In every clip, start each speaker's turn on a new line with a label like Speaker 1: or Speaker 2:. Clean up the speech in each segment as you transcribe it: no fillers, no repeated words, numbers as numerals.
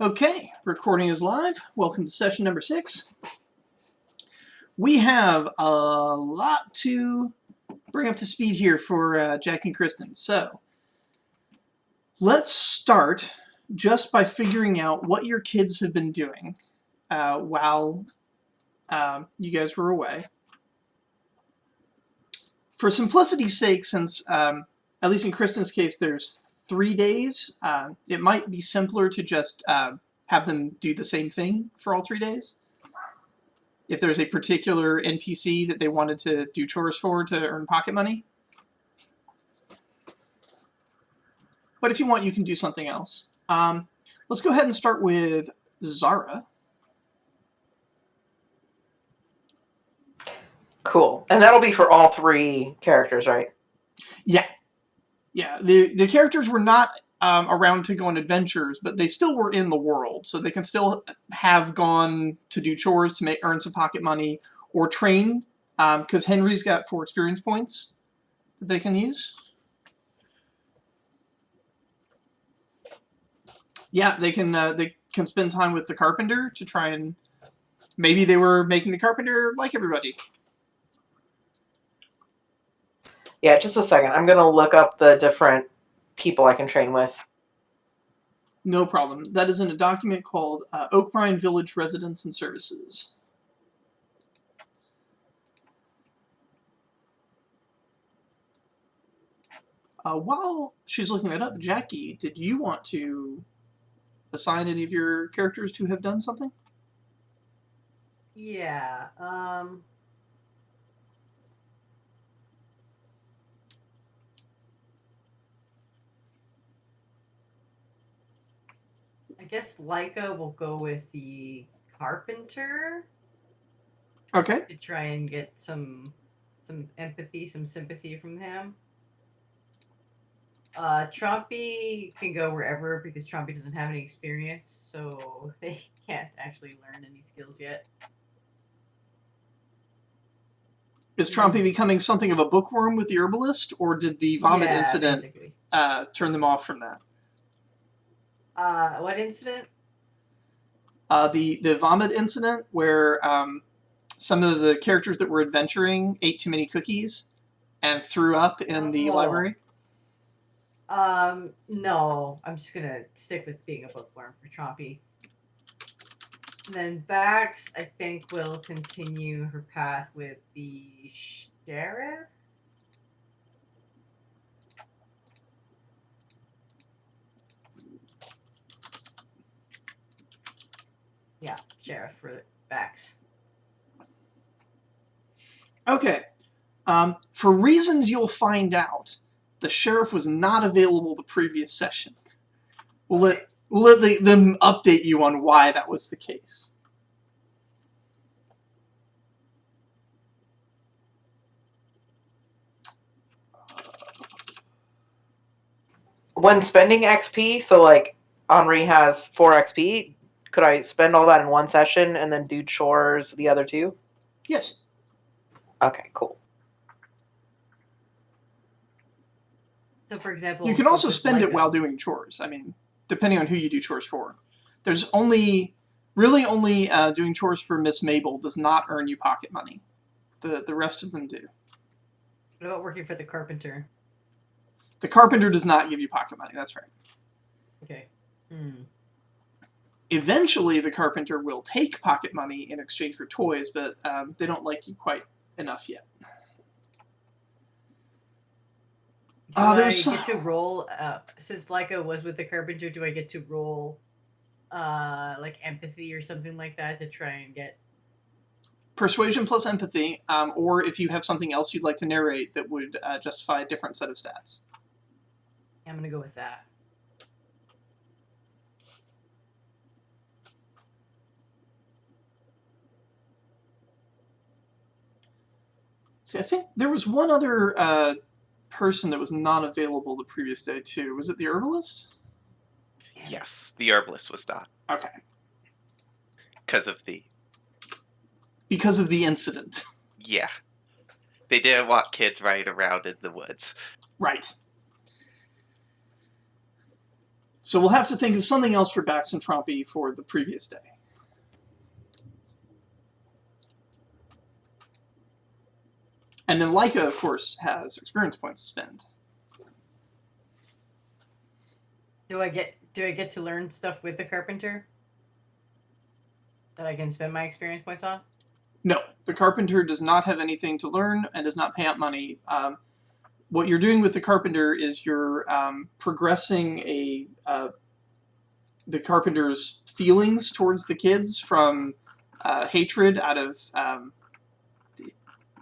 Speaker 1: Okay, recording is live. Welcome to session number 6. We have a lot to bring up to speed here for Jack and Kristen. So, let's start just by figuring out what your kids have been doing while you guys were away. For simplicity's sake, since, at least in Kristen's case, there's 3 days, it might be simpler to just have them do the same thing for all 3 days. If there's a particular NPC that they wanted to do chores for to earn pocket money. But if you want, you can do something else. Let's go ahead and start with Zara.
Speaker 2: Cool. And that'll be for all 3 characters, right?
Speaker 1: Yeah. Yeah, the characters were not around to go on adventures, but they still were in the world, so they can still have gone to do chores to earn some pocket money, or train, because Henry's got 4 experience points that they can use. Yeah, they can spend time with the carpenter to try and maybe they were making the carpenter like everybody.
Speaker 2: Yeah, just a second. I'm going to look up the different people I can train with.
Speaker 1: No problem. That is in a document called Oakbrine Village Residence and Services. While she's looking that up, Jackie, did you want to assign any of your characters to have done something?
Speaker 3: Yeah. I guess Leica will go with the carpenter.
Speaker 1: Okay.
Speaker 3: To try and get some empathy, some sympathy from him. Trompi can go wherever because Trompi doesn't have any experience, so they can't actually learn any skills yet.
Speaker 1: Is Trompi becoming something of a bookworm with the herbalist, or did the vomit incident turn them off from that?
Speaker 3: What incident?
Speaker 1: The vomit incident where some of the characters that were adventuring ate too many cookies and threw up in the library?
Speaker 3: No. I'm just gonna stick with being a bookworm for Trompi. And then Bax, I think, will continue her path with the sheriff. Yeah, sheriff for Bax.
Speaker 1: Okay. For reasons you'll find out, the sheriff was not available the previous session. We'll let them update you on why that was the case.
Speaker 2: When spending XP, so like Henri has 4 XP, could I spend all that in one session and then do chores the other 2?
Speaker 1: Yes.
Speaker 2: Okay, cool.
Speaker 3: So, for example,
Speaker 1: you can also spend it while doing chores. I mean, depending on who you do chores for. There's only doing chores for Miss Maybell does not earn you pocket money. The rest of them do.
Speaker 3: What about working for the carpenter?
Speaker 1: The carpenter does not give you pocket money. That's right.
Speaker 3: Okay.
Speaker 1: Eventually, the carpenter will take pocket money in exchange for toys, but they don't like you quite enough yet.
Speaker 3: Do I get to roll, since Leica was with the carpenter, do I get to roll, like, empathy or something like that to try and get...
Speaker 1: Persuasion plus empathy, or if you have something else you'd like to narrate that would justify a different set of stats.
Speaker 3: I'm going to go with that.
Speaker 1: See, I think there was one other person that was not available the previous day, too. Was it the herbalist?
Speaker 4: Yes, the herbalist was not.
Speaker 1: Okay.
Speaker 4: Because of the
Speaker 1: incident.
Speaker 4: Yeah. They didn't want kids running around in the woods.
Speaker 1: Right. So we'll have to think of something else for Bax and Trompi for the previous day. And then Leica, of course, has experience points to spend.
Speaker 3: Do I get to learn stuff with the carpenter that I can spend my experience points on?
Speaker 1: No, the carpenter does not have anything to learn and does not pay out money. What you're doing with the carpenter is you're progressing the carpenter's feelings towards the kids from hatred out of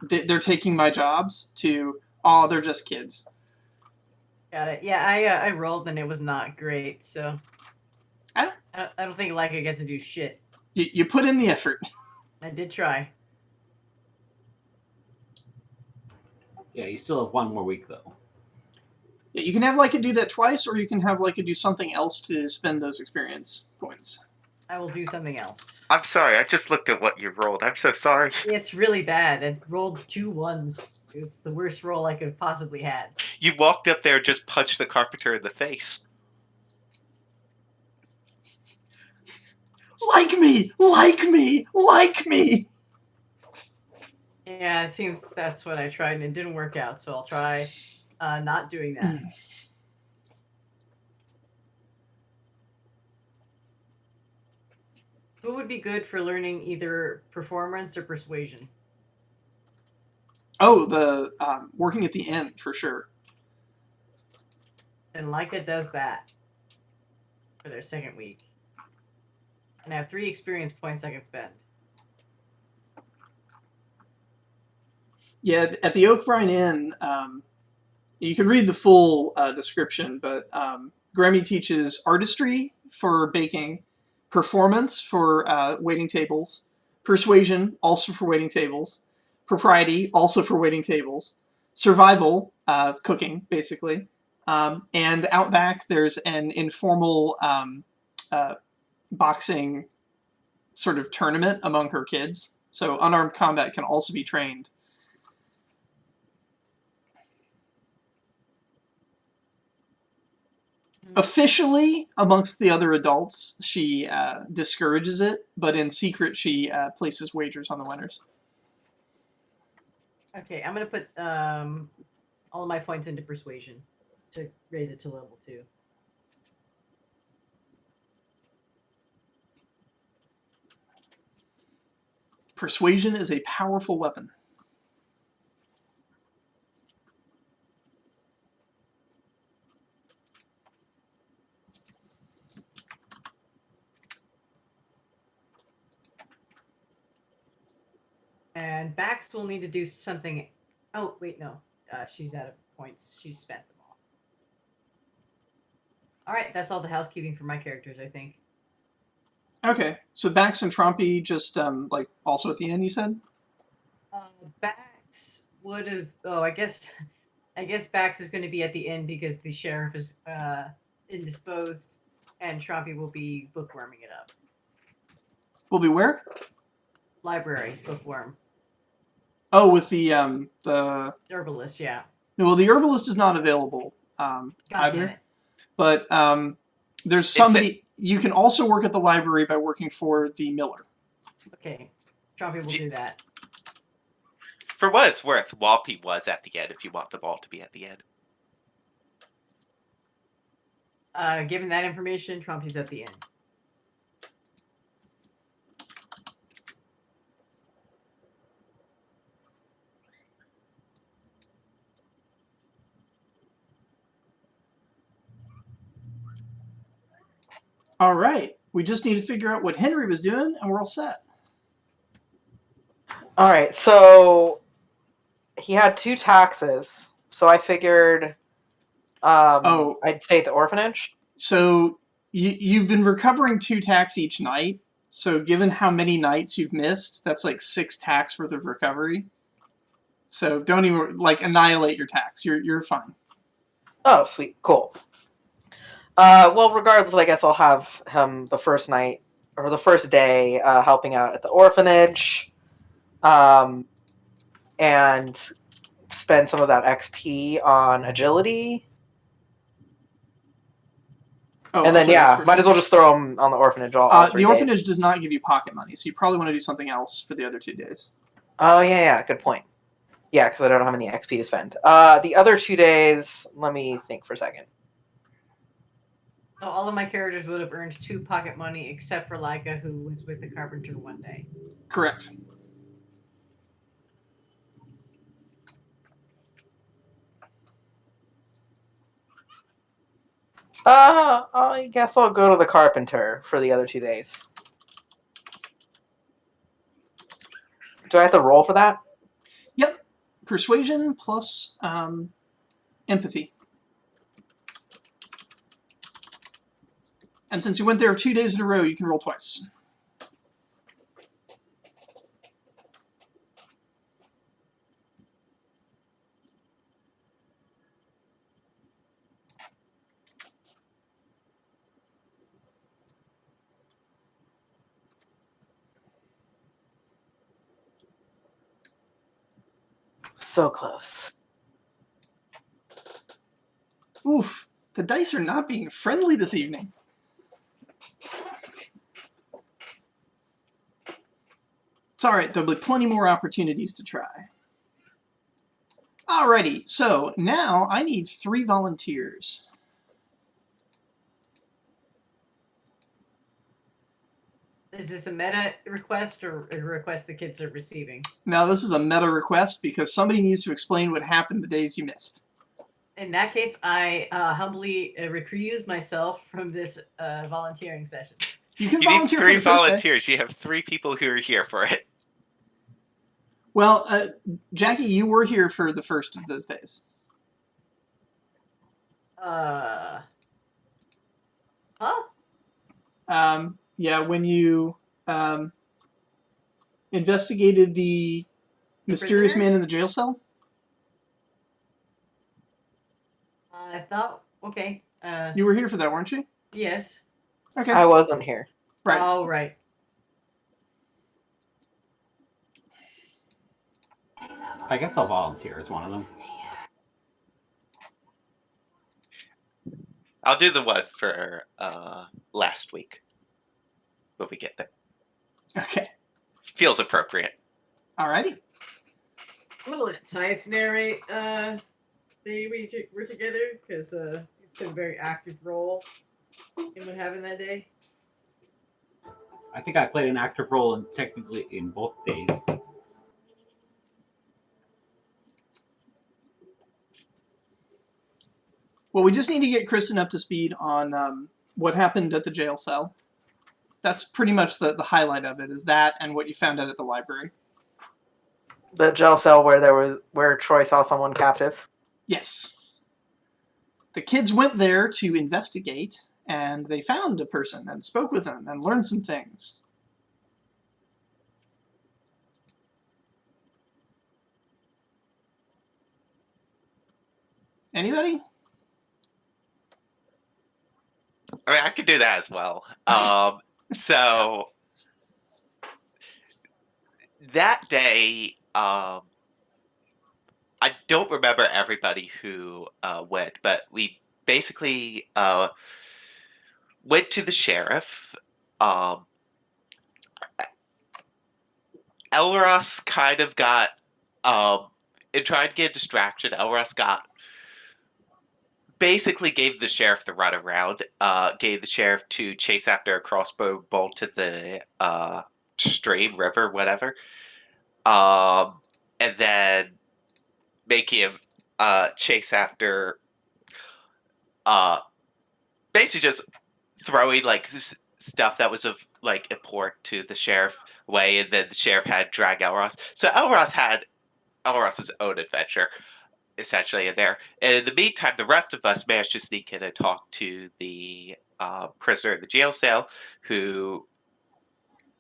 Speaker 1: they're taking my jobs to, oh, they're just kids.
Speaker 3: Got it. Yeah, I rolled and it was not great, so
Speaker 1: I-
Speaker 3: I don't think Leica gets to do shit.
Speaker 1: You put in the effort.
Speaker 3: I did try.
Speaker 5: Yeah, you still have one more week, though.
Speaker 1: Yeah, you can have Leica do that twice, or you can have Leica do something else to spend those experience points.
Speaker 3: I will do something else.
Speaker 4: I'm sorry, I just looked at what you rolled. I'm so sorry.
Speaker 3: It's really bad. I rolled 2 1s. It's the worst roll I could have possibly had.
Speaker 4: You walked up there and just punched the carpenter in the face.
Speaker 1: Like me! Like me! Like me!
Speaker 3: Yeah, it seems that's what I tried and it didn't work out, so I'll try not doing that. Who would be good for learning either performance or persuasion?
Speaker 1: Oh, the working at the end, for sure.
Speaker 3: And Leica does that for their second week. And I have 3 experience points I can spend.
Speaker 1: Yeah, at the Oakbrine Inn, you can read the full description, but Grammy teaches artistry for baking, performance for waiting tables, persuasion, also for waiting tables, propriety, also for waiting tables, survival, cooking, basically, and out back there's an informal boxing sort of tournament among her kids. So unarmed combat can also be trained. Officially, amongst the other adults, she discourages it, but in secret she places wagers on the winners.
Speaker 3: Okay, I'm going to put all of my points into persuasion to raise it to level 2.
Speaker 1: Persuasion is a powerful weapon.
Speaker 3: And Bax will need to do something. Oh, wait, no. She's out of points. She's spent them all. All right, that's all the housekeeping for my characters, I think.
Speaker 1: Okay, so Bax and Trompi just, like, also at the end, you said?
Speaker 3: Bax would have... Oh, I guess Bax is going to be at the end because the sheriff is indisposed, and Trompi will be bookworming it up.
Speaker 1: Will be where?
Speaker 3: Library, bookworm.
Speaker 1: Oh, with the
Speaker 3: Herbalist, yeah.
Speaker 1: No, well, the herbalist is not available
Speaker 3: God
Speaker 1: either.
Speaker 3: damn it.
Speaker 1: But there's somebody... You can also work at the library by working for the miller.
Speaker 3: Okay, Trompi will do that.
Speaker 4: For what it's worth, Whompi was at the end if you want them all to be at the end.
Speaker 3: Given that information, Trompi's at the end.
Speaker 1: All right. We just need to figure out what Henry was doing, and we're all set.
Speaker 2: All right, so he had 2 taxes, so I figured I'd stay at the orphanage.
Speaker 1: So you've been recovering 2 tacks each night. So given how many nights you've missed, that's like 6 tacks worth of recovery. So don't even, like, annihilate your tacks. You're fine.
Speaker 2: Oh, sweet, cool. Well, regardless, I guess I'll have him the first night or the first day helping out at the orphanage, and spend some of that XP on agility.
Speaker 1: Oh,
Speaker 2: And
Speaker 1: I'm
Speaker 2: then,
Speaker 1: sorry, what's the
Speaker 2: yeah,
Speaker 1: first
Speaker 2: might
Speaker 1: one?
Speaker 2: as well just throw them on the orphanage all 3
Speaker 1: The
Speaker 2: days.
Speaker 1: orphanage does not give you pocket money, so you probably want to do something else for the other 2 days.
Speaker 2: Oh, yeah, good point. Yeah, because I don't have any XP to spend. The other 2 days, let me think for a second.
Speaker 3: So all of my characters would have earned 2 pocket money, except for Leica, who was with the carpenter one day.
Speaker 1: Correct.
Speaker 2: I guess I'll go to the carpenter for the other 2 days. Do I have to roll for that?
Speaker 1: Yep. Persuasion plus empathy. And since you went there 2 days in a row, you can roll twice.
Speaker 2: So close.
Speaker 1: Oof. The dice are not being friendly this evening. It's alright, there'll be plenty more opportunities to try. Alrighty, so now I need 3 volunteers.
Speaker 3: Is this a meta request or a request the kids are receiving?
Speaker 1: Now this is a meta request because somebody needs to explain what happened the days you missed.
Speaker 3: In that case, I humbly recuse myself from this volunteering session.
Speaker 1: You can
Speaker 4: You need
Speaker 1: volunteer for
Speaker 4: 3
Speaker 1: the first day.
Speaker 4: volunteers. You have 3 people who are here for it.
Speaker 1: Well, Jackie, you were here for the first of those days.
Speaker 3: Huh?
Speaker 1: Yeah, when you investigated the mysterious
Speaker 3: prisoner?
Speaker 1: man in the jail cell.
Speaker 3: I thought, okay.
Speaker 1: You were here for that, weren't you?
Speaker 3: Yes.
Speaker 1: Okay,
Speaker 2: I wasn't here.
Speaker 1: right.
Speaker 3: Oh, right.
Speaker 5: I guess I'll volunteer as one of them.
Speaker 4: I'll do the one for last week when we get there.
Speaker 1: Okay,
Speaker 4: Feels appropriate.
Speaker 1: alrighty.
Speaker 3: I'm gonna let Tice narrate we were together because he's been a very active role in what happened that day.
Speaker 5: I think I played an active role in, technically in both days.
Speaker 1: Well, we just need to get Kristen up to speed on what happened at the jail cell. That's pretty much the highlight of it, is that and what you found out at the library.
Speaker 2: The jail cell where Troy saw someone captive.
Speaker 1: Yes. The kids went there to investigate, and they found a person and spoke with them and learned some things. Anybody?
Speaker 4: I mean, I could do that as well. So that day, I don't remember everybody who went, but we basically went to the sheriff. Elros kind of got, in trying to get a distraction, Elros basically gave the sheriff the runaround, gave the sheriff to chase after a crossbow bolt to the stream, river, whatever, and then make him chase after, basically just throwing like stuff that was of like import to the sheriff away, and then the sheriff had to drag Elros. So Elros had Elros's own adventure essentially in there. And in the meantime, the rest of us managed to sneak in and talk to the prisoner in the jail cell, who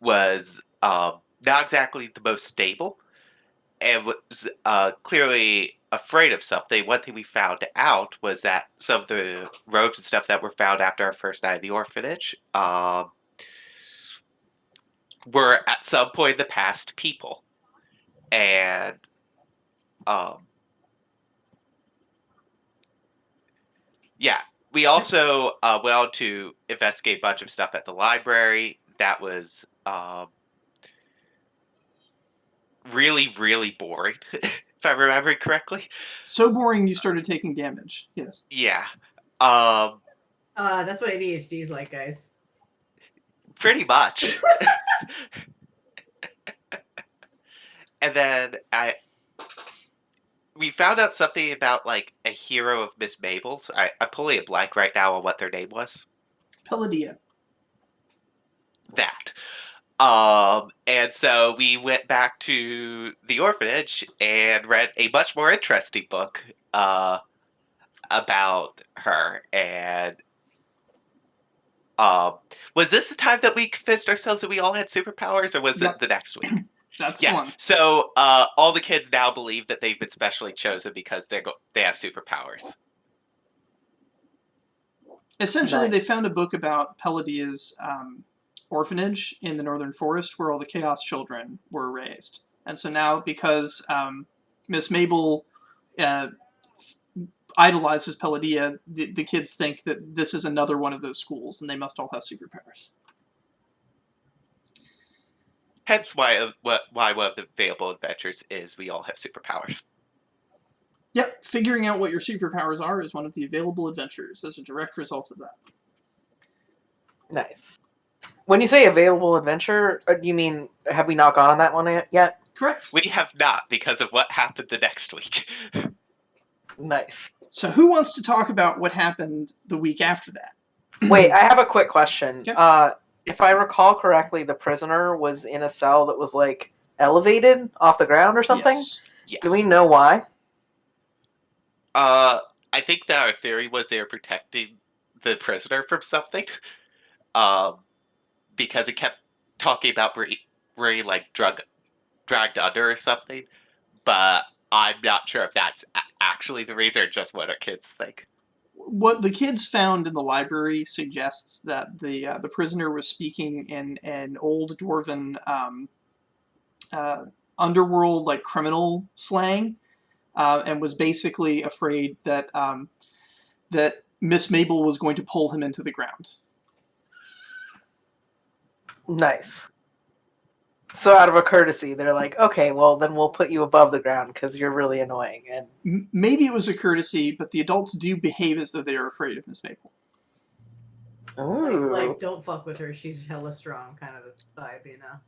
Speaker 4: was not exactly the most stable and was clearly afraid of something. One thing we found out was that some of the robes and stuff that were found after our first night at the orphanage were at some point in the past people. And yeah, We also went on to investigate a bunch of stuff at the library. That was really, really boring, if I remember correctly.
Speaker 1: So boring you started taking damage. Yes.
Speaker 4: Yeah.
Speaker 3: That's what ADHD is like, guys.
Speaker 4: Pretty much. And then we found out something about like a hero of Miss Maybell's. I'm pulling a blank right now on what their name was.
Speaker 1: Pelladia.
Speaker 4: That. And so we went back to the orphanage and read a much more interesting book about her. And was this the time that we convinced ourselves that we all had superpowers, or was
Speaker 1: Yep.
Speaker 4: it the next week?
Speaker 1: That's the one.
Speaker 4: So all the kids now believe that they've been specially chosen because they have superpowers.
Speaker 1: Essentially,
Speaker 2: Nice.
Speaker 1: they found a book about Palladia's orphanage in the northern forest where all the Chaos children were raised. And so now, because Miss Maybell idolizes Palladia, the kids think that this is another one of those schools, and they must all have superpowers.
Speaker 4: Hence why one of the available adventures is we all have superpowers.
Speaker 1: Yep, figuring out what your superpowers are is one of the available adventures as a direct result of that.
Speaker 2: Nice. When you say available adventure, do you mean have we not gone on that one yet?
Speaker 1: Correct.
Speaker 4: We have not, because of what happened the next week.
Speaker 2: Nice.
Speaker 1: So who wants to talk about what happened the week after that?
Speaker 2: Wait, I have a quick question.
Speaker 1: Okay.
Speaker 2: If I recall correctly, the prisoner was in a cell that was like elevated off the ground or something.
Speaker 1: Yes.
Speaker 4: Yes.
Speaker 2: Do we know why?
Speaker 4: I think that our theory was they were protecting the prisoner from something. Because it kept talking about being like dragged under or something. But I'm not sure if that's actually the reason or just what our kids think.
Speaker 1: What the kids found in the library suggests that the prisoner was speaking in an old dwarven underworld like criminal slang, and was basically afraid that that Miss Maybell was going to pull him into the ground.
Speaker 2: Nice. So out of a courtesy, they're like, okay, well then we'll put you above the ground because you're really annoying. And
Speaker 1: Maybe it was a courtesy, but the adults do behave as though they are afraid of Miss Maybell.
Speaker 2: ooh,
Speaker 3: Like, don't fuck with her. She's hella strong, kind of a vibe, you know.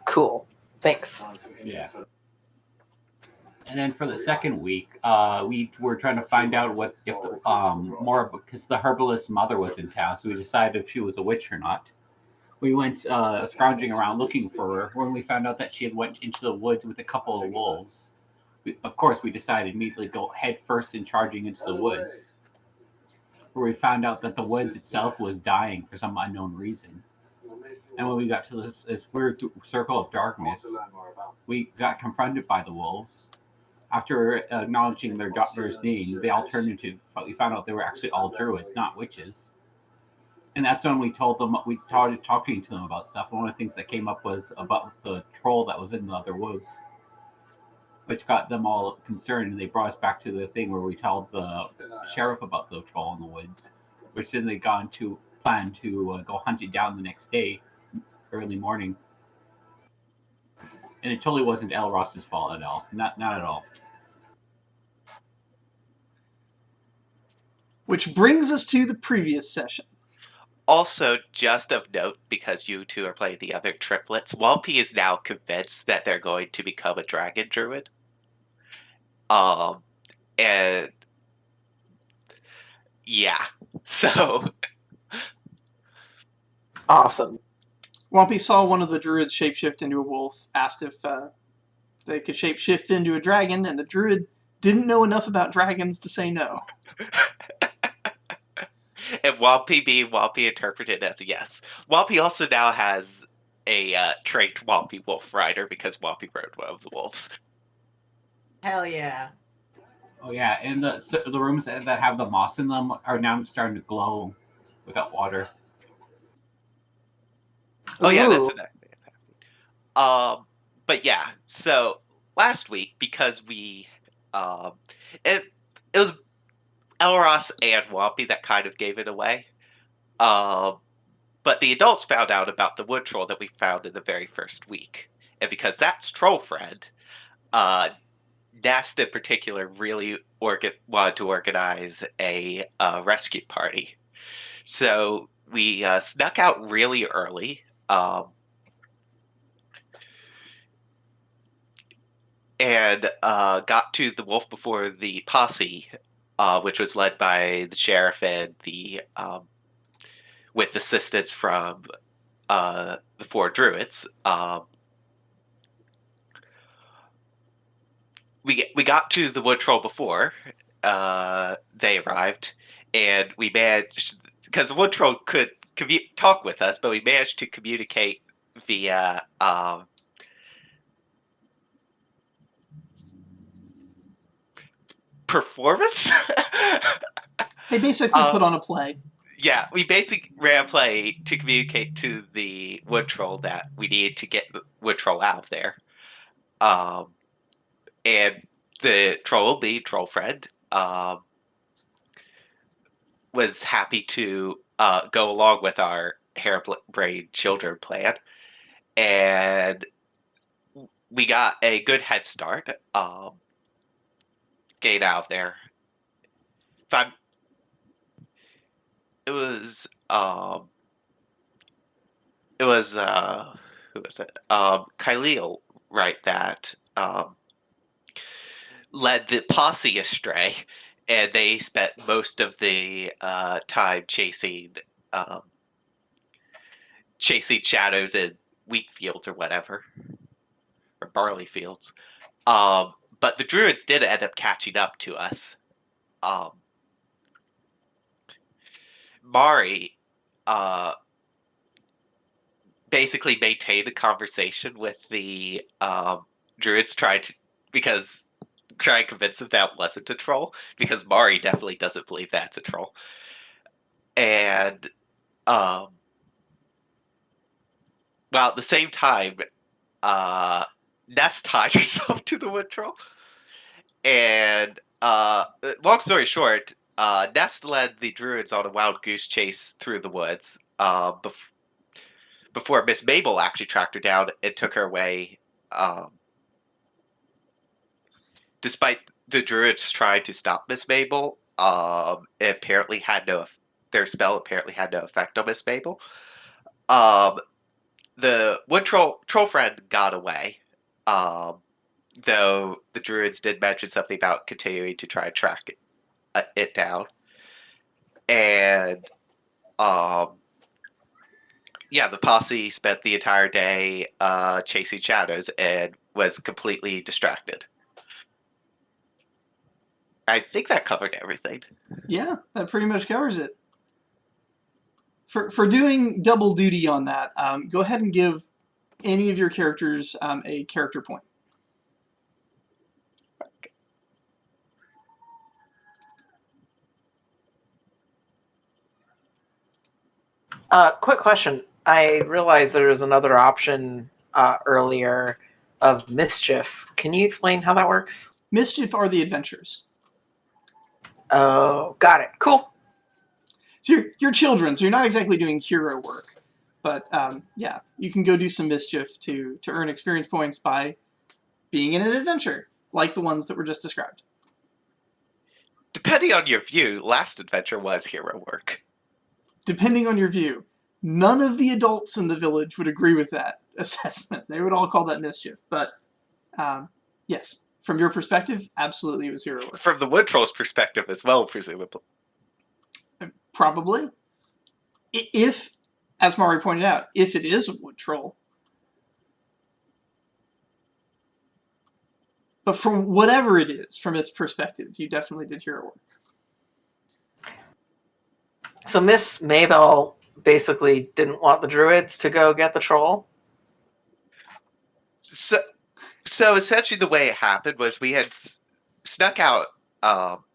Speaker 2: cool. Thanks.
Speaker 5: Yeah. And then for the second week, we were trying to find out what if the more because the herbalist's mother was in town, so we decided if she was a witch or not. We went scrounging around looking for her. When we found out that she had went into the woods with a couple of wolves, of course we decided immediately to go head first and charging into the woods. Where we found out that the woods itself was dying for some unknown reason. And when we got to this weird circle of darkness, we got confronted by the wolves. After acknowledging their daughter's name, they all turned into. We found out they were actually all druids, not witches. And that's when we told them. We started talking to them about stuff. And one of the things that came up was about the troll that was in the other woods, which got them all concerned. And they brought us back to the thing where we told the sheriff about the troll in the woods, which then they got into plan to go hunt it down the next day, early morning. And it totally wasn't Elros's fault at all. Not at all.
Speaker 1: Which brings us to the previous session.
Speaker 4: Also, just of note, because you two are playing the other triplets, Whompi is now convinced that they're going to become a dragon druid. And yeah, so
Speaker 2: Awesome.
Speaker 1: Whompi saw one of the druids shapeshift into a wolf, asked if they could shapeshift into a dragon, and the druid didn't know enough about dragons to say no.
Speaker 4: and Whompi being Whompi interpreted as a yes. Whompi also now has a trait Whompi Wolf Rider because Whompi rode one of the wolves.
Speaker 3: Hell yeah.
Speaker 5: Oh yeah, and the rooms that have the moss in them are now starting to glow without water.
Speaker 4: Oh yeah, that's
Speaker 2: Ooh.
Speaker 4: the next thing that's happening. But yeah, so last week because we it was Elros and Whompi that kind of gave it away. But the adults found out about the wood troll that we found in the very first week. And because that's Troll Friend, Nest in particular really wanted to organize a rescue party. So we snuck out really early. And got to the Wolf Before the Posse, which was led by the sheriff and the with assistance from the 4 druids. We got to the wood troll before they arrived, and we managed, because the wood troll could talk with us, but we managed to communicate via performance.
Speaker 1: They basically put on a play.
Speaker 4: Yeah, we basically ran a play to communicate to the wood troll that we needed to get the wood troll out of there. And the troll, the troll friend, was happy to go along with our harebrained children plan. And we got a good head start getting out of there. It was who was it? Kyleel, right? That led the posse astray, and they spent most of the time chasing shadows in wheat fields or whatever, or barley fields. But the druids did end up catching up to us. Mari basically maintained a conversation with the druids, try and convince them that wasn't a troll, because Mari definitely doesn't believe that's a troll. And while at the same time, Nest tied herself to the wood troll. And long story short, Nest led the druids on a wild goose chase through the woods before Miss Maybell actually tracked her down and took her away. Despite the druids trying to stop Miss Maybell, their spell apparently had no effect on Miss Maybell. The wood troll friend got away, though the druids did mention something about continuing to try and track it down. And the posse spent the entire day chasing shadows and was completely distracted. I think that covered everything.
Speaker 1: Yeah, that pretty much covers it. For doing double duty on that, go ahead and give any of your characters a character point.
Speaker 2: Quick question. I realized there was another option earlier of mischief. Can you explain how that works?
Speaker 1: Mischief are the adventures.
Speaker 2: Oh, got it. Cool.
Speaker 1: So you're children, so you're not exactly doing hero work. But yeah, you can go do some mischief to earn experience points by being in an adventure, like the ones that were just described.
Speaker 4: Depending on your view, last adventure was hero work.
Speaker 1: Depending on your view. None of the adults in the village would agree with that assessment. They would all call that mischief. But yes, from your perspective, absolutely it was hero work.
Speaker 4: From the wood troll's perspective as well, presumably.
Speaker 1: Probably. If, as Mari pointed out, if it is a wood troll. But from whatever it is, from its perspective, you definitely did hero work.
Speaker 2: So Miss Maybell basically didn't want the druids to go get the troll?
Speaker 4: So essentially the way it happened was we had snuck out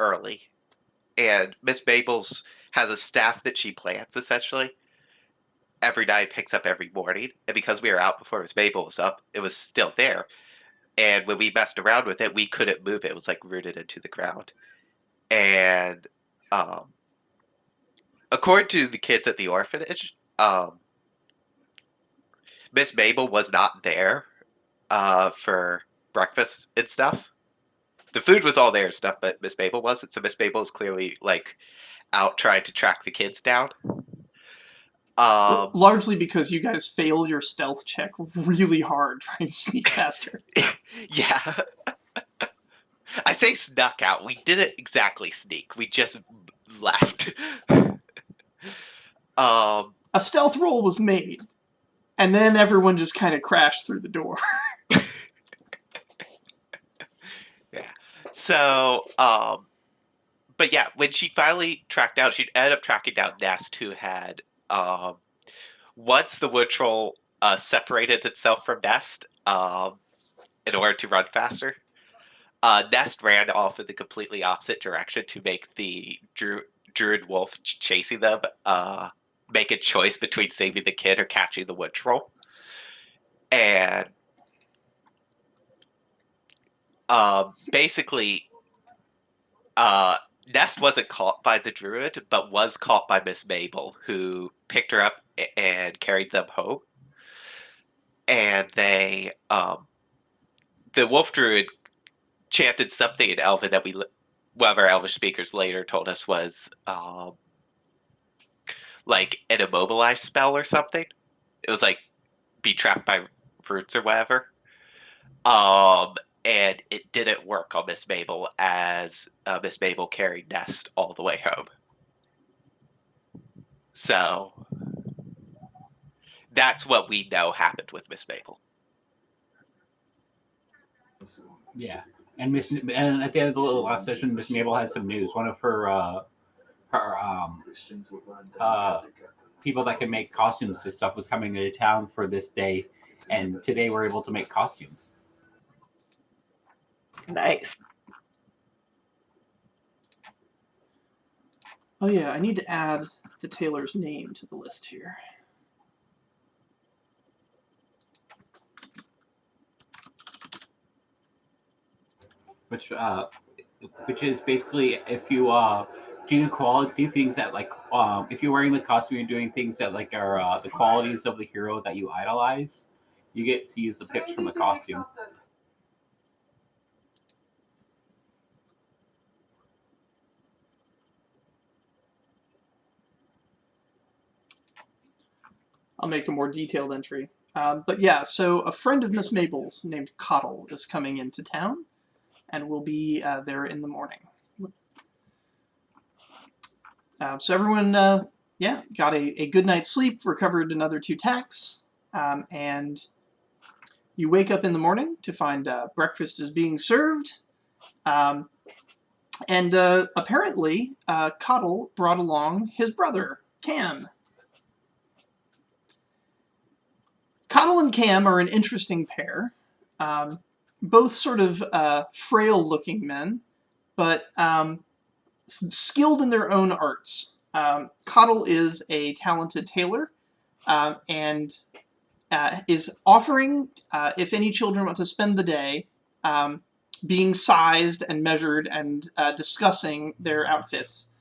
Speaker 4: early, and Miss Maybell's has a staff that she plants, essentially. Every night, picks up every morning, and because we were out before Miss Maybell was up, it was still there. And when we messed around with it, we couldn't move it. It was like rooted into the ground. And according to the kids at the orphanage, Miss Maybell was not there for breakfast and stuff. The food was all there and stuff, but Miss Maybell wasn't. So Miss Maybell is clearly like out trying to track the kids down.
Speaker 1: Largely because you guys failed your stealth check really hard trying to sneak past her.
Speaker 4: Yeah. I say snuck out. We didn't exactly sneak. We just left.
Speaker 1: A stealth roll was made, and then everyone just kind of crashed through the door.
Speaker 4: Yeah. So, but yeah, when she finally tracked down, she ended up tracking down Nest, who had, once the wood troll separated itself from Nest in order to run faster, Nest ran off in the completely opposite direction to make the druid wolf chasing them make a choice between saving the kid or catching the wood troll. And basically, Nest wasn't caught by the druid, but was caught by Miss Maybell, who picked her up and carried them home. And they, the wolf druid chanted something in Elven that one of our Elvish speakers later told us was like an immobilized spell or something. It was like be trapped by roots or whatever. And it didn't work on Miss Maybell, as Miss Maybell carried Nest all the way home. So that's what we know happened with Miss Maybell.
Speaker 5: Yeah, and at the end of the last session, Miss Maybell had some news. One of her people that can make costumes and stuff was coming to town for this day, and today we're able to make costumes.
Speaker 2: Nice.
Speaker 1: Oh yeah, I need to add the tailor's name to the list here.
Speaker 5: Which is basically if you do things that like if you're wearing the costume, you're doing things that like are the qualities of the hero that you idolize, you get to use the pips from the costume.
Speaker 1: I'll make a more detailed entry. But yeah, so a friend of Miss Maybell's named Kottle is coming into town and will be there in the morning. So everyone, yeah, got a good night's sleep, recovered another 2 tacks, and you wake up in the morning to find breakfast is being served. And apparently, Kottle brought along his brother, Cam. Kottle and Cam are an interesting pair. Both sort of frail-looking men, but skilled in their own arts. Kottle is a talented tailor and is offering, if any children want to spend the day, being sized and measured and discussing their outfits.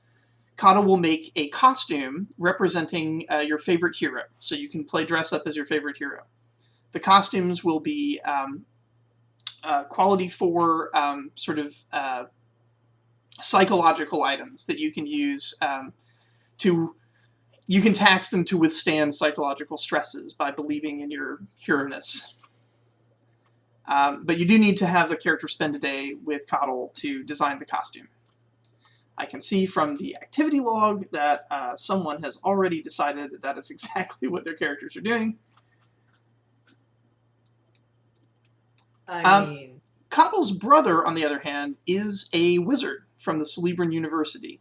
Speaker 1: Kottle will make a costume representing your favorite hero, so you can play dress up as your favorite hero. The costumes will be quality 4 sort of psychological items that you can use you can tax them to withstand psychological stresses by believing in your hero-ness. But you do need to have the character spend a day with Kottle to design the costume. I can see from the activity log that someone has already decided that that is exactly what their characters are doing.
Speaker 3: I mean,
Speaker 1: Kottle's brother, on the other hand, is a wizard from the Salibrae University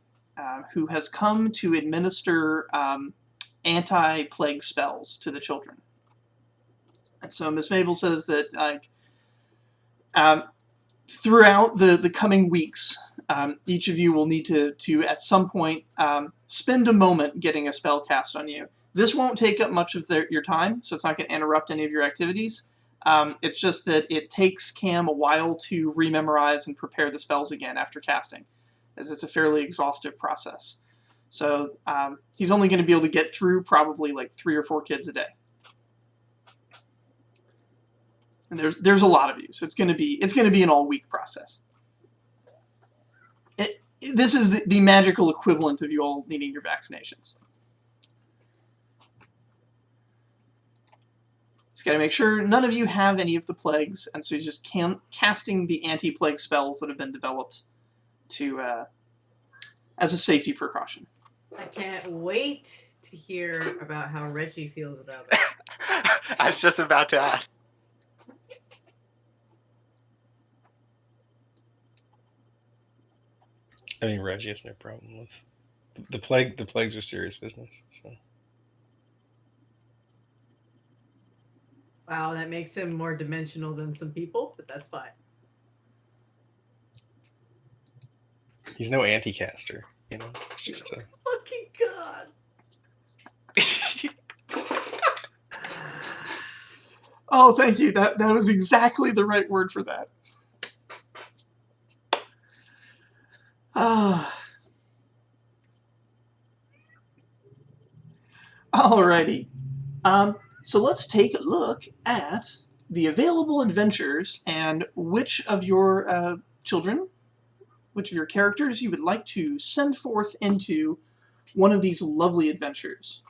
Speaker 1: who has come to administer anti-plague spells to the children. And so Miss Maybell says that like throughout the coming weeks, each of you will need to at some point spend a moment getting a spell cast on you. This won't take up much of your time, so it's not going to interrupt any of your activities. It's just that it takes Cam a while to rememorize and prepare the spells again after casting. as it's a fairly exhaustive process. So he's only going to be able to get through probably like 3 or 4 kids a day. And there's a lot of you, so it's going to be an all-week process. This is the magical equivalent of you all needing your vaccinations. Just got to make sure none of you have any of the plagues, and so you're just casting the anti-plague spells that have been developed to as a safety precaution.
Speaker 3: I can't wait to hear about how Reggie feels about it.
Speaker 4: I was just about to ask.
Speaker 6: I mean, Reggie has no problem with the plague. The plagues are serious business. So
Speaker 3: Wow, that makes him more dimensional than some people, but that's fine.
Speaker 6: he's no anti-caster. You know, it's just a.
Speaker 3: Fucking God.
Speaker 1: Oh, thank you. That was exactly the right word for that. Alrighty. So let's take a look at the available adventures and which of your children, which of your characters you would like to send forth into one of these lovely adventures.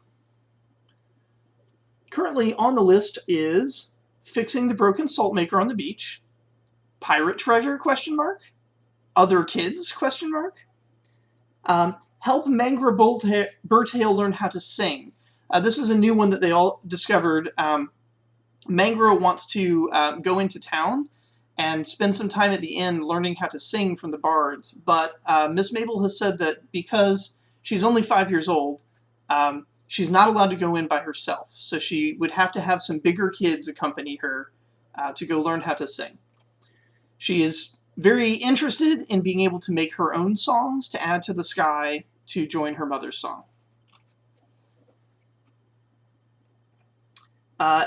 Speaker 1: Currently on the list is Fixing the Broken Salt Maker on the Beach, Pirate Treasure, ? Other Kids, ? Help Mangra Burtail learn how to sing. This is a new one that they all discovered. Mangra wants to go into town and spend some time at the inn learning how to sing from the bards, but Miss Maybell has said that because she's only 5 years old, she's not allowed to go in by herself, so she would have to have some bigger kids accompany her to go learn how to sing. She is very interested in being able to make her own songs to add to the sky to join her mother's song.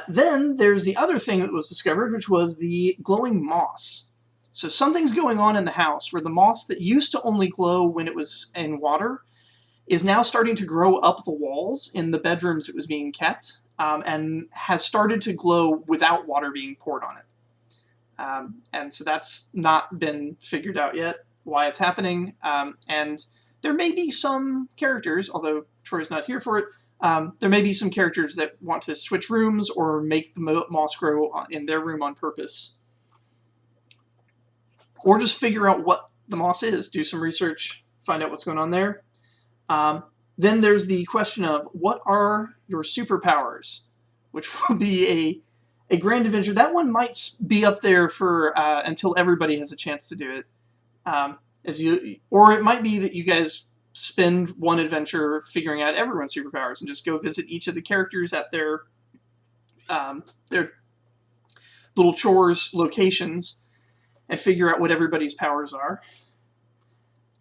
Speaker 1: Then there's the other thing that was discovered, which was the glowing moss. So something's going on in the house where the moss that used to only glow when it was in water is now starting to grow up the walls in the bedrooms it was being kept, and has started to glow without water being poured on it. And so that's not been figured out yet, why it's happening. And there may be some characters, although Troy's not here for it, there may be some characters that want to switch rooms or make the moss grow in their room on purpose. Or just figure out what the moss is, do some research, find out what's going on there. Then there's the question of what are your superpowers, which will be a grand adventure. That one might be up there for until everybody has a chance to do it. Or it might be that you guys spend one adventure figuring out everyone's superpowers and just go visit each of the characters at their little chores locations and figure out what everybody's powers are.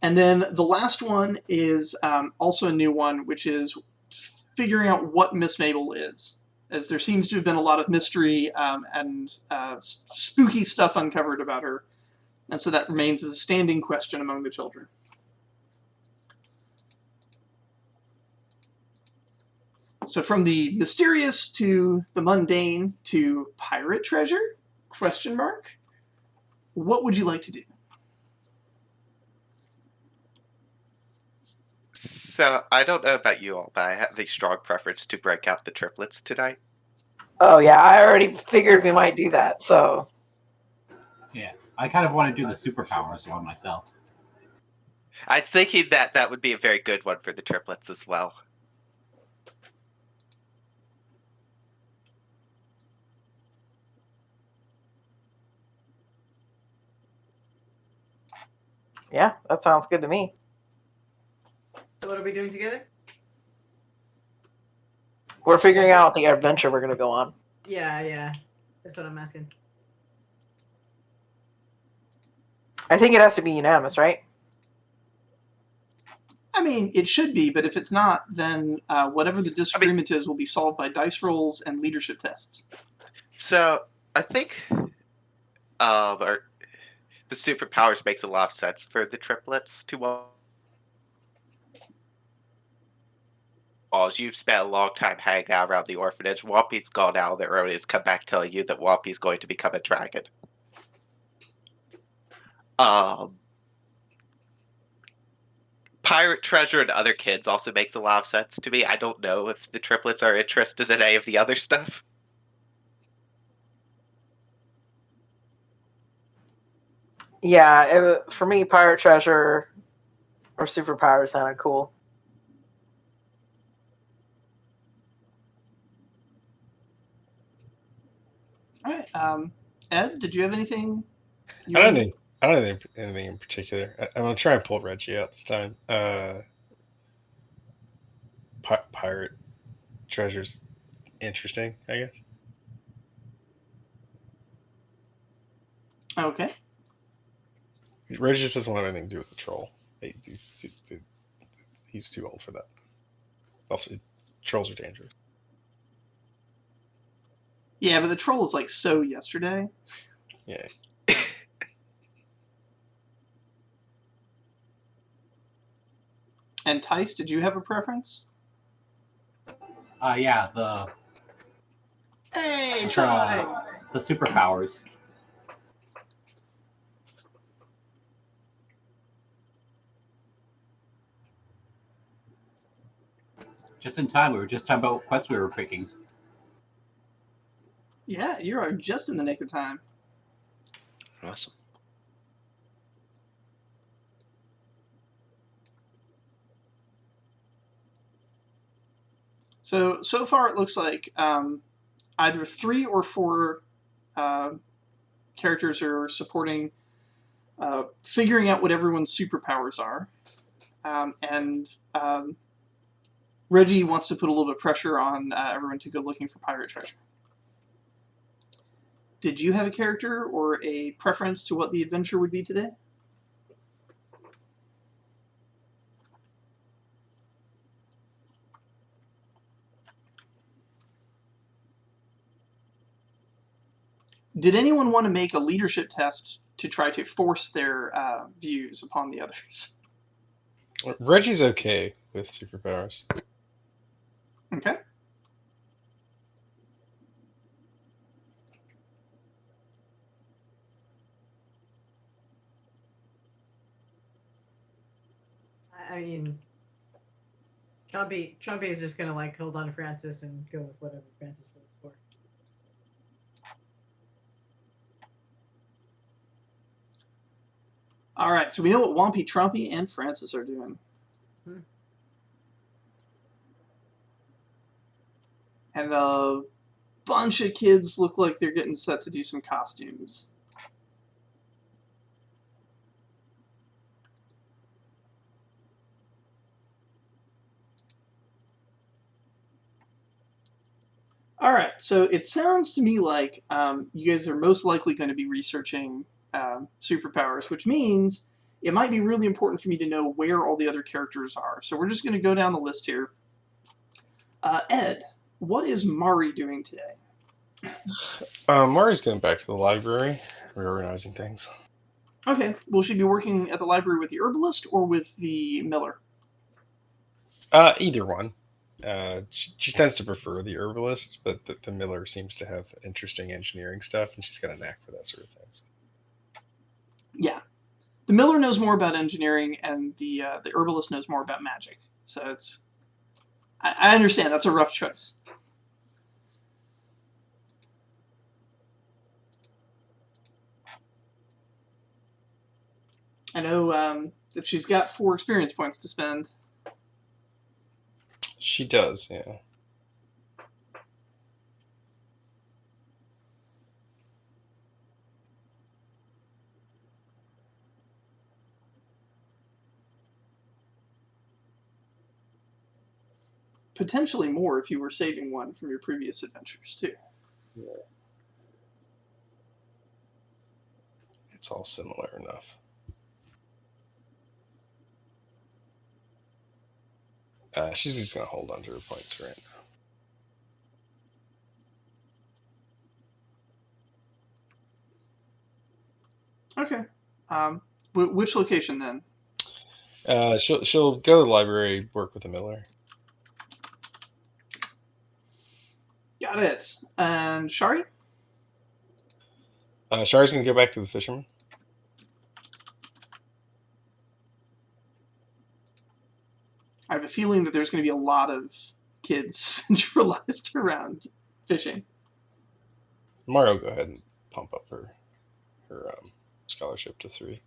Speaker 1: And then the last one is also a new one, which is figuring out what Miss Maybell is, as there seems to have been a lot of mystery and spooky stuff uncovered about her. And so that remains as a standing question among the children. So from the mysterious to the mundane to pirate treasure, ? What would you like to do?
Speaker 4: So I don't know about you all, but I have a strong preference to break out the triplets tonight.
Speaker 2: Oh yeah, I already figured we might do that, so.
Speaker 5: Yeah, I kind of want to do the superpowers one myself.
Speaker 4: I was thinking that would be a very good one for the triplets as well.
Speaker 2: Yeah, that sounds good to me.
Speaker 3: So what are we doing together?
Speaker 2: We're figuring out the adventure we're going to go on.
Speaker 3: Yeah. That's what I'm asking.
Speaker 2: I think it has to be unanimous, right?
Speaker 1: I mean, it should be, but if it's not, then whatever the disagreement is will be solved by dice rolls and leadership tests.
Speaker 4: So I think the superpowers makes a lot of sense for the triplets to walls. You've spent a long time hanging out around the orphanage. Whompi's gone out there and has come back telling you that Whompi's going to become a dragon. Pirate treasure and other kids also makes a lot of sense to me. I don't know if the triplets are interested in any of the other stuff.
Speaker 2: Yeah, for me, pirate treasure or superpowers sounded cool.
Speaker 1: All right. Ed, did you have anything?
Speaker 6: I don't think anything in particular. I'm gonna try and pull Reggie out this time. Pirate treasures, interesting, I guess.
Speaker 1: Okay.
Speaker 6: Reggie just doesn't want anything to do with the troll. He's too old for that. Also, trolls are dangerous.
Speaker 1: Yeah, but the troll is like so yesterday.
Speaker 6: Yeah.
Speaker 1: And Tice, did you have a preference?
Speaker 5: Yeah, the
Speaker 1: Hey, try!
Speaker 5: the superpowers. Just in time, we were just talking about what quest we were picking.
Speaker 1: Yeah, you are just in the nick of time.
Speaker 4: Awesome.
Speaker 1: So far it looks like either 3 or 4 characters are supporting figuring out what everyone's superpowers are. And Reggie wants to put a little bit of pressure on everyone to go looking for pirate treasure. Did you have a character or a preference to what the adventure would be today? Did anyone want to make a leadership test to try to force their views upon the others?
Speaker 6: Reggie's okay with superpowers.
Speaker 1: Okay.
Speaker 3: I mean, Trompi is just gonna like hold on to Frances and go with whatever Frances votes for.
Speaker 1: All right, so we know what Whompi, Trompi, and Frances are doing. And a bunch of kids look like they're getting set to do some costumes. All right, so it sounds to me like you guys are most likely going to be researching superpowers, which means it might be really important for me to know where all the other characters are. So we're just going to go down the list here. Ed, what is Mari doing today?
Speaker 6: Mari's going back to the library, reorganizing things.
Speaker 1: Okay, will she be working at the library with the herbalist or with the miller?
Speaker 6: Either one. She tends to prefer the herbalist, but the miller seems to have interesting engineering stuff, and she's got a knack for that sort of things.
Speaker 1: Yeah, the miller knows more about engineering, and the herbalist knows more about magic. So it's, I understand that's a rough choice. I know that she's got 4 experience points to spend.
Speaker 6: She does, yeah.
Speaker 1: Potentially more if you were saving one from your previous adventures, too.
Speaker 6: Yeah. It's all similar enough. She's just going to hold on to her points for right now.
Speaker 1: Okay. Which location then?
Speaker 6: She'll go to the library, work with the miller.
Speaker 1: Got it. And Shari?
Speaker 6: Shari's gonna go back to the fisherman.
Speaker 1: I have a feeling that there's going to be a lot of kids centralized around fishing.
Speaker 6: Mario, go ahead and pump up her scholarship to 3.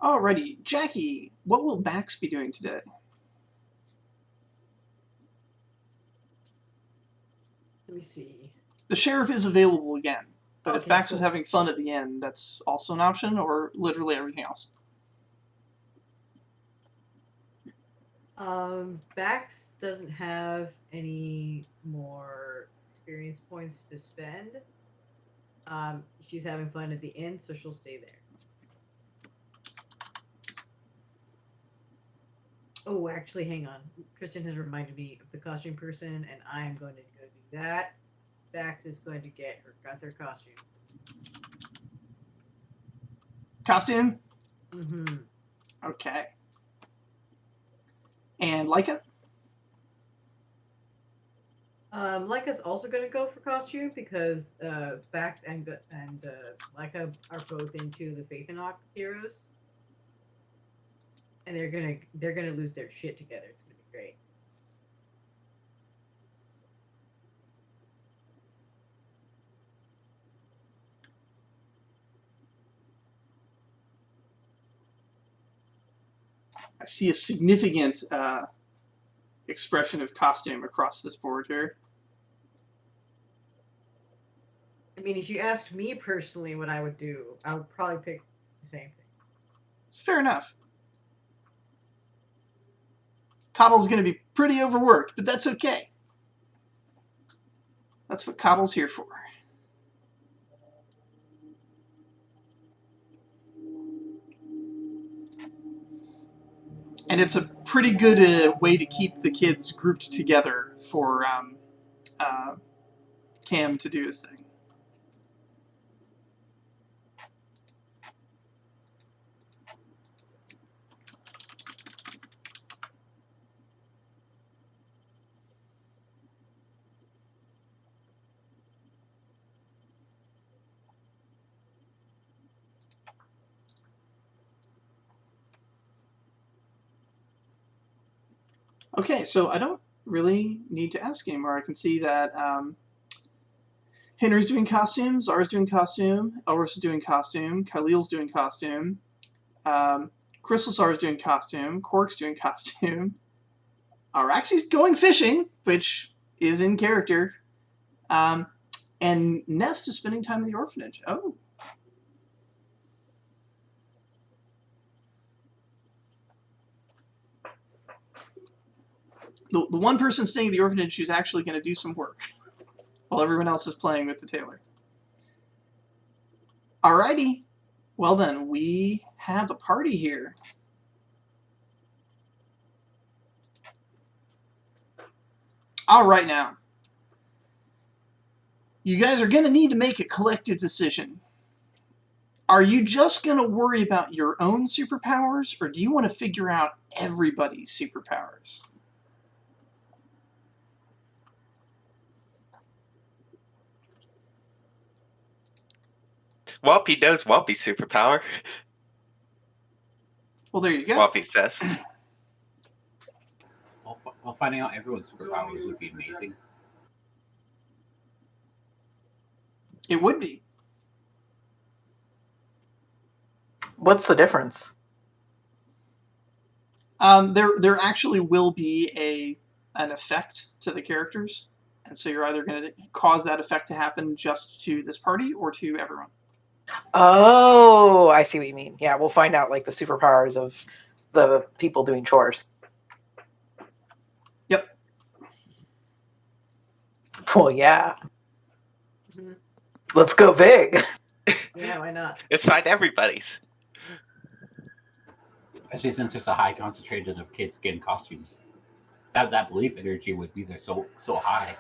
Speaker 1: Alrighty, Jackie, what will Bax be doing today?
Speaker 3: Let me see.
Speaker 1: The sheriff is available again, but if
Speaker 3: Okay,
Speaker 1: Bax is
Speaker 3: cool.
Speaker 1: having fun at the end, that's also an option, or literally everything else.
Speaker 3: Bax doesn't have any more experience points to spend. She's having fun at the end, so she'll stay there. Oh, actually, hang on. Kristen has reminded me of the costume person, and I am going to go do that. Bax is going to got their costume.
Speaker 1: Costume?
Speaker 3: Mm-hmm.
Speaker 1: Okay. And Leica?
Speaker 3: Leica's also going to go for costume because Bax and Leica are both into the Faith and Ock heroes, and they're gonna lose their shit together. It's gonna be great.
Speaker 1: I see a significant expression of costume across this board here.
Speaker 3: I mean, if you asked me personally what I would do, I would probably pick the same thing.
Speaker 1: It's fair enough. Kottle's going to be pretty overworked, but that's okay. That's what Kottle's here for. And it's a pretty good way to keep the kids grouped together for Cam to do his thing. Okay, so I don't really need to ask anymore. I can see that Henry's doing costume, Zara's doing costume, Elris is doing costume, Khalil's doing costume, Crystal Zara's doing costume, Cork's doing costume, Araxi's going fishing, which is in character, and Nest is spending time in the orphanage. Oh. The one person staying at the orphanage who's actually going to do some work while everyone else is playing with the tailor. Alrighty. Well then, we have a party here. Alright now. You guys are going to need to make a collective decision. Are you just going to worry about your own superpowers, or do you want to figure out everybody's superpowers?
Speaker 4: Whompi knows Whompi's superpower.
Speaker 1: Well, there you go.
Speaker 4: Whompi says.
Speaker 5: Well, finding out everyone's superpowers would be amazing.
Speaker 1: It would be.
Speaker 2: What's the difference?
Speaker 1: There actually will be an effect to the characters, and so you're either going to cause that effect to happen just to this party or to everyone.
Speaker 2: Oh, I see what you mean. Yeah, we'll find out like the superpowers of the people doing chores.
Speaker 1: Yep.
Speaker 2: Well, yeah.
Speaker 3: Mm-hmm.
Speaker 2: Let's go big.
Speaker 3: Yeah, why not?
Speaker 4: Let's find everybody's.
Speaker 5: Especially since there's a high concentration of kids getting costumes. That belief energy would be there so high.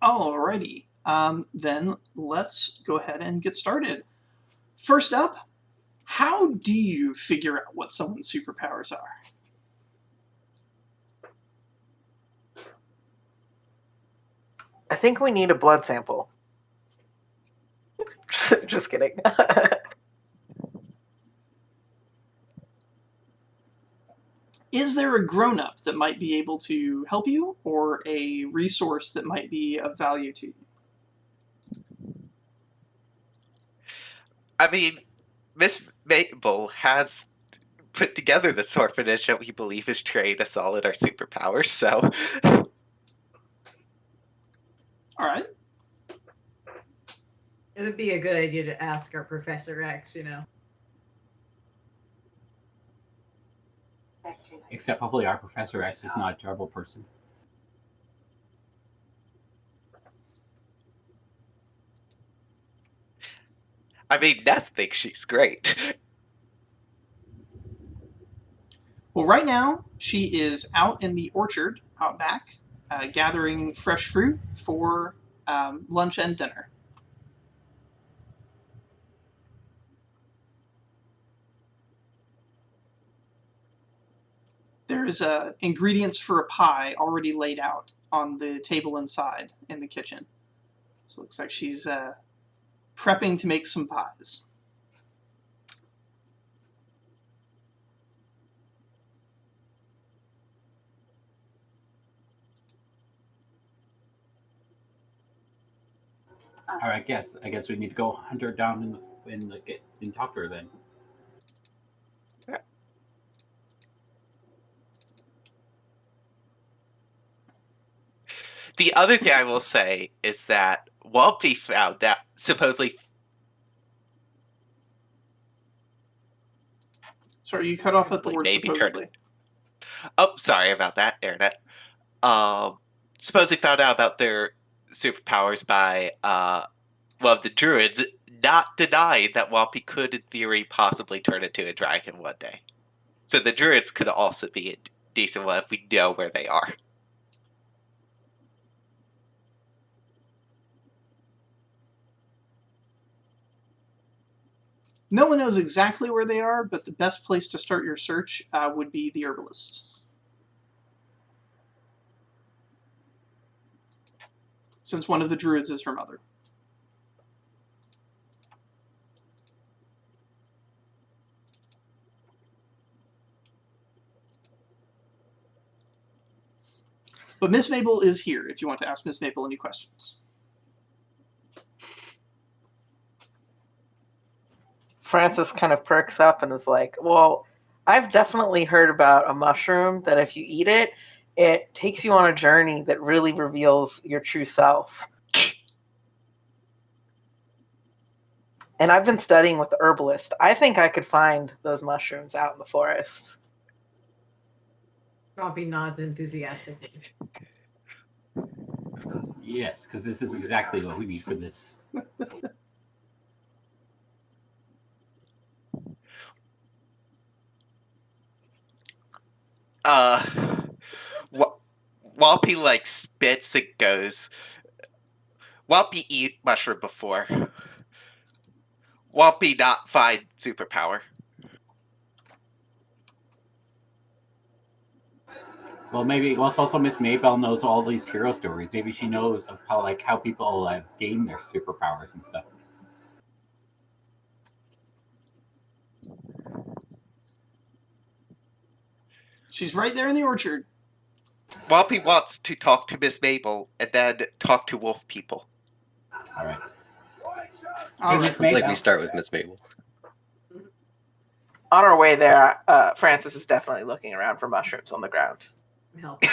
Speaker 1: Alrighty. Then let's go ahead and get started. First up, how do you figure out what someone's superpowers are?
Speaker 2: I think we need a blood sample. Just kidding.
Speaker 1: Is there a grown-up that might be able to help you, or a resource that might be of value to you?
Speaker 4: I mean, Miss Maybell has put together this orphanage that we believe is trained us all in our superpowers, so...
Speaker 1: Alright.
Speaker 3: It would be a good idea to ask our Professor X,
Speaker 5: Except hopefully our Professor X is not a terrible person.
Speaker 4: I mean, Ness thinks she's great.
Speaker 1: Well, right now, she is out in the orchard, out back, gathering fresh fruit for lunch and dinner. There's ingredients for a pie already laid out on the table inside in the kitchen. So it looks like she's prepping to make some pies.
Speaker 5: All right, I guess we need to go hunt her down and talk to her then.
Speaker 4: The other thing I will say is that Whompi found out, supposedly...
Speaker 1: Sorry, you cut off at the word
Speaker 4: Maybe
Speaker 1: supposedly.
Speaker 4: Oh, sorry about that, Internet. Supposedly found out about their superpowers by one of the druids, not denying that Whompi could, in theory, possibly turn into a dragon one day. So the druids could also be a decent one if we know where they are.
Speaker 1: No one knows exactly where they are, but the best place to start your search would be the herbalist. Since one of the druids is her mother. But Miss Maybell is here if you want to ask Miss Maybell any questions.
Speaker 2: Frances kind of perks up and is like, well, I've definitely heard about a mushroom that if you eat it, it takes you on a journey that really reveals your true self. And I've been studying with the herbalist. I think I could find those mushrooms out in the forest.
Speaker 3: Trompi nods enthusiastically.
Speaker 5: Yes, because this is exactly what we need for this.
Speaker 4: Whompi like spits and goes, Whompi eat mushroom before. Whompi not find superpower.
Speaker 5: Well, maybe also Miss Maybell knows all these hero stories. Maybe she knows of how people have gained their superpowers and stuff.
Speaker 1: She's right there in the orchard.
Speaker 4: Whompi wants to talk to Miss Maybell and then talk to wolf people.
Speaker 5: All right.
Speaker 1: All right.
Speaker 7: Sounds like we start with Miss Maybell.
Speaker 2: On our way there, Frances is definitely looking around for mushrooms on the ground.
Speaker 3: Help.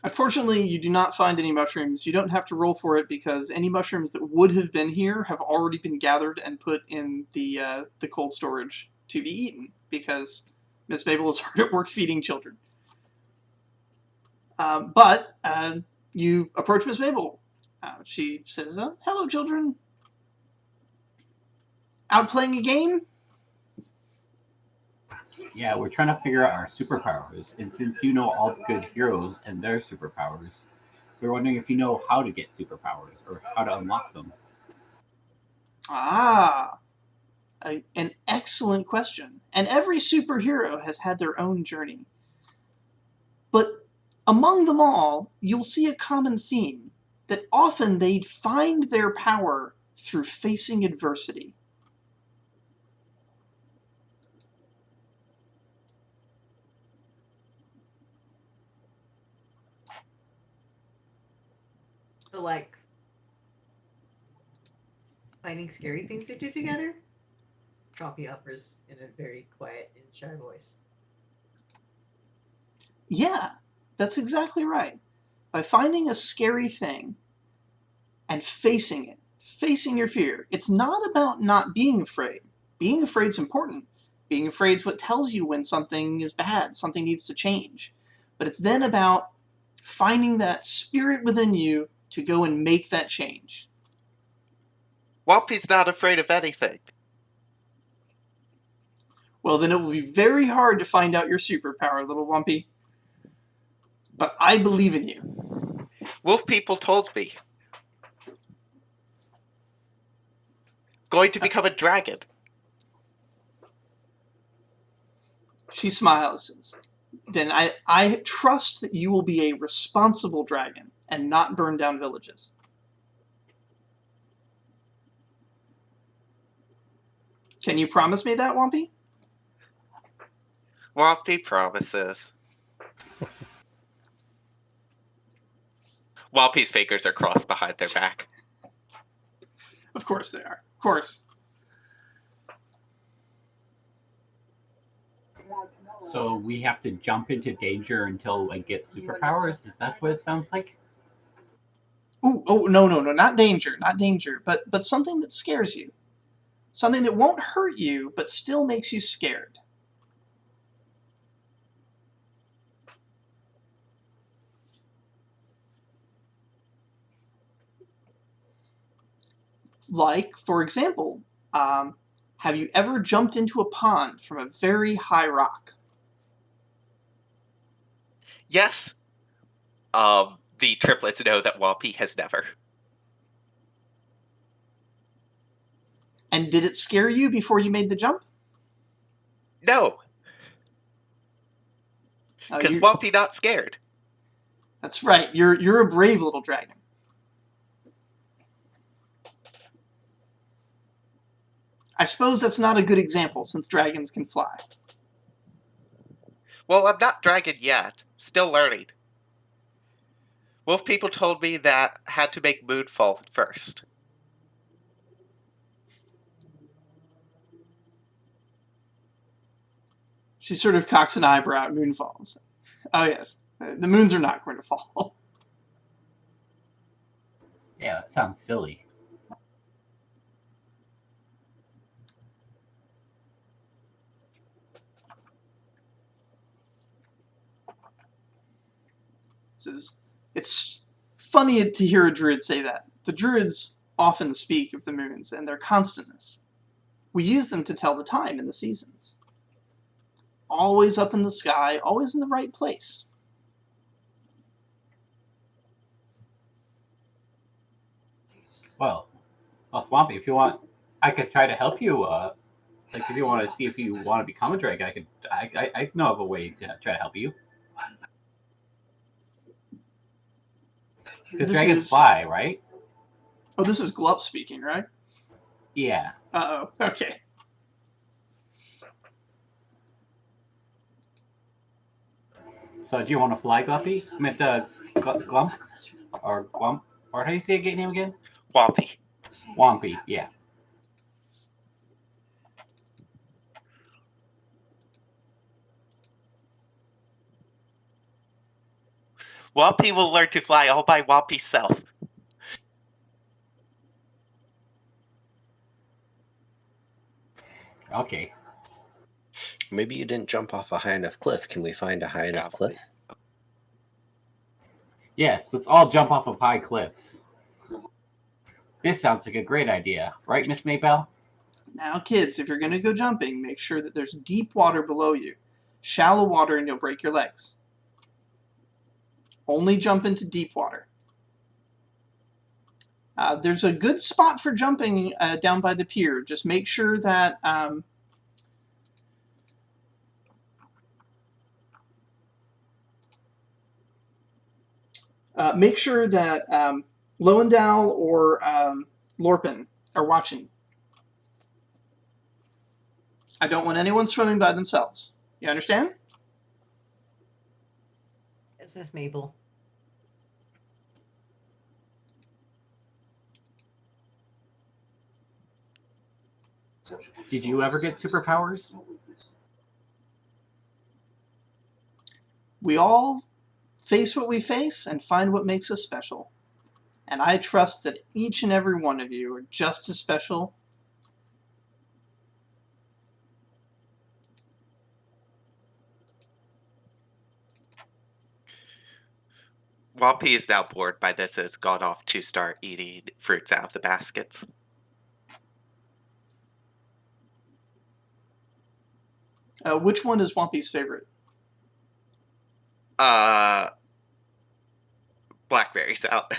Speaker 1: Unfortunately, you do not find any mushrooms. You don't have to roll for it because any mushrooms that would have been here have already been gathered and put in the cold storage to be eaten because Miss Maybell is hard at work feeding children. But you approach Miss Maybell. She says, "Hello, children. Out playing a game?"
Speaker 5: Yeah, we're trying to figure out our superpowers, and since you know all the good heroes and their superpowers, we're wondering if you know how to get superpowers or how to unlock them.
Speaker 1: An excellent question. And every superhero has had their own journey. But among them all, you'll see a common theme, that often they'd find their power through facing adversity.
Speaker 3: So, like, finding scary things to do together? Trompi offers in a very quiet and shy voice.
Speaker 1: Yeah, that's exactly right. By finding a scary thing and facing it, facing your fear. It's not about not being afraid. Being afraid's important. Being afraid's what tells you when something is bad, something needs to change. But it's then about finding that spirit within you to go and make that change.
Speaker 4: Whompi's not afraid of anything.
Speaker 1: Well, then it will be very hard to find out your superpower, little Whompi. But I believe in you.
Speaker 4: Wolf people told me. Going to become a dragon.
Speaker 1: She smiles. Then I trust that you will be a responsible dragon and not burn down villages. Can you promise me that, Whompi?
Speaker 4: Whompi promises. Whompi's fingers are crossed behind their back.
Speaker 1: Of course they are. Of course.
Speaker 5: So we have to jump into danger until I get superpowers? Is that what it sounds like?
Speaker 1: Oh, no, not danger, but something that scares you. Something that won't hurt you, but still makes you scared. Like, for example, have you ever jumped into a pond from a very high rock?
Speaker 4: Yes. The triplets know that Whompi has never.
Speaker 1: And did it scare you before you made the jump?
Speaker 4: No,
Speaker 1: Oh,
Speaker 4: because Whompi not scared.
Speaker 1: that's right. You're a brave little dragon. I suppose that's not a good example, since dragons can fly.
Speaker 4: Well, I'm not dragon yet. Still learning. Wolf people told me that had to make moonfall first.
Speaker 1: She sort of cocks an eyebrow at moonfalls. Oh yes, the moons are not going to fall.
Speaker 5: Yeah, that sounds silly.
Speaker 1: It's funny to hear a druid say that. The druids often speak of the moons and their constantness. We use them to tell the time in the seasons. Always up in the sky, always in the right place.
Speaker 5: Well, Whompi, if you want, I could try to help you. Like, if you want to see if you want to become a dragon, I know of a way to try to help you. Because dragons fly, right?
Speaker 1: Oh, this is Glup speaking, right?
Speaker 5: Yeah.
Speaker 1: Uh-oh, okay.
Speaker 5: So do you want to fly, Gluppy? I meant Glump? Or Glump? Or how do you say your name again?
Speaker 4: Whompi.
Speaker 5: Whompi, yeah.
Speaker 4: Whompi will learn to fly all by Whompi's self.
Speaker 5: Okay.
Speaker 7: Maybe you didn't jump off a high enough cliff. Can we find a high enough cliff?
Speaker 5: Yes, let's all jump off of high cliffs. This sounds like a great idea, right, Miss Maybell?
Speaker 1: Now, kids, if you're going to go jumping, make sure that there's deep water below you. Shallow water and you'll break your legs. Only jump into deep water. There's a good spot for jumping down by the pier. Just make sure that Lowendow or Lorpin are watching. I don't want anyone swimming by themselves. You understand?
Speaker 3: It's Miss Maybell.
Speaker 5: Did you ever get superpowers?
Speaker 1: We all face what we face and find what makes us special. And I trust that each and every one of you are just as special.
Speaker 4: Whompi is now bored by this and has gone off to start eating fruits out of the baskets.
Speaker 1: Which one is Whompi's favorite?
Speaker 4: Blackberries out.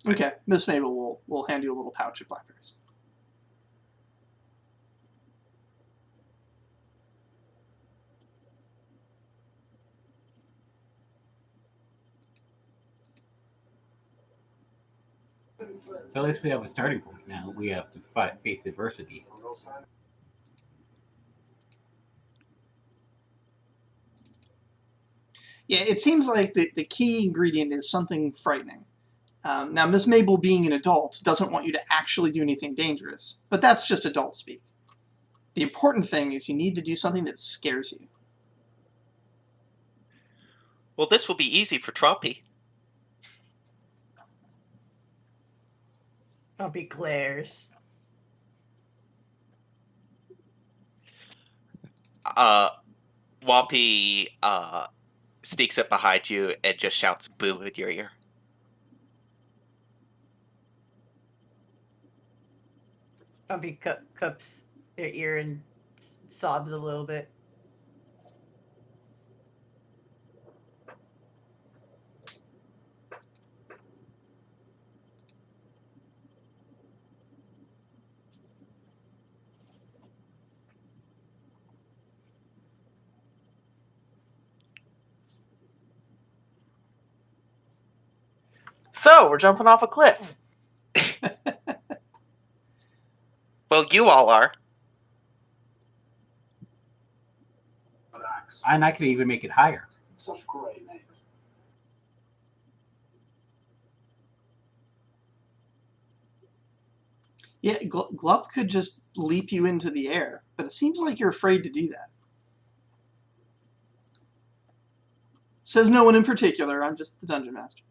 Speaker 1: Okay, Miss Maybell will hand you a little pouch of blackberries.
Speaker 5: So at least we have a starting point now. We have to face adversity.
Speaker 1: Yeah, it seems like the key ingredient is something frightening. Now, Miss Maybell, being an adult, doesn't want you to actually do anything dangerous, but that's just adult speak. The important thing is you need to do something that scares you.
Speaker 4: Well, this will be easy for Trompi.
Speaker 3: Trompi glares.
Speaker 4: Whompi sneaks up behind you and just shouts "boo" in your ear.
Speaker 3: Trompi cups their ear and sobs a little bit.
Speaker 2: So we're jumping off a cliff.
Speaker 4: Well, you all are.
Speaker 5: And I could even make it higher.
Speaker 8: Such great names.
Speaker 1: Yeah, Glup could just leap you into the air, but it seems like you're afraid to do that. Says no one in particular, I'm just the dungeon master.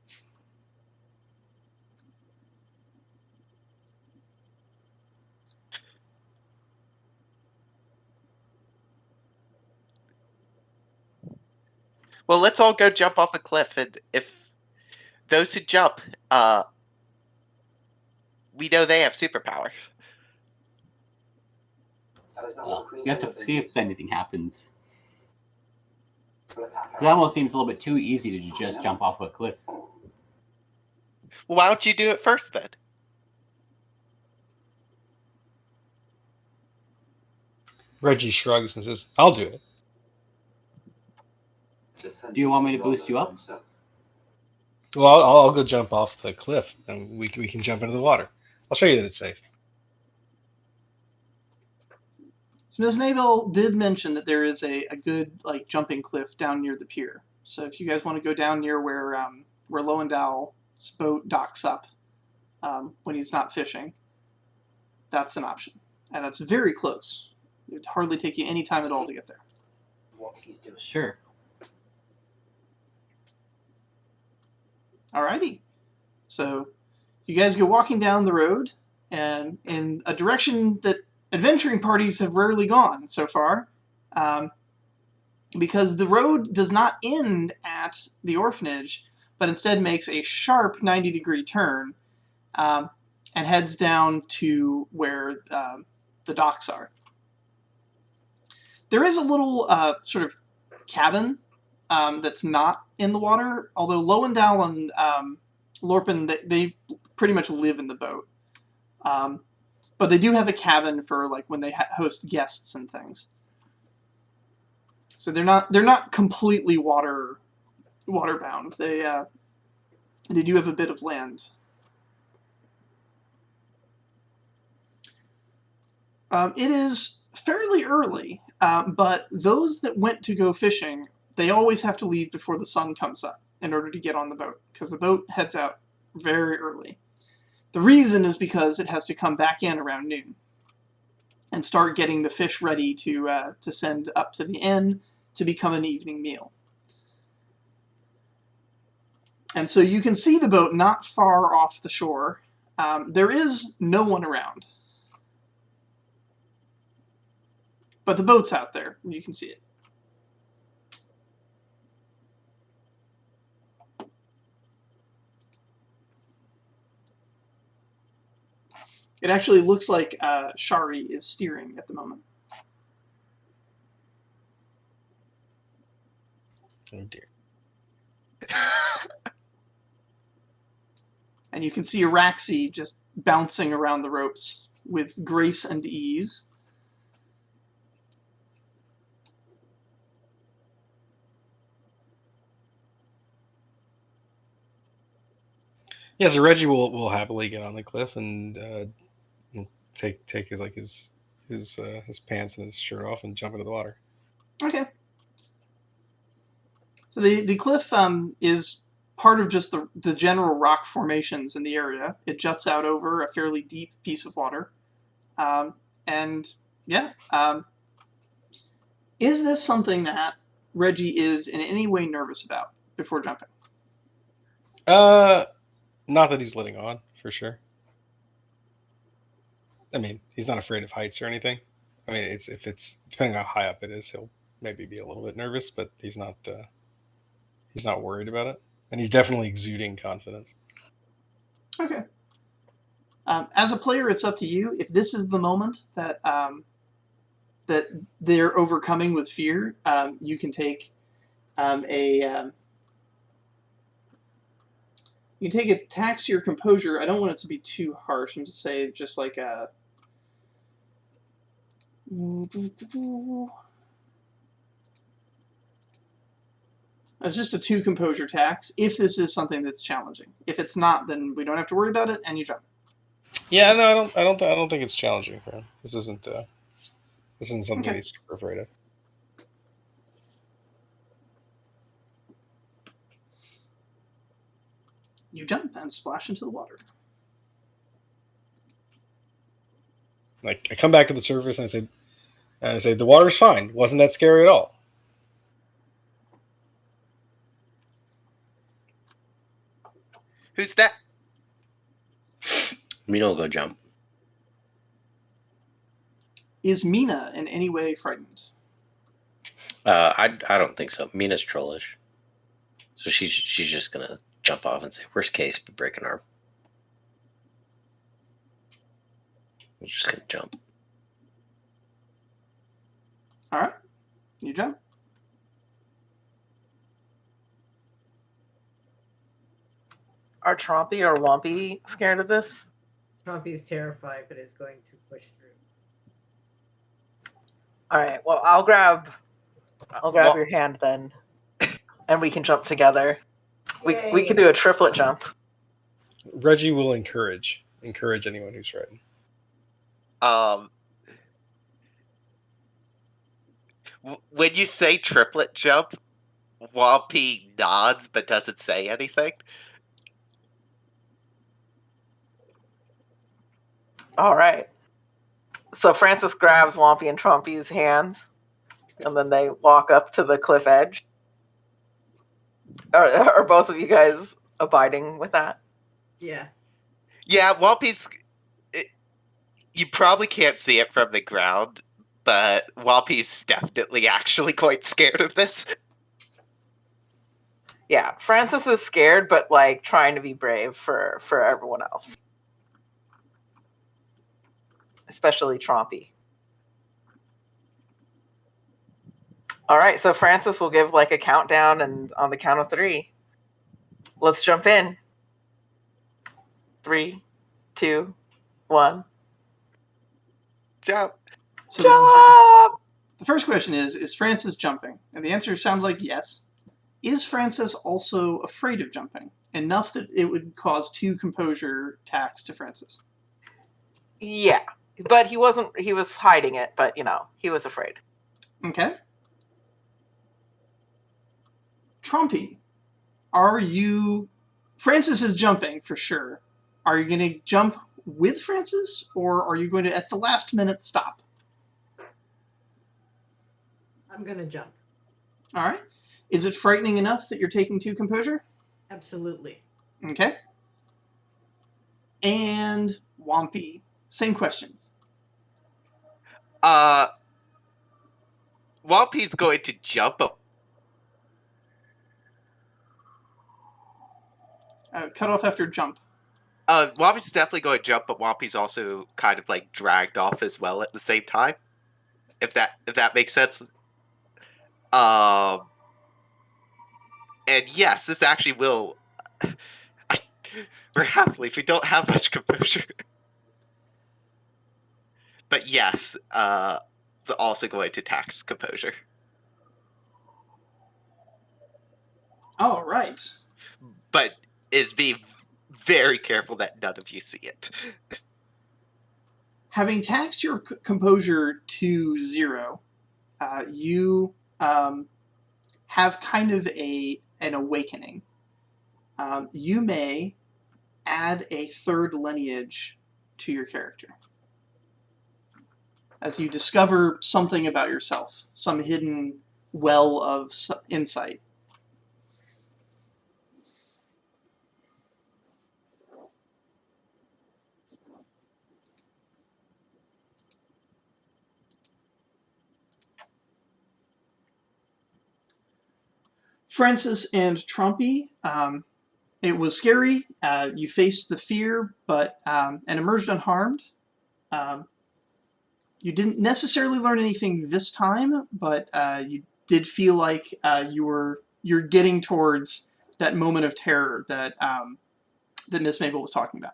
Speaker 4: Well, let's all go jump off a cliff, and if those who jump, we know they have superpowers.
Speaker 5: Well, you have to see if anything happens. It almost seems a little bit too easy to just jump off a cliff.
Speaker 4: Well, why don't you do it first then?
Speaker 6: Reggie shrugs and says, "I'll do it."
Speaker 5: Do you want me to boost you up?
Speaker 6: Well, I'll go jump off the cliff, and we can jump into the water. I'll show you that it's safe.
Speaker 1: So Ms. Maybell did mention that there is a good jumping cliff down near the pier. So if you guys want to go down near where Lowendow's boat docks up when he's not fishing, that's an option. And that's very close. It would hardly take you any time at all to get there.
Speaker 5: Sure.
Speaker 1: Alrighty. So you guys go walking down the road and in a direction that adventuring parties have rarely gone so far. because the road does not end at the orphanage, but instead makes a sharp 90-degree turn and heads down to where the docks are. There is a little sort of cabin that's not in the water, although Lowendal and Lorpin, they pretty much live in the boat. But they do have a cabin for like when they host guests and things. So they're not completely waterbound. They do have a bit of land. It is fairly early, but those that went to go fishing, they always have to leave before the sun comes up in order to get on the boat, because the boat heads out very early. The reason is because it has to come back in around noon and start getting the fish ready to send up to the inn to become an evening meal. And so you can see the boat not far off the shore. There is no one around. But the boat's out there, and you can see it. It actually looks like Shari is steering at the moment.
Speaker 6: Oh dear.
Speaker 1: And you can see Araxi just bouncing around the ropes with grace and ease.
Speaker 6: Yeah, so Reggie will happily get on the cliff and take his pants and his shirt off and jump into the water.
Speaker 1: Okay. So the cliff is part of just the general rock formations in the area. It juts out over a fairly deep piece of water. And yeah, is this something that Reggie is in any way nervous about before jumping?
Speaker 6: Not that he's letting on, for sure. I mean, he's not afraid of heights or anything. I mean, if it's depending on how high up it is, he'll maybe be a little bit nervous, but he's not worried about it, and he's definitely exuding confidence.
Speaker 1: Okay. As a player, it's up to you. If this is the moment that that they're overcoming with fear, you can take you can take a tax your composure. I don't want it to be too harsh. I'm just say just like a. It's just a 2 composure tax if this is something that's challenging. If it's not, then we don't have to worry about it, and you jump.
Speaker 6: Yeah, no, I don't think it's challenging for him. This isn't something
Speaker 1: Okay.
Speaker 6: he's super afraid of.
Speaker 1: You jump and splash into the water.
Speaker 6: Like I come back to the surface and I say the water's fine. Wasn't that scary at all?
Speaker 4: Who's that?
Speaker 7: Mina will go jump.
Speaker 1: Is Mina in any way frightened?
Speaker 7: I don't think so. Mina's trollish, so she's just gonna jump off and say, "Worst case, break an arm." I'm just gonna jump.
Speaker 1: All right, you jump.
Speaker 2: Are Trompi or Whompi scared of this?
Speaker 3: Trompi's terrified, but is going to push through.
Speaker 2: All right. Well, I'll grab
Speaker 4: Well,
Speaker 2: your hand then, and we can jump together. We
Speaker 3: Yay.
Speaker 2: can do a triplet jump.
Speaker 6: Reggie will encourage anyone who's frightened.
Speaker 4: When you say triplet jump, Whompi nods but doesn't say anything.
Speaker 2: All right. So Frances grabs Whompi and Trompi's hands, and then they walk up to the cliff edge. Are both of you guys abiding with that?
Speaker 3: Yeah.
Speaker 4: Yeah, Whompi's. You probably can't see it from the ground, but Whompi's definitely actually quite scared of this.
Speaker 2: Yeah, Frances is scared, but like trying to be brave for everyone else, especially Trompi. All right, so Frances will give like a countdown, and on the count of 3, let's jump in. 3, 2, 1.
Speaker 4: Jump.
Speaker 1: So
Speaker 2: Jump!
Speaker 1: the first question is Frances jumping? And the answer sounds like yes. Is Frances also afraid of jumping? Enough that it would cause 2 composure attacks to Frances.
Speaker 2: Yeah, but he wasn't. He was hiding it, but he was afraid.
Speaker 1: Okay. Trompi, are you... Frances is jumping for sure. Are you going to jump with Frances, or are you going to, at the last minute, stop?
Speaker 3: I'm gonna jump.
Speaker 1: All right. Is it frightening enough that you're taking 2 composure?
Speaker 3: Absolutely.
Speaker 1: Okay. And Whompi, same questions.
Speaker 4: Whompi's going to jump up.
Speaker 1: Cut off after jump.
Speaker 4: Whompi's definitely going to jump, but Whompi's also kind of like dragged off as well at the same time. If that makes sense. And yes, this actually will. We're halfway, so we don't have much composure. But yes, it's also going to tax composure.
Speaker 1: All right.
Speaker 4: But is being very careful that none of you see it.
Speaker 1: Having taxed your composure to 0, you have kind of an awakening. You may add a 3rd lineage to your character as you discover something about yourself, some hidden well of insight. Frances and Trompi, it was scary. You faced the fear, and emerged unharmed. You didn't necessarily learn anything this time, but you did feel like you're getting towards that moment of terror that Miss Maybell was talking about.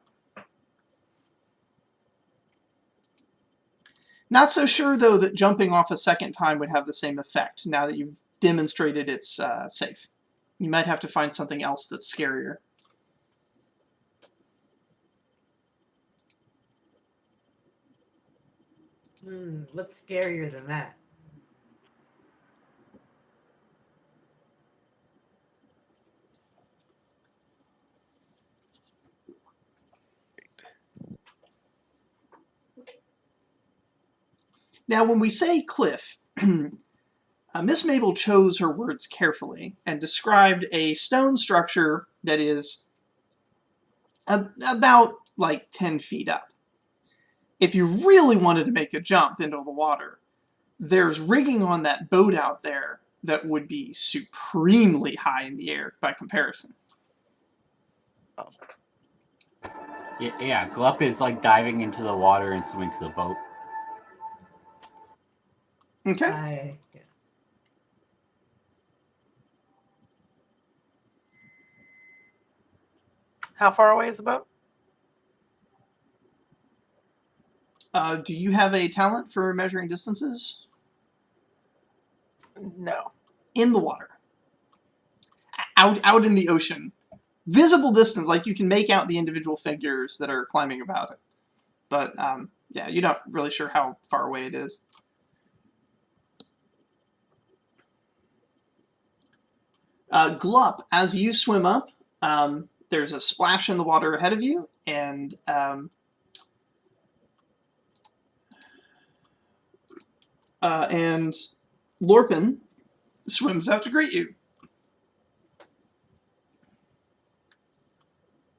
Speaker 1: Not so sure, though, that jumping off a second time would have the same effect, now that you've demonstrated it's safe. You might have to find something else that's scarier.
Speaker 3: What's scarier than that?
Speaker 1: Now, when we say cliff, Miss Maybell chose her words carefully and described a stone structure that is about like 10 feet up. If you really wanted to make a jump into the water, there's rigging on that boat out there that would be supremely high in the air by comparison.
Speaker 5: Yeah, Glup is like diving into the water and swimming to the boat.
Speaker 1: Okay.
Speaker 3: Yeah.
Speaker 2: How far away is the boat?
Speaker 1: Do you have a talent for measuring distances?
Speaker 2: No.
Speaker 1: In the water. Out in the ocean. Visible distance, like you can make out the individual figures that are climbing about it. But, yeah, you're not really sure how far away it is. Glup, as you swim up, there's a splash in the water ahead of you, and Lorpin swims out to greet you.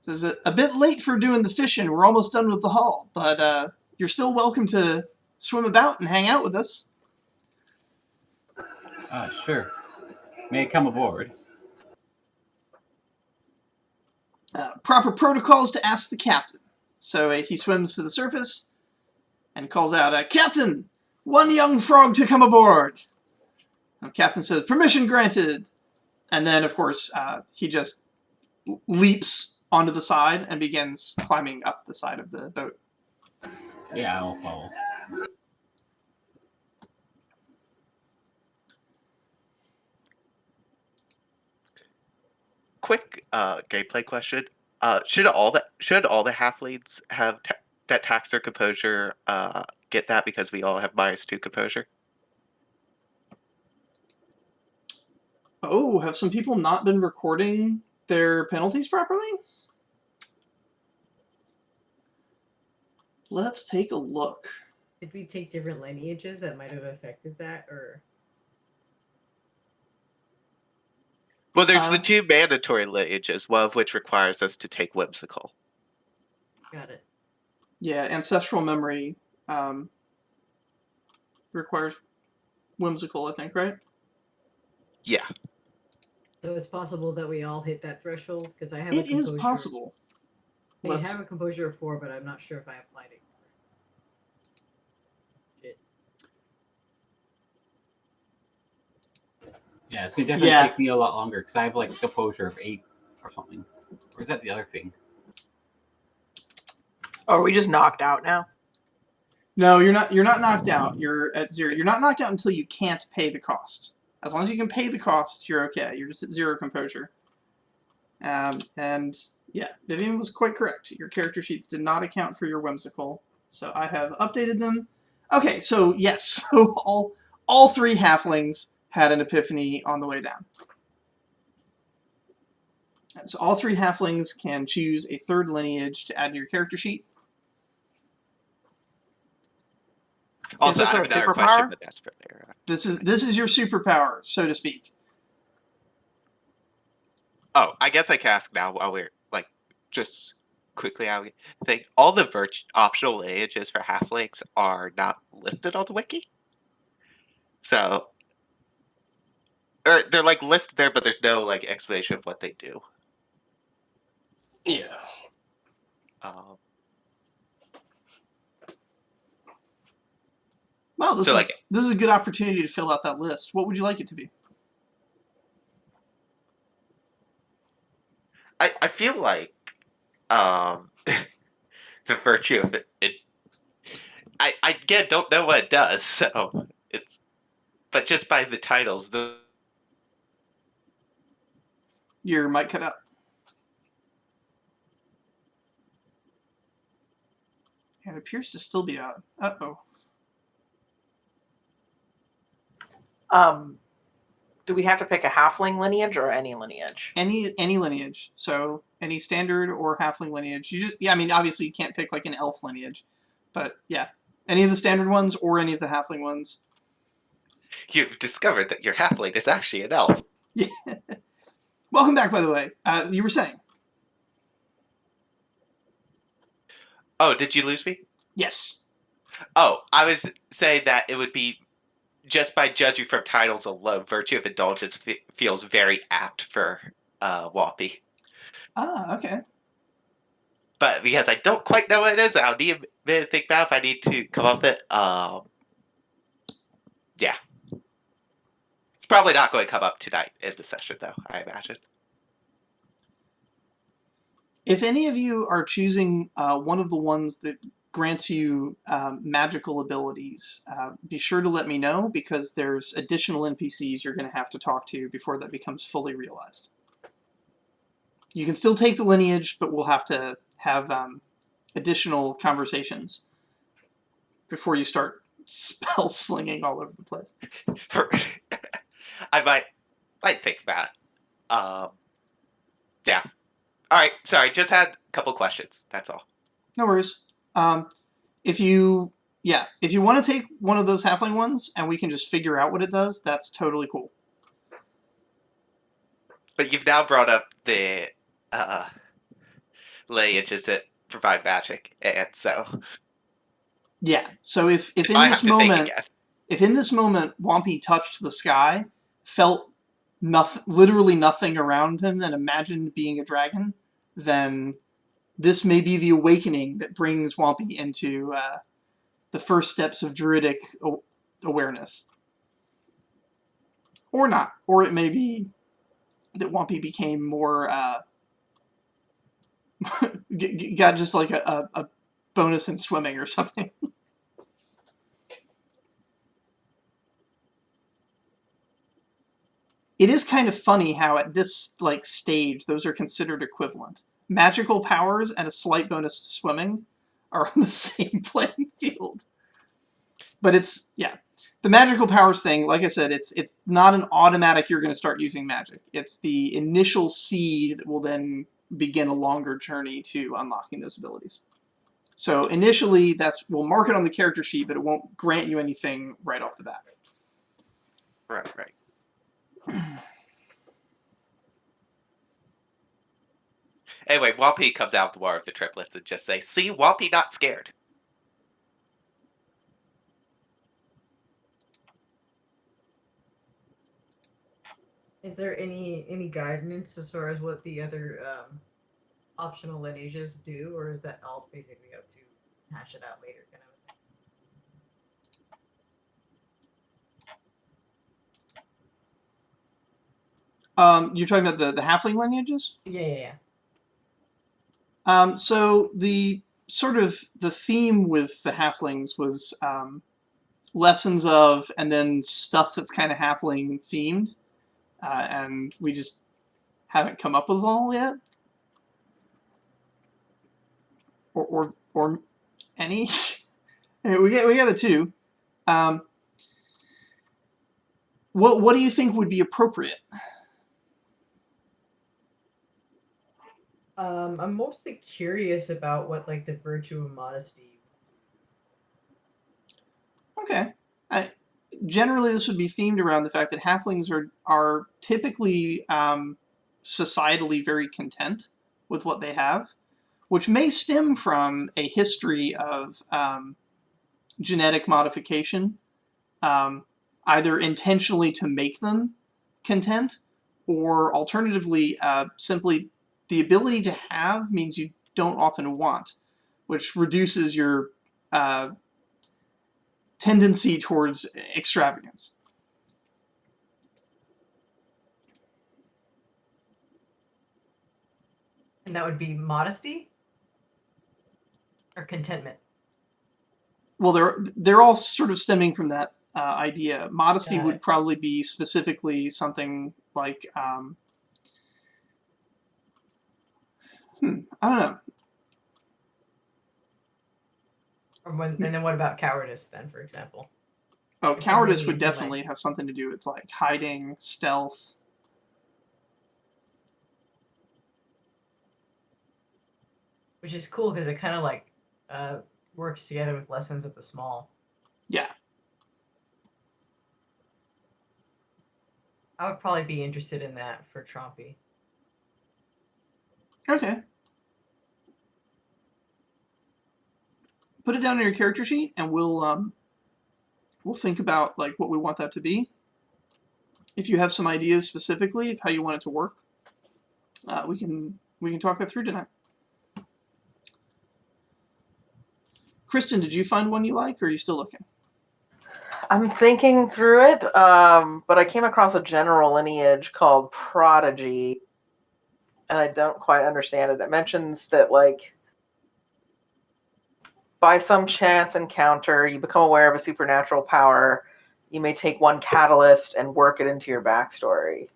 Speaker 1: Says, a bit late for doing the fishing. We're almost done with the haul, but you're still welcome to swim about and hang out with us.
Speaker 5: Sure. May I come aboard?
Speaker 1: Proper protocols to ask the captain. So he swims to the surface and calls out, Captain, one young frog to come aboard. And the captain says, permission granted. And then, of course, he just leaps onto the side and begins climbing up the side of the boat.
Speaker 5: Yeah, I'll follow.
Speaker 4: Quick gameplay question: should all the halflings have that tax their composure get that because we all have -2 composure?
Speaker 1: Oh, have some people not been recording their penalties properly? Let's take a look.
Speaker 3: Did we take different lineages that might have affected that, or?
Speaker 4: Well, there's the 2 mandatory lineages, one of which requires us to take whimsical.
Speaker 3: Got it.
Speaker 1: Yeah, ancestral memory requires whimsical, I think, right?
Speaker 4: Yeah.
Speaker 3: So it's possible that we all hit that threshold because I have.
Speaker 1: It is possible.
Speaker 3: I have a composure of 4, but I'm not sure if I applied it.
Speaker 5: Yeah, it's gonna definitely take me a lot longer because I have like a composure of 8 or something. Or is that the other thing?
Speaker 2: Oh, are we just knocked out now?
Speaker 1: No, you're not. You're not knocked out. You're at 0. You're not knocked out until you can't pay the cost. As long as you can pay the cost, you're okay. You're just at 0 composure. And yeah, Vivian was quite correct. Your character sheets did not account for your whimsical, so I have updated them. Okay, so yes, so all 3 halflings had an epiphany on the way down. And so all 3 halflings can choose a 3rd lineage to add to your character sheet.
Speaker 4: Also, I
Speaker 2: Is this
Speaker 4: have
Speaker 2: our
Speaker 4: another question,
Speaker 2: superpower?
Speaker 4: but that's for later.
Speaker 1: This is your superpower, so to speak.
Speaker 4: Oh, I guess I can ask now while we're just quickly. I think all the optional lineages for halflings are not listed on the wiki. So, or they're listed there, but there's no explanation of what they do.
Speaker 6: Yeah.
Speaker 1: Well, this is a good opportunity to fill out that list. What would you like it to be?
Speaker 4: I feel like the virtue of it. I again don't know what it does, so but just by the titles,
Speaker 1: Your mic cut out. It appears to still be out. Uh-oh.
Speaker 2: Do we have to pick a halfling lineage or any lineage?
Speaker 1: Any lineage. So any standard or halfling lineage. I mean, obviously you can't pick an elf lineage, but yeah, any of the standard ones or any of the halfling ones.
Speaker 4: you've discovered that your halfling is actually an elf.
Speaker 1: Yeah. Welcome back, by the way. You were saying?
Speaker 4: Oh, did you lose me?
Speaker 1: Yes.
Speaker 4: Oh, I was saying that it would be, just by judging from titles alone, Virtue of Indulgence feels very apt for Whompi.
Speaker 1: Ah, okay.
Speaker 4: But because I don't quite know what it is, I'll need a minute to think about if I need to come up with it. Yeah. It's probably not going to come up tonight in the session, though, I imagine.
Speaker 1: If any of you are choosing one of the ones that grants you magical abilities, be sure to let me know, because there's additional NPCs you're going to have to talk to before that becomes fully realized. You can still take the lineage, but we'll have to have additional conversations before you start spell slinging all over the place.
Speaker 4: I might think that. Yeah. All right. Sorry, just had a couple questions. That's all.
Speaker 1: No worries. If you want to take one of those halfling ones and we can just figure out what it does, that's totally cool.
Speaker 4: But you've now brought up the lineages that provide magic, and so
Speaker 1: Yeah. So if in
Speaker 4: I
Speaker 1: this
Speaker 4: have to think
Speaker 1: moment,
Speaker 4: again.
Speaker 1: if in this moment Whompi touched the sky, felt nothing, literally nothing around him, and imagined being a dragon, then this may be the awakening that brings Whompi into the first steps of druidic awareness. Or not. Or it may be that Whompi became more, got just like a bonus in swimming or something. It is kind of funny how at this like stage those are considered equivalent. Magical powers and a slight bonus to swimming are on the same playing field. But it's, yeah. The magical powers thing, like I said, it's not an automatic you're going to start using magic. It's the initial seed that will then begin a longer journey to unlocking those abilities. So initially, we'll mark it on the character sheet, but it won't grant you anything right off the bat.
Speaker 4: Right. Anyway, Whompi comes out of the war of the triplets and just say, "See, Whompi not scared."
Speaker 3: Is there any guidance as far as what the other optional lineages do, or is that all basically up to hash it out later kind of
Speaker 1: thing? You're talking about the halfling lineages?
Speaker 3: Yeah.
Speaker 1: So the sort of the theme with the halflings was lessons of, and then stuff that's kind of halfling themed, and we just haven't come up with them all yet, or any. we got the two. What do you think would be appropriate?
Speaker 3: I'm mostly curious about what like the virtue of modesty.
Speaker 1: Okay. Generally, this would be themed around the fact that halflings are typically societally very content with what they have, which may stem from a history of genetic modification, either intentionally to make them content, or alternatively, simply the ability to have means you don't often want, which reduces your tendency towards extravagance.
Speaker 3: And that would be modesty or contentment.
Speaker 1: Well, they're all sort of stemming from that idea. Modesty would probably be specifically something like, I don't know.
Speaker 3: And then what about cowardice then, for example?
Speaker 1: Oh,
Speaker 3: If I'm
Speaker 1: cowardice
Speaker 3: really
Speaker 1: would
Speaker 3: into,
Speaker 1: definitely
Speaker 3: like-
Speaker 1: have something to do with like hiding, stealth.
Speaker 3: Which is cool because it kind of like works together with lessons of the small.
Speaker 1: Yeah.
Speaker 3: I would probably be interested in that for Trompi.
Speaker 1: Okay. Put it down in your character sheet, and we'll think about like what we want that to be. If you have some ideas specifically of how you want it to work, we can talk that through tonight. Kristen, did you find one you like, or are you still looking?
Speaker 2: I'm thinking through it, but I came across a general lineage called Prodigy, and I don't quite understand it. It mentions that, like, by some chance encounter, you become aware of a supernatural power. You may take one catalyst and work it into your backstory.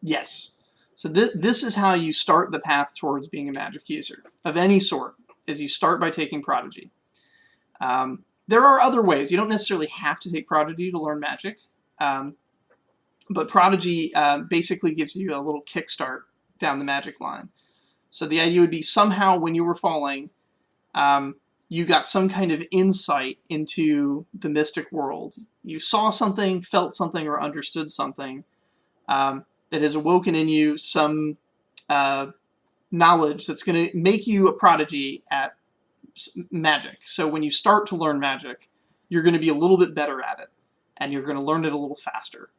Speaker 1: Yes. So this is how you start the path towards being a magic user of any sort, is you start by taking Prodigy. There are other ways. You don't necessarily have to take Prodigy to learn magic, but Prodigy basically gives you a little kickstart down the magic line. So the idea would be somehow when you were falling, you got some kind of insight into the mystic world. You saw something, felt something, or understood something that has awoken in you some knowledge that's going to make you a prodigy at magic. So when you start to learn magic, you're going to be a little bit better at it, and you're going to learn it a little faster.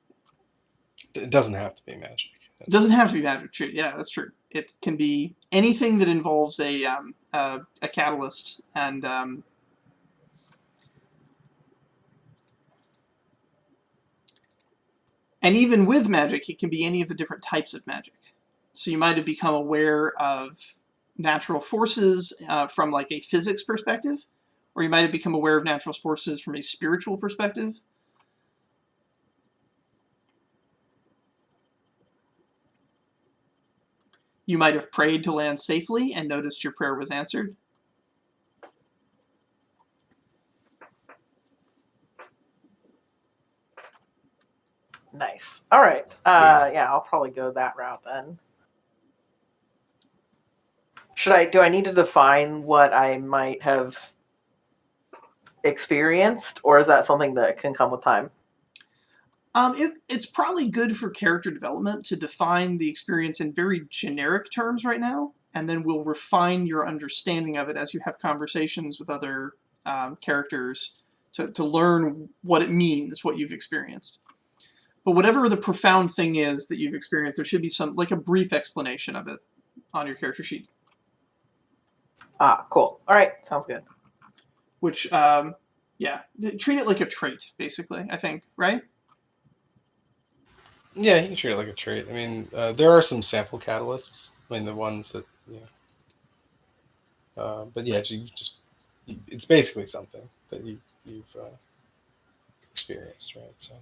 Speaker 6: It doesn't have to be magic.
Speaker 1: It doesn't have to be magic. True. Yeah, that's true. It can be anything that involves a catalyst, and even with magic, it can be any of the different types of magic. So you might have become aware of natural forces from like a physics perspective, or you might have become aware of natural forces from a spiritual perspective. You might have prayed to land safely and noticed your prayer was answered.
Speaker 2: Nice. All right. Yeah, I'll probably go that route then. Do I need to define what I might have experienced, or is that something that can come with time?
Speaker 1: It's probably good for character development to define the experience in very generic terms right now, and then we'll refine your understanding of it as you have conversations with other characters to learn what it means, what you've experienced. But whatever the profound thing is that you've experienced, there should be some, like a brief explanation of it on your character sheet.
Speaker 2: Ah, cool. All right, sounds good.
Speaker 1: Which, yeah, treat it like a trait, basically, I think, right?
Speaker 6: Yeah, you can treat it like a trait. I mean, there are some sample catalysts. I mean, the ones that, but yeah, it's basically something that you've experienced, right? So.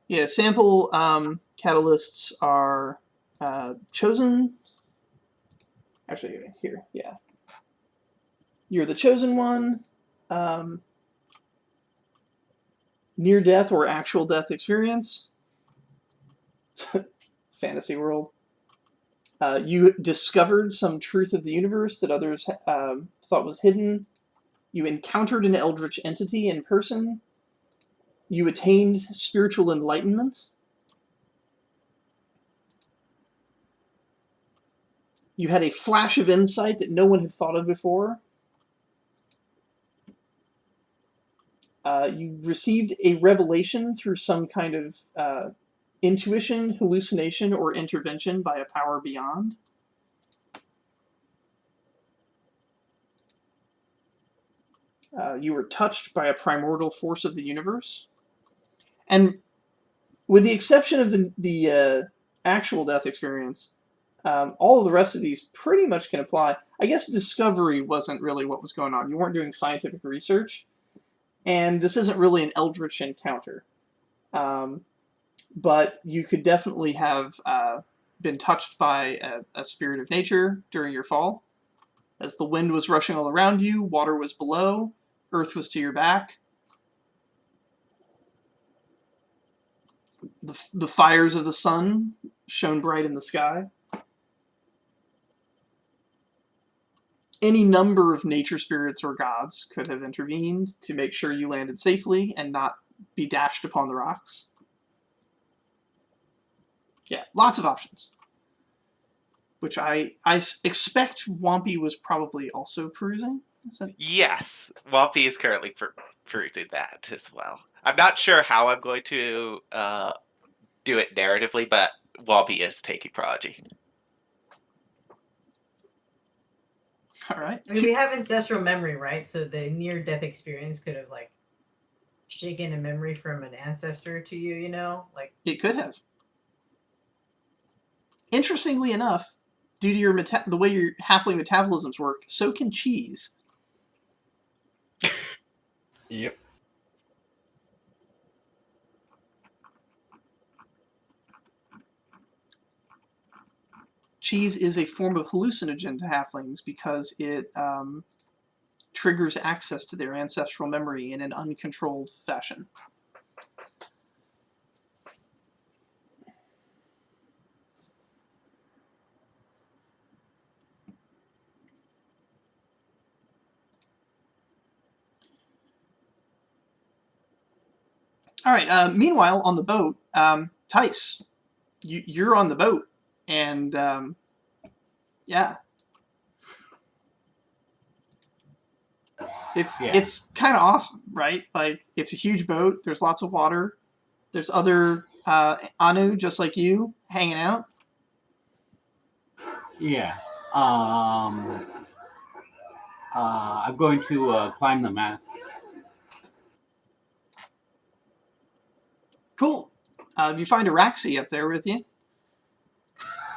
Speaker 1: Yeah, sample catalysts are chosen. Actually, here, yeah. You're the chosen one. Near-death or actual death experience. Fantasy world. You discovered some truth of the universe that others thought was hidden. You encountered an eldritch entity in person. You attained spiritual enlightenment. You had a flash of insight that no one had thought of before. You received a revelation through some kind of intuition, hallucination, or intervention by a power beyond. You were touched by a primordial force of the universe. And with the exception of the actual death experience, all of the rest of these pretty much can apply. I guess discovery wasn't really what was going on. You weren't doing scientific research. And this isn't really an eldritch encounter. But you could definitely have been touched by a spirit of nature during your fall. As the wind was rushing all around you, water was below, earth was to your back. The fires of the sun shone bright in the sky. Any number of nature spirits or gods could have intervened to make sure you landed safely and not be dashed upon the rocks. Yeah, lots of options. Which I expect Whompi was probably also perusing.
Speaker 4: Yes, Whompi is currently perusing that as well. I'm not sure how I'm going to do it narratively, but Whompi is taking Prodigy.
Speaker 1: All right.
Speaker 3: I mean, we have ancestral memory, right? So the near-death experience could have like shaken a memory from an ancestor to you. You know, like
Speaker 1: it could have. Interestingly enough, due to your the way your halfling metabolisms work, so can cheese.
Speaker 6: Yep.
Speaker 1: Cheese is a form of hallucinogen to halflings because it triggers access to their ancestral memory in an uncontrolled fashion. All right. Meanwhile, on the boat, Tice, you're on the boat, and Yeah.
Speaker 5: Yeah.
Speaker 1: It's kind of awesome, right? Like, it's a huge boat. There's lots of water. There's other Anu just like you hanging out.
Speaker 5: Yeah. I'm going to climb the mast.
Speaker 1: Cool. You find Araxi up there with you.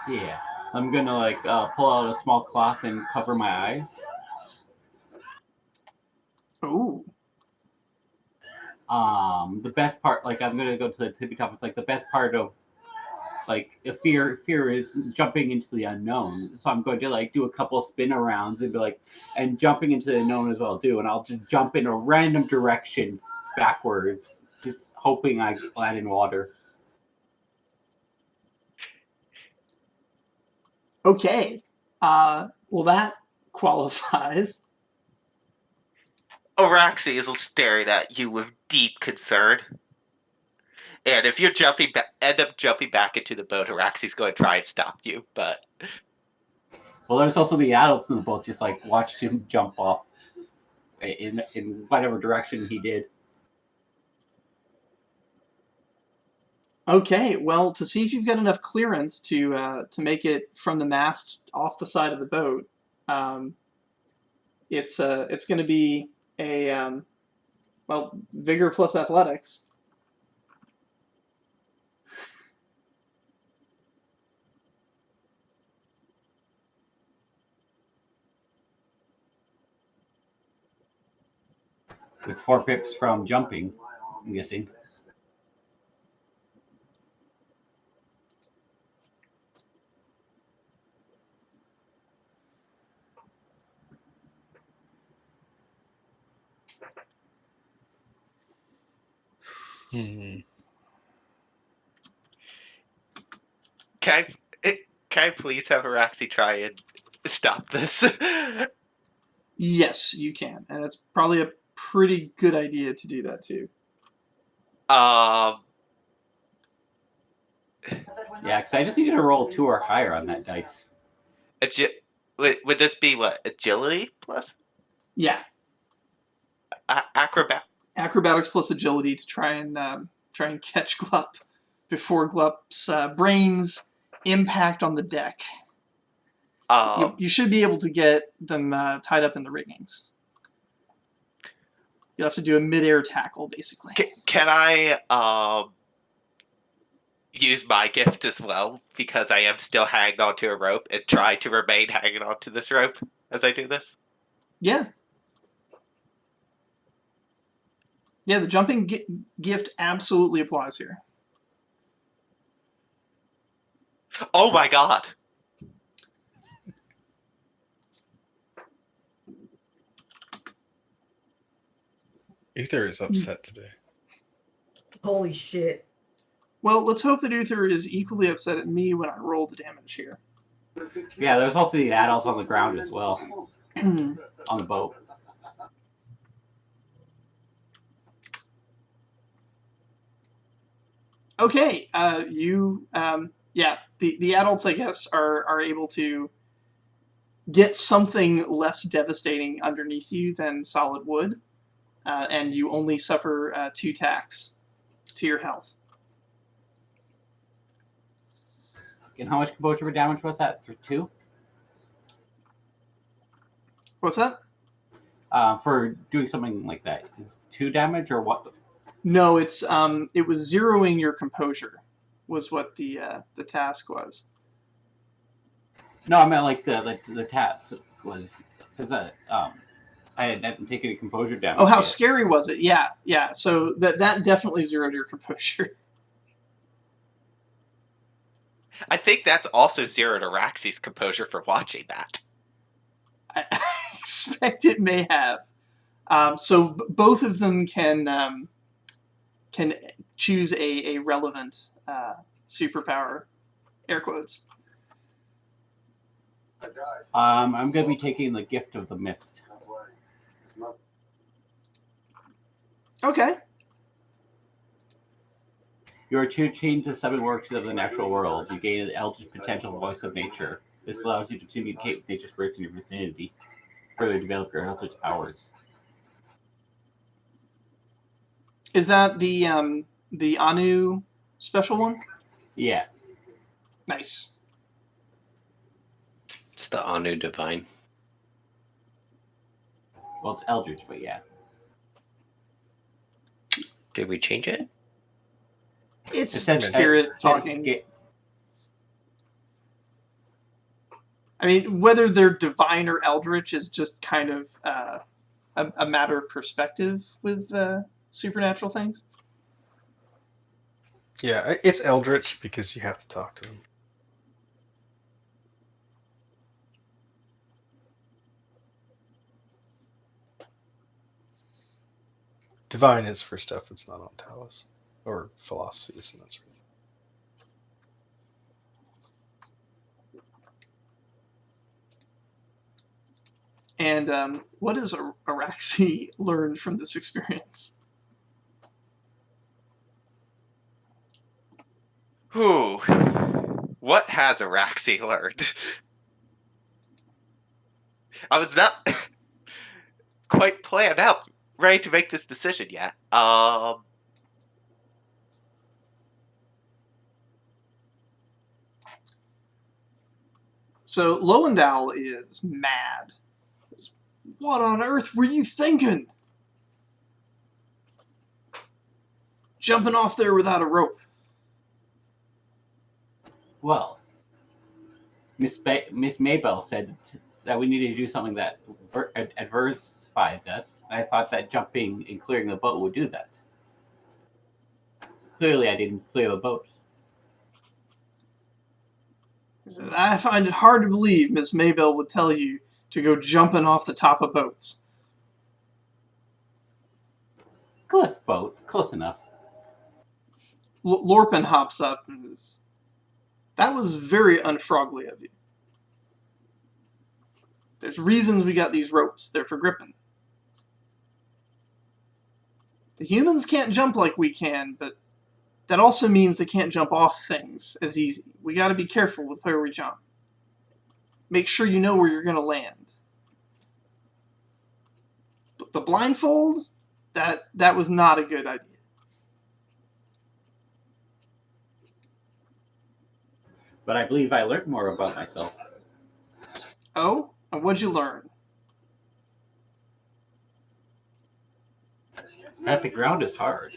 Speaker 5: Yeah. I'm gonna like pull out a small cloth and cover my eyes.
Speaker 1: Ooh.
Speaker 5: The best part, like I'm gonna go to the tippy top. It's like the best part of like if fear is jumping into the unknown. So I'm going to like do a couple spin arounds and be like, and jumping into the unknown as well too. And I'll just jump in a random direction backwards, just hoping I land in water.
Speaker 1: Okay. Well, that qualifies.
Speaker 4: Araxi is staring at you with deep concern. And if you're end up jumping back into the boat, Araxi's going to try and stop you. But
Speaker 5: Well, there's also the adults in the boat, just like watched him jump off in whatever direction he did.
Speaker 1: Okay. Well, to see if you've got enough clearance to make it from the mast off the side of the boat, it's going to be a well, vigor plus athletics.
Speaker 5: With 4 pips from jumping, I'm guessing.
Speaker 6: Hmm.
Speaker 4: can I please have Araxi try and stop this?
Speaker 1: Yes, you can, and it's probably a pretty good idea to do that too.
Speaker 5: Yeah, because I just needed to roll 2 or higher on that dice.
Speaker 4: Would this be what, agility plus
Speaker 1: Yeah, acrobatics plus agility to try and catch Glup before Glup's brains impact on the deck. You should be able to get them tied up in the riggings. You'll have to do a mid-air tackle, basically.
Speaker 4: Can I use my gift as well, because I am still hanging onto a rope, and try to remain hanging onto this rope as I do this?
Speaker 1: Yeah. Yeah, the jumping gift absolutely applies here.
Speaker 4: Oh my god!
Speaker 6: Uther is upset today.
Speaker 3: Holy shit.
Speaker 1: Well, let's hope that Uther is equally upset at me when I roll the damage here.
Speaker 5: Yeah, there's also the adults on the ground as well. On the boat.
Speaker 1: Okay, yeah, the adults, I guess, are able to get something less devastating underneath you than solid wood, and you only suffer 2 tacks to your health.
Speaker 5: And how much composure damage was that? 2?
Speaker 1: What's that?
Speaker 5: For doing something like that. Is 2 damage or what?
Speaker 1: No, it was zeroing your composure was what the task was.
Speaker 5: No, I meant like the task was because I hadn't taken any composure damage.
Speaker 1: Oh, how
Speaker 5: yet.
Speaker 1: scary was it? Yeah. So that definitely zeroed your composure.
Speaker 4: I think that's also zeroed Araxi's composure for watching that.
Speaker 1: I expect it may have. So both of them can choose a relevant superpower, air quotes.
Speaker 5: I'm going to be taking the Gift of the Mist.
Speaker 1: Okay.
Speaker 5: You are tuned to 7 works of the natural world. You gain an eldritch potential voice of nature. This allows you to communicate with nature spirits in your vicinity, further develop your eldritch powers.
Speaker 1: Is that the Anu special one?
Speaker 5: Yeah.
Speaker 1: Nice.
Speaker 7: It's the Anu Divine.
Speaker 5: Well, it's eldritch, but yeah.
Speaker 7: Did we change it?
Speaker 1: It's
Speaker 5: It says
Speaker 1: spirit talking. I mean, whether they're divine or eldritch is just kind of a matter of perspective with supernatural things.
Speaker 6: Yeah, it's eldritch because you have to talk to them. Divine is for stuff that's not on Talus. Or philosophies and that sort of thing.
Speaker 1: And what has Araxi learned from this experience?
Speaker 4: Whew. What has Araxi learned? I was not quite planned out, ready to make this decision yet.
Speaker 1: So Lowendow is mad. What on earth were you thinking? Jumping off there without a rope.
Speaker 5: Well, Miss Maybell said that we needed to do something that adversifies us. I thought that jumping and clearing the boat would do that. Clearly, I didn't clear the boat.
Speaker 1: I find it hard to believe Miss Maybell would tell you to go jumping off the top of boats.
Speaker 5: Cliff boat, close enough.
Speaker 1: Lorpin hops up and is, that was very unfrogly of you. There's reasons we got these ropes. They're for gripping. The humans can't jump like we can, but that also means they can't jump off things as easy. We got to be careful with where we jump. Make sure you know where you're going to land. But the blindfold, that was not a good idea.
Speaker 5: But I believe I learned more about myself.
Speaker 1: Oh? And what'd you learn?
Speaker 5: That the ground is hard.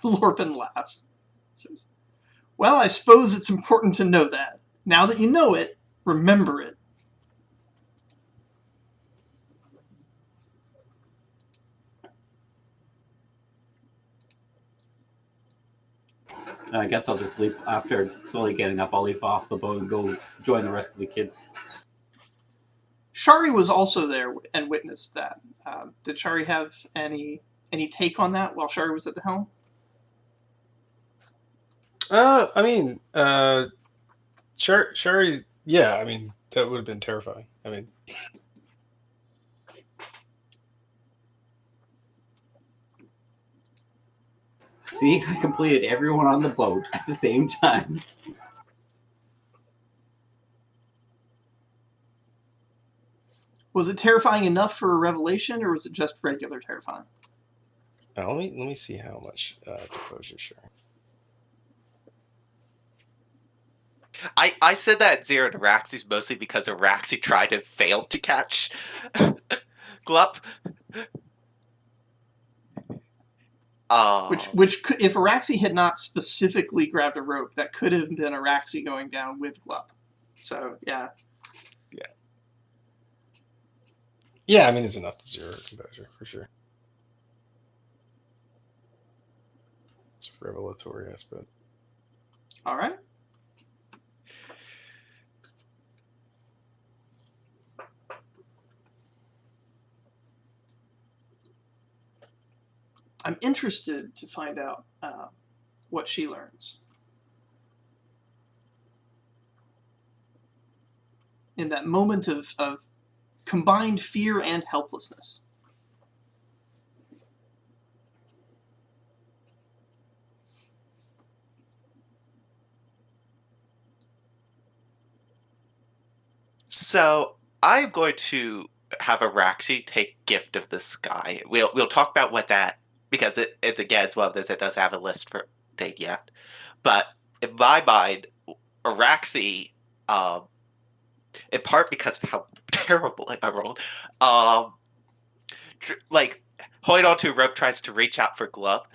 Speaker 1: Lorpin laughs. Says, well, I suppose it's important to know that. Now that you know it, remember it.
Speaker 5: I guess I'll just leap after slowly getting up. I'll leap off the boat and go join the rest of the kids.
Speaker 1: Shari was also there and witnessed that. Did Shari have any take on that while Shari was at the helm?
Speaker 6: I mean, Shari's, yeah, I mean, that would have been terrifying. I mean,
Speaker 5: See, I completed everyone on the boat at the same time.
Speaker 1: Was it terrifying enough for a revelation, or was it just regular terrifying?
Speaker 6: let me see how much composure Shari.
Speaker 4: I said that at 0 to Araxi's mostly because Araxi tried and failed to catch Glup.
Speaker 1: Which could, if Araxi had not specifically grabbed a rope, that could have been Araxi going down with Glup. So, yeah.
Speaker 6: Yeah, I mean, it's enough to 0 composure, for sure. It's revelatory, I suppose.
Speaker 1: All right. I'm interested to find out what she learns. In that moment of combined fear and helplessness.
Speaker 4: So I'm going to have Araxi take Gift of the Sky. We'll talk about what that, because it's again it's one of those that doesn't have a list for date yet. But in my mind, Araxi, in part because of how terrible I rolled, like holding onto a rope tries to reach out for Glup.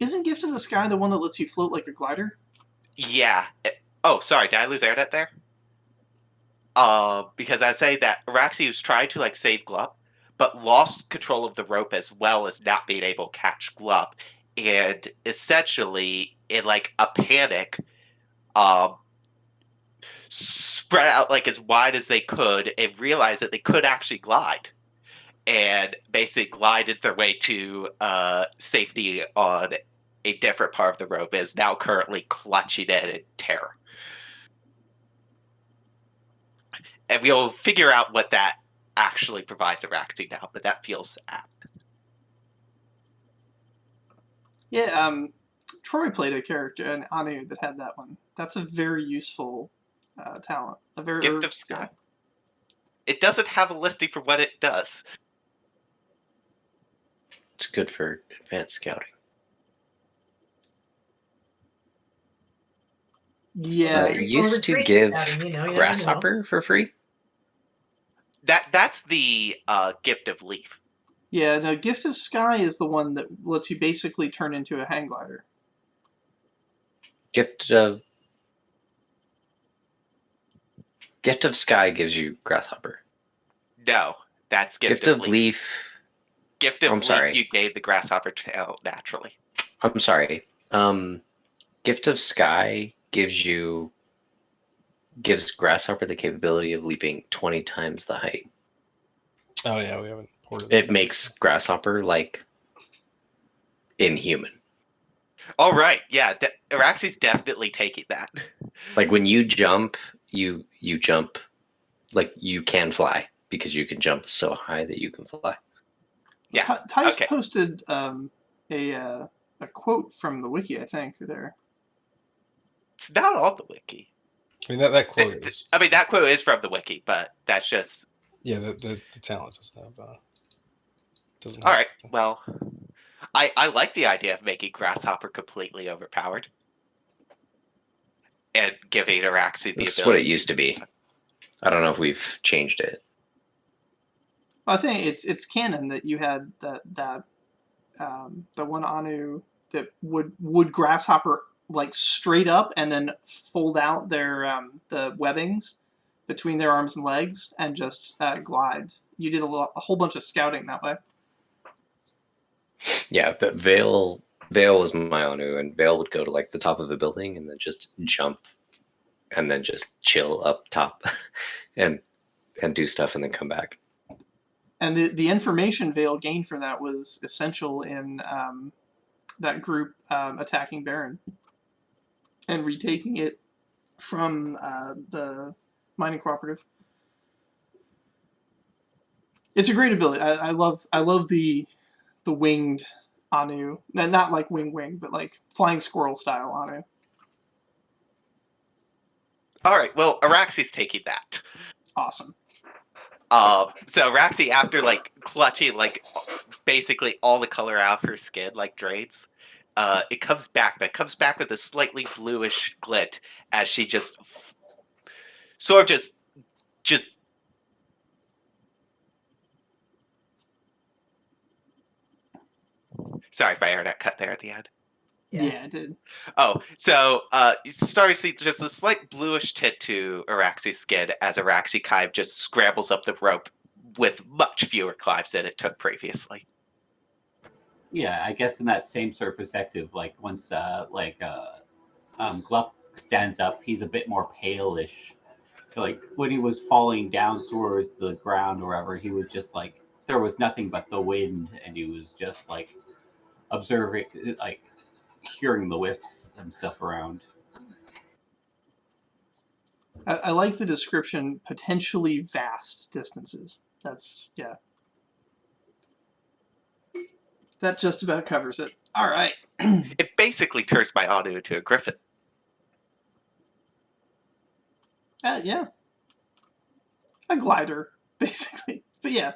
Speaker 1: Isn't Gift of the Sky the one that lets you float like a glider?
Speaker 4: Yeah. Oh, sorry. Did I lose Airnet there? Because I say that Araxi was trying to like save Glup, but lost control of the rope as well as not being able to catch Glup, and essentially in like a panic, spread out like as wide as they could and realized that they could actually glide, and basically glided their way to safety on a different part of the rope. Is now currently clutching it in terror. And we'll figure out what that actually provides Araxi now, but that feels apt.
Speaker 1: Yeah, Troy played a character, an Anu, that had that one. That's a very useful talent. A very
Speaker 4: Gift of Sky. It doesn't have a listing for what it does.
Speaker 7: It's good for advanced scouting.
Speaker 1: Yeah,
Speaker 7: It used to give Grasshopper for free.
Speaker 4: That's the Gift of Leaf.
Speaker 1: yeah. No, Gift of Sky is the one that lets you basically turn into a hang glider.
Speaker 7: Gift of Sky gives you Grasshopper.
Speaker 4: No, that's
Speaker 7: Gift of Leaf.
Speaker 4: Gift of
Speaker 7: I'm
Speaker 4: Leaf,
Speaker 7: sorry.
Speaker 4: you gave the Grasshopper tail naturally.
Speaker 7: I'm sorry. Gift of Sky gives Grasshopper the capability of leaping 20 times the height.
Speaker 6: Oh yeah, we haven't ported
Speaker 7: It makes Grasshopper like inhuman.
Speaker 4: All right, yeah, Araxi's definitely taking that.
Speaker 7: Like when you jump, you jump like you can fly because you can jump so high that you can fly.
Speaker 4: Yeah.
Speaker 1: Tice
Speaker 4: Okay.
Speaker 1: posted a quote from the wiki, I think, there.
Speaker 4: It's not on the wiki.
Speaker 6: I mean that quote is.
Speaker 4: I mean that quote is from the wiki, but that's just.
Speaker 6: Yeah, the talent doesn't have.
Speaker 4: All right. Well, I like the idea of making Grasshopper completely overpowered and giving Araxi the ability.
Speaker 7: This is what it used to be. I don't know if we've changed it.
Speaker 1: I think it's canon that you had that the one Anu that would Grasshopper like straight up and then fold out their the webbings between their arms and legs and just glide. You did a whole bunch of scouting that way.
Speaker 7: Yeah, but Vale was my Anu, and Vale would go to like the top of a building and then just jump and then just chill up top and do stuff and then come back.
Speaker 1: And the information Vale gained from that was essential in that group attacking Baron and retaking it from the mining cooperative. It's a great ability. I love the winged Anu. Not like wing, but like flying squirrel style Anu.
Speaker 4: All right. Well, Araxi's taking that.
Speaker 1: Awesome.
Speaker 4: So Araxi, after like clutching like basically all the color out of her skin, like drains, it comes back, but it comes back with a slightly bluish glint as she just sort of just. Sorry if I heard that cut there at the end.
Speaker 1: Yeah, it did.
Speaker 4: Oh, so you start to see just a slight bluish tint to Araxi's skin as Araxi kind of just scrambles up the rope with much fewer climbs than it took previously.
Speaker 5: Yeah, I guess in that same sort of perspective, like once Glup stands up, he's a bit more palish. So like when he was falling down towards the ground or wherever, he was just like there was nothing but the wind, and he was just like observing, like hearing the whips and stuff around.
Speaker 1: I like the description. Potentially vast distances. That's yeah. That just about covers it. All right.
Speaker 4: It basically turns my Anu into a griffin.
Speaker 1: Yeah. A glider, basically. But yeah.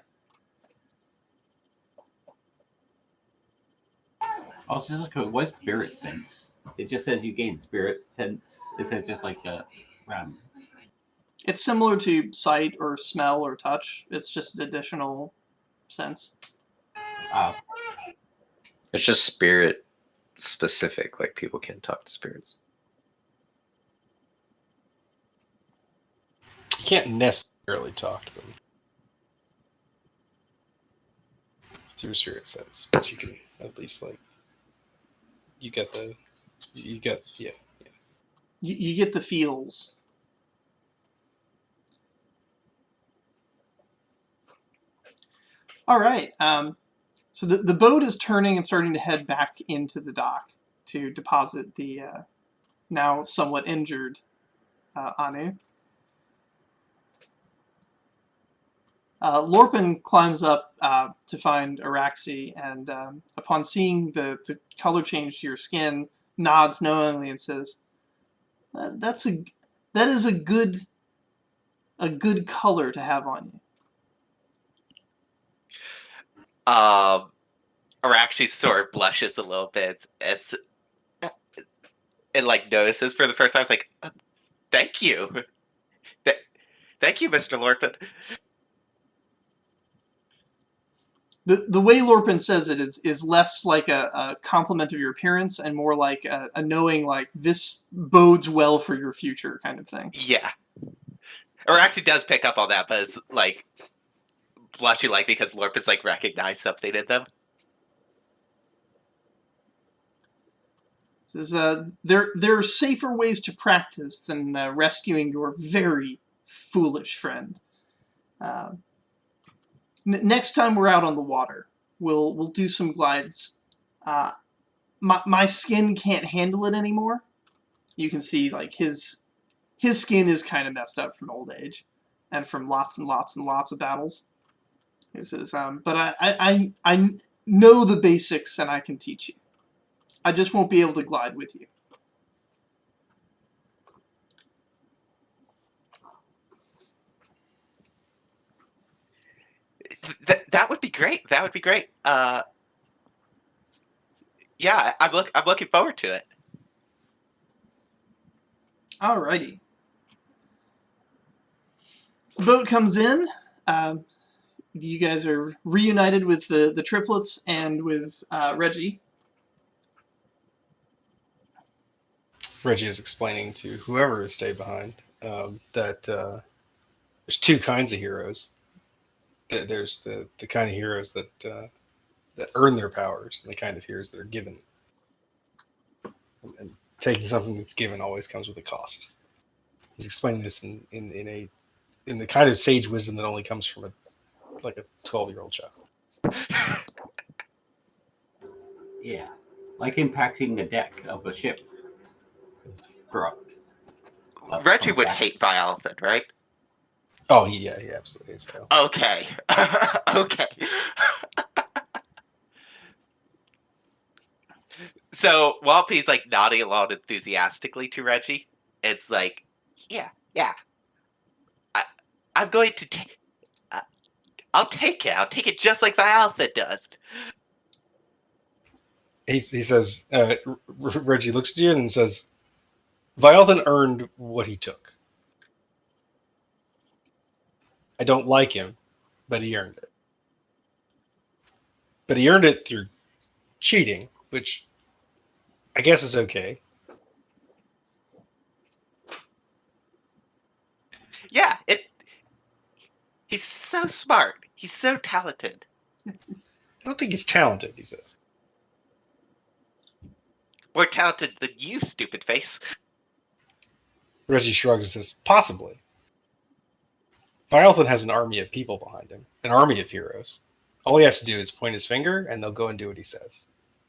Speaker 5: Also, just like, what's spirit sense? It just says you gain spirit sense. It says just like a
Speaker 1: It's similar to sight or smell or touch. It's just an additional sense.
Speaker 7: It's just spirit specific. Like people can't talk to spirits.
Speaker 6: You can't necessarily talk to them through spirit sense, but you can at least like you get yeah.
Speaker 1: You get the feels. All right. So the boat is turning and starting to head back into the dock to deposit the now somewhat injured Anu. Lorpin climbs up to find Araxi, and upon seeing the color change to your skin, nods knowingly and says, "That is a good color to have on you."
Speaker 4: Araxi sort of blushes a little bit. It like notices for the first time. It's like, thank you, thank you, Mr. Lorpin.
Speaker 1: The way Lorpin says it is less like a compliment of your appearance and more like a knowing, like, this bodes well for your future kind of thing.
Speaker 4: Yeah, Araxi does pick up on that, but it's like blushing like because Lorpin's like recognized something in them.
Speaker 1: Says, there are safer ways to practice than rescuing your very foolish friend. Next time we're out on the water, we'll do some glides. My skin can't handle it anymore. You can see like his skin is kind of messed up from old age and from lots and lots and lots of battles. He says, but I know the basics and I can teach you. I just won't be able to glide with you.
Speaker 4: That would be great. That would be great. Yeah, I'm looking forward to it.
Speaker 1: Alrighty. So the boat comes in. You guys are reunited with the triplets and with Reggie.
Speaker 6: Reggie is explaining to whoever has stayed behind that there's two kinds of heroes. There's the kind of heroes that earn their powers, and the kind of heroes that are given. And taking something that's given always comes with a cost. He's explaining this in the kind of sage wisdom that only comes from a 12-year-old child.
Speaker 5: Yeah, like impacting the deck of a ship.
Speaker 4: Reggie would hate Violenthin, right?
Speaker 6: Oh, yeah, he absolutely is.
Speaker 4: Okay. Okay. So Whompi's like nodding along enthusiastically to Reggie. It's like, yeah. I'm going to take. I'll take it. I'll take it just like Violenthin does.
Speaker 6: He says, Reggie looks at you and says, Violenthin earned what he took. I don't like him, but he earned it. But he earned it through cheating, which I guess is okay.
Speaker 4: Yeah, he's so smart. He's so talented.
Speaker 6: I don't think he's talented, he says.
Speaker 4: More talented than you, stupid face.
Speaker 6: Reggie shrugs and says, possibly. Violenthin has an army of people behind him, an army of heroes. All he has to do is point his finger, and they'll go and do what he says.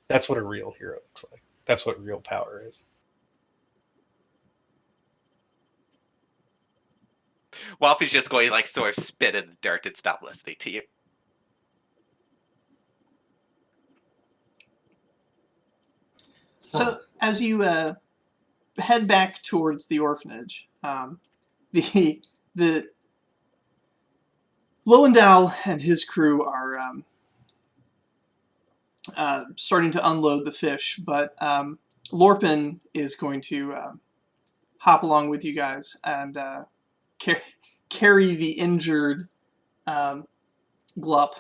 Speaker 6: That's what a real hero looks like. That's what real power is.
Speaker 4: Whompi's just going like sort of spit in the dirt and stop listening to you.
Speaker 1: So as you head back towards the orphanage, the Lowendow and his crew are starting to unload the fish, but Lorpin is going to hop along with you guys and carry the injured Glup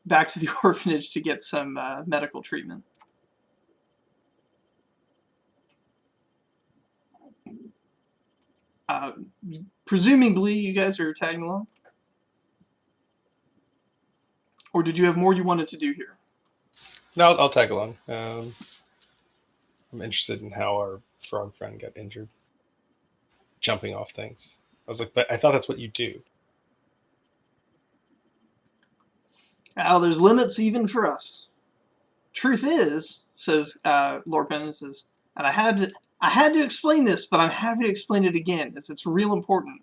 Speaker 1: back to the orphanage to get some medical treatment. Presumably, you guys are tagging along? Or did you have more you wanted to do here?
Speaker 6: No, I'll tag along. I'm interested in how our frog friend got injured. Jumping off things. I was like, but I thought that's what you do.
Speaker 1: Oh, there's limits even for us. Truth is, says Lorpin, says, and I had to explain this, but I'm happy to explain it again, as it's real important.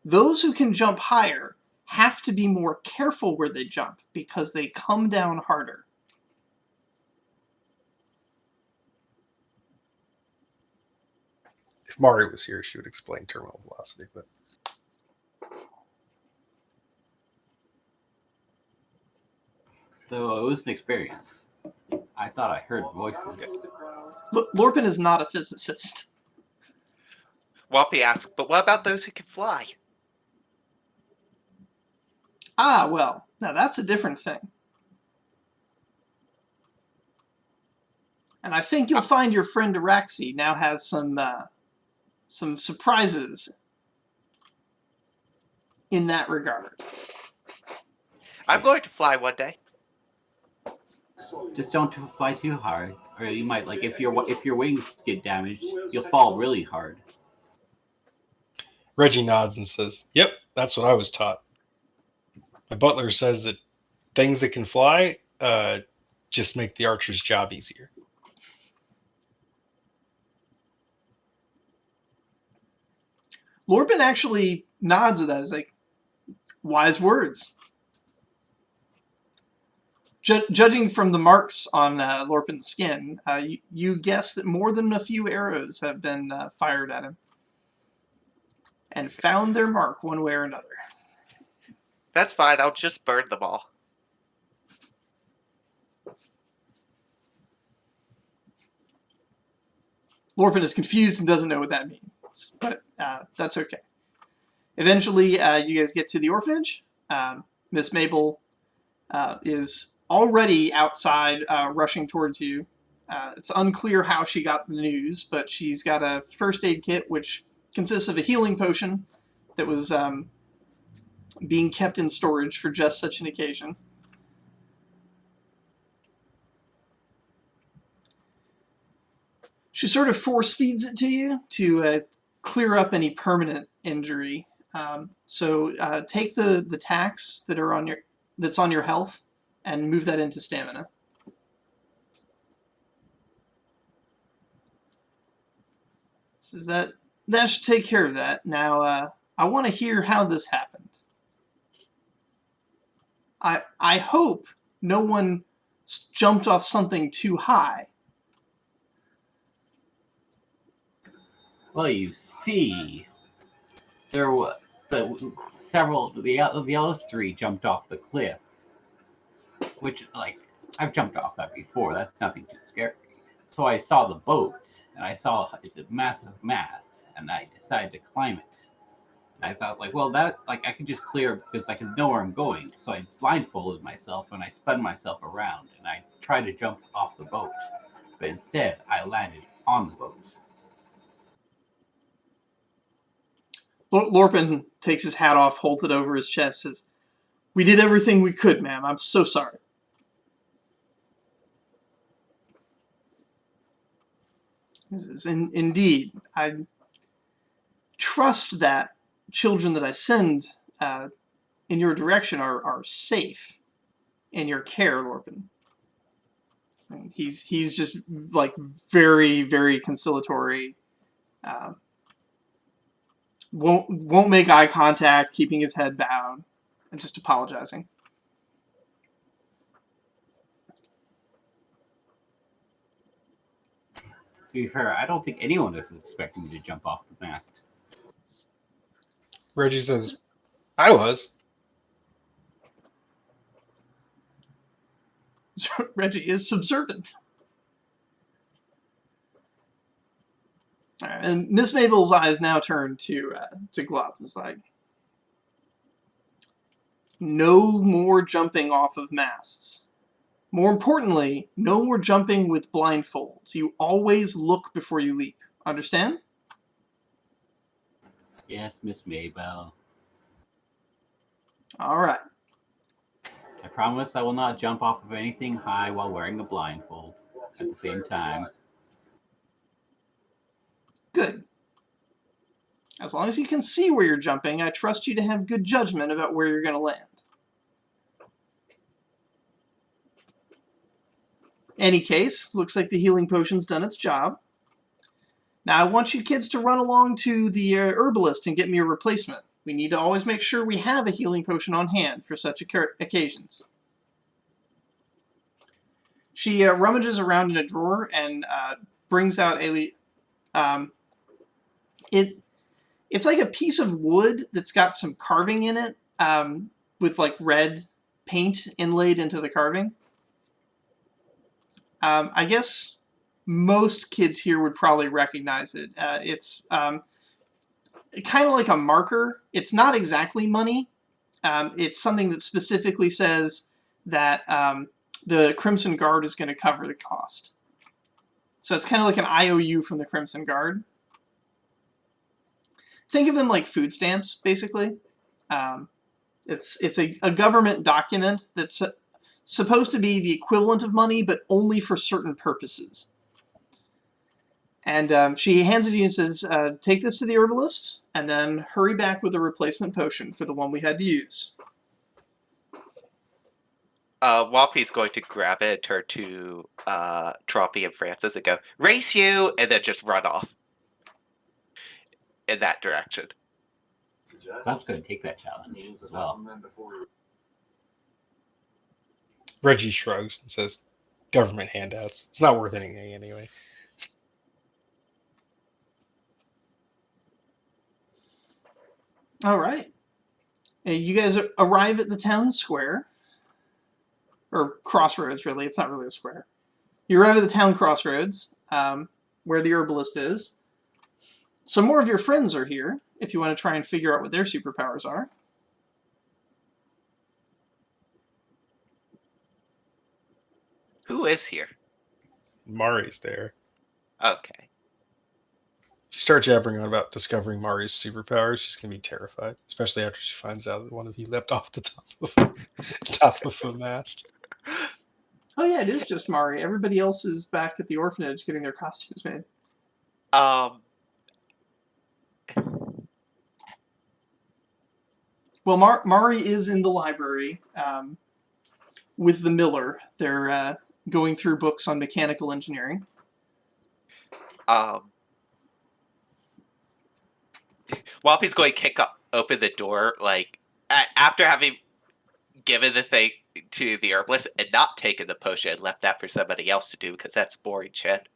Speaker 1: Those who can jump higher have to be more careful where they jump, because they come down harder.
Speaker 6: If Mari was here, she would explain terminal velocity, but
Speaker 5: So it was an experience. I thought I heard voices.
Speaker 1: Lorpin is not a physicist.
Speaker 4: Whompi asks, but what about those who can fly?
Speaker 1: Ah, well, now that's a different thing. And I think you'll find your friend Araxi now has some surprises in that regard.
Speaker 4: I'm going to fly one day.
Speaker 5: Just don't fly too hard, or you might, like, if your wings get damaged, you'll fall really hard.
Speaker 6: Reggie nods and says, "Yep, that's what I was taught. My butler says that things that can fly just make the archer's job easier."
Speaker 1: Lorpin actually nods with that. It's like, wise words. Judging from the marks on Lorpin's skin, you guess that more than a few arrows have been fired at him and found their mark one way or another.
Speaker 4: That's fine, I'll just burn them all.
Speaker 1: Lorpin is confused and doesn't know what that means, but that's okay. Eventually, you guys get to the orphanage. Miss Maybell is already outside, rushing towards you. It's unclear how she got the news, but she's got a first aid kit, which consists of a healing potion that was being kept in storage for just such an occasion. She sort of force feeds it to you to clear up any permanent injury. So take the tax that are that's on your health and move that into stamina. So that should take care of that. Now I want to hear how this happened. I hope no one jumped off something too high.
Speaker 5: Well, you see, there were the other three jumped off the cliff, which, like, I've jumped off that before. That's nothing too scary. So I saw the boat, and I saw it's a massive mast, and I decided to climb it. And I thought, like, well, that, like, I could just clear because I can know where I'm going. So I blindfolded myself and I spun myself around, and I tried to jump off the boat, but instead I landed on the boat.
Speaker 1: Lorpin takes his hat off, holds it over his chest, says, "We did everything we could, ma'am. I'm so sorry." Indeed, I trust that children that I send in your direction are safe in your care, Lorpin. And he's just, like, very, very conciliatory. Won't make eye contact, keeping his head bowed, and just apologizing.
Speaker 5: To be fair, I don't think anyone is expecting me to jump off the mast.
Speaker 6: Reggie says, I was.
Speaker 1: So Reggie is subservient. All right, and Miss Maybell's eyes now turn to Glup. It's like, no more jumping off of masts. More importantly, no more jumping with blindfolds. You always look before you leap. Understand?
Speaker 5: Yes, Miss Maybell.
Speaker 1: All right.
Speaker 5: I promise I will not jump off of anything high while wearing a blindfold at the same time.
Speaker 1: Good. As long as you can see where you're jumping, I trust you to have good judgment about where you're going to land. Any case, looks like the healing potion's done its job. Now I want you kids to run along to the herbalist and get me a replacement. We need to always make sure we have a healing potion on hand for such occasions. She rummages around in a drawer and brings out a... It's like a piece of wood that's got some carving in it, with like red paint inlaid into the carving. I guess most kids here would probably recognize it. It's kind of like a marker. It's not exactly money. It's something that specifically says that the Crimson Guard is going to cover the cost. So it's kind of like an IOU from the Crimson Guard. Think of them like food stamps, basically. It's a government document that's supposed to be the equivalent of money, but only for certain purposes. And she hands it to you and says, take this to the herbalist, and then hurry back with a replacement potion for the one we had to use.
Speaker 4: Whompi's going to grab it, turn to Trompi and Frances and go, race you, and then just run off in that direction.
Speaker 5: Glup's going to take that challenge as well.
Speaker 6: Reggie shrugs and says, government handouts. It's not worth anything anyway.
Speaker 1: All right. You guys arrive at the town square. Or crossroads, really. It's not really a square. You arrive at the town crossroads, where the herbalist is. Some more of your friends are here, if you want to try and figure out what their superpowers are.
Speaker 4: Who is here?
Speaker 6: Mari's there.
Speaker 4: Okay.
Speaker 6: She starts jabbering on about discovering Mari's superpowers. She's going to be terrified, especially after she finds out that one of you leapt off the top of a mast.
Speaker 1: Oh yeah, it is just Mari. Everybody else is back at the orphanage getting their costumes made. Well, Mari is in the library with the miller. They're going through books on mechanical engineering.
Speaker 4: Whompi's going to kick open the door, like, after having given the thing to the herbalist and not taken the potion and left that for somebody else to do because that's boring shit.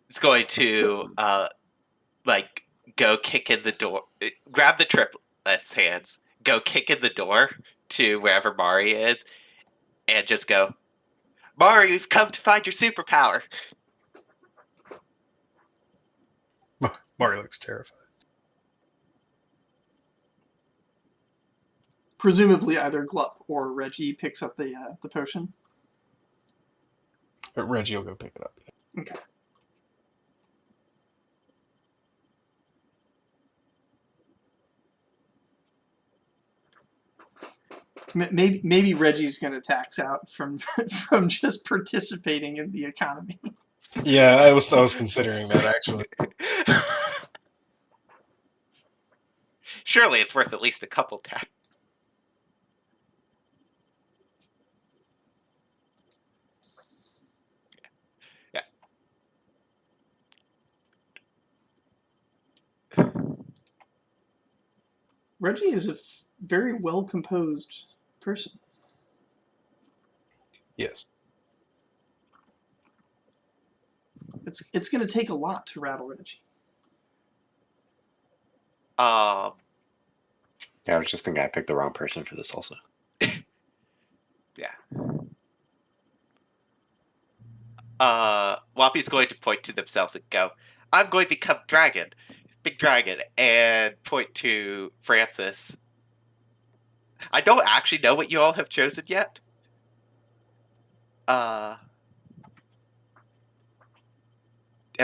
Speaker 4: It's going to like go kick in the door, grab the triplets' hands, go kick in the door to wherever Mari is, and just go, Mari, we've come to find your superpower.
Speaker 6: Mari looks terrified.
Speaker 1: Presumably either Glup or Reggie picks up the potion.
Speaker 6: But Reggie will go pick it up.
Speaker 1: Okay. Maybe Reggie's going to tax out from just participating in the economy.
Speaker 6: Yeah, I was considering that actually.
Speaker 4: Surely it's worth at least a couple taps. Yeah.
Speaker 1: Reggie is a very well composed person.
Speaker 6: Yes.
Speaker 1: It's going to take a lot to rattle Reggie.
Speaker 4: Um,
Speaker 8: Yeah, I was just thinking I picked the wrong person for this also.
Speaker 4: Whompi's going to point to themselves and go, I'm going to become dragon. Big dragon. And point to Frances. I don't actually know what you all have chosen yet. Have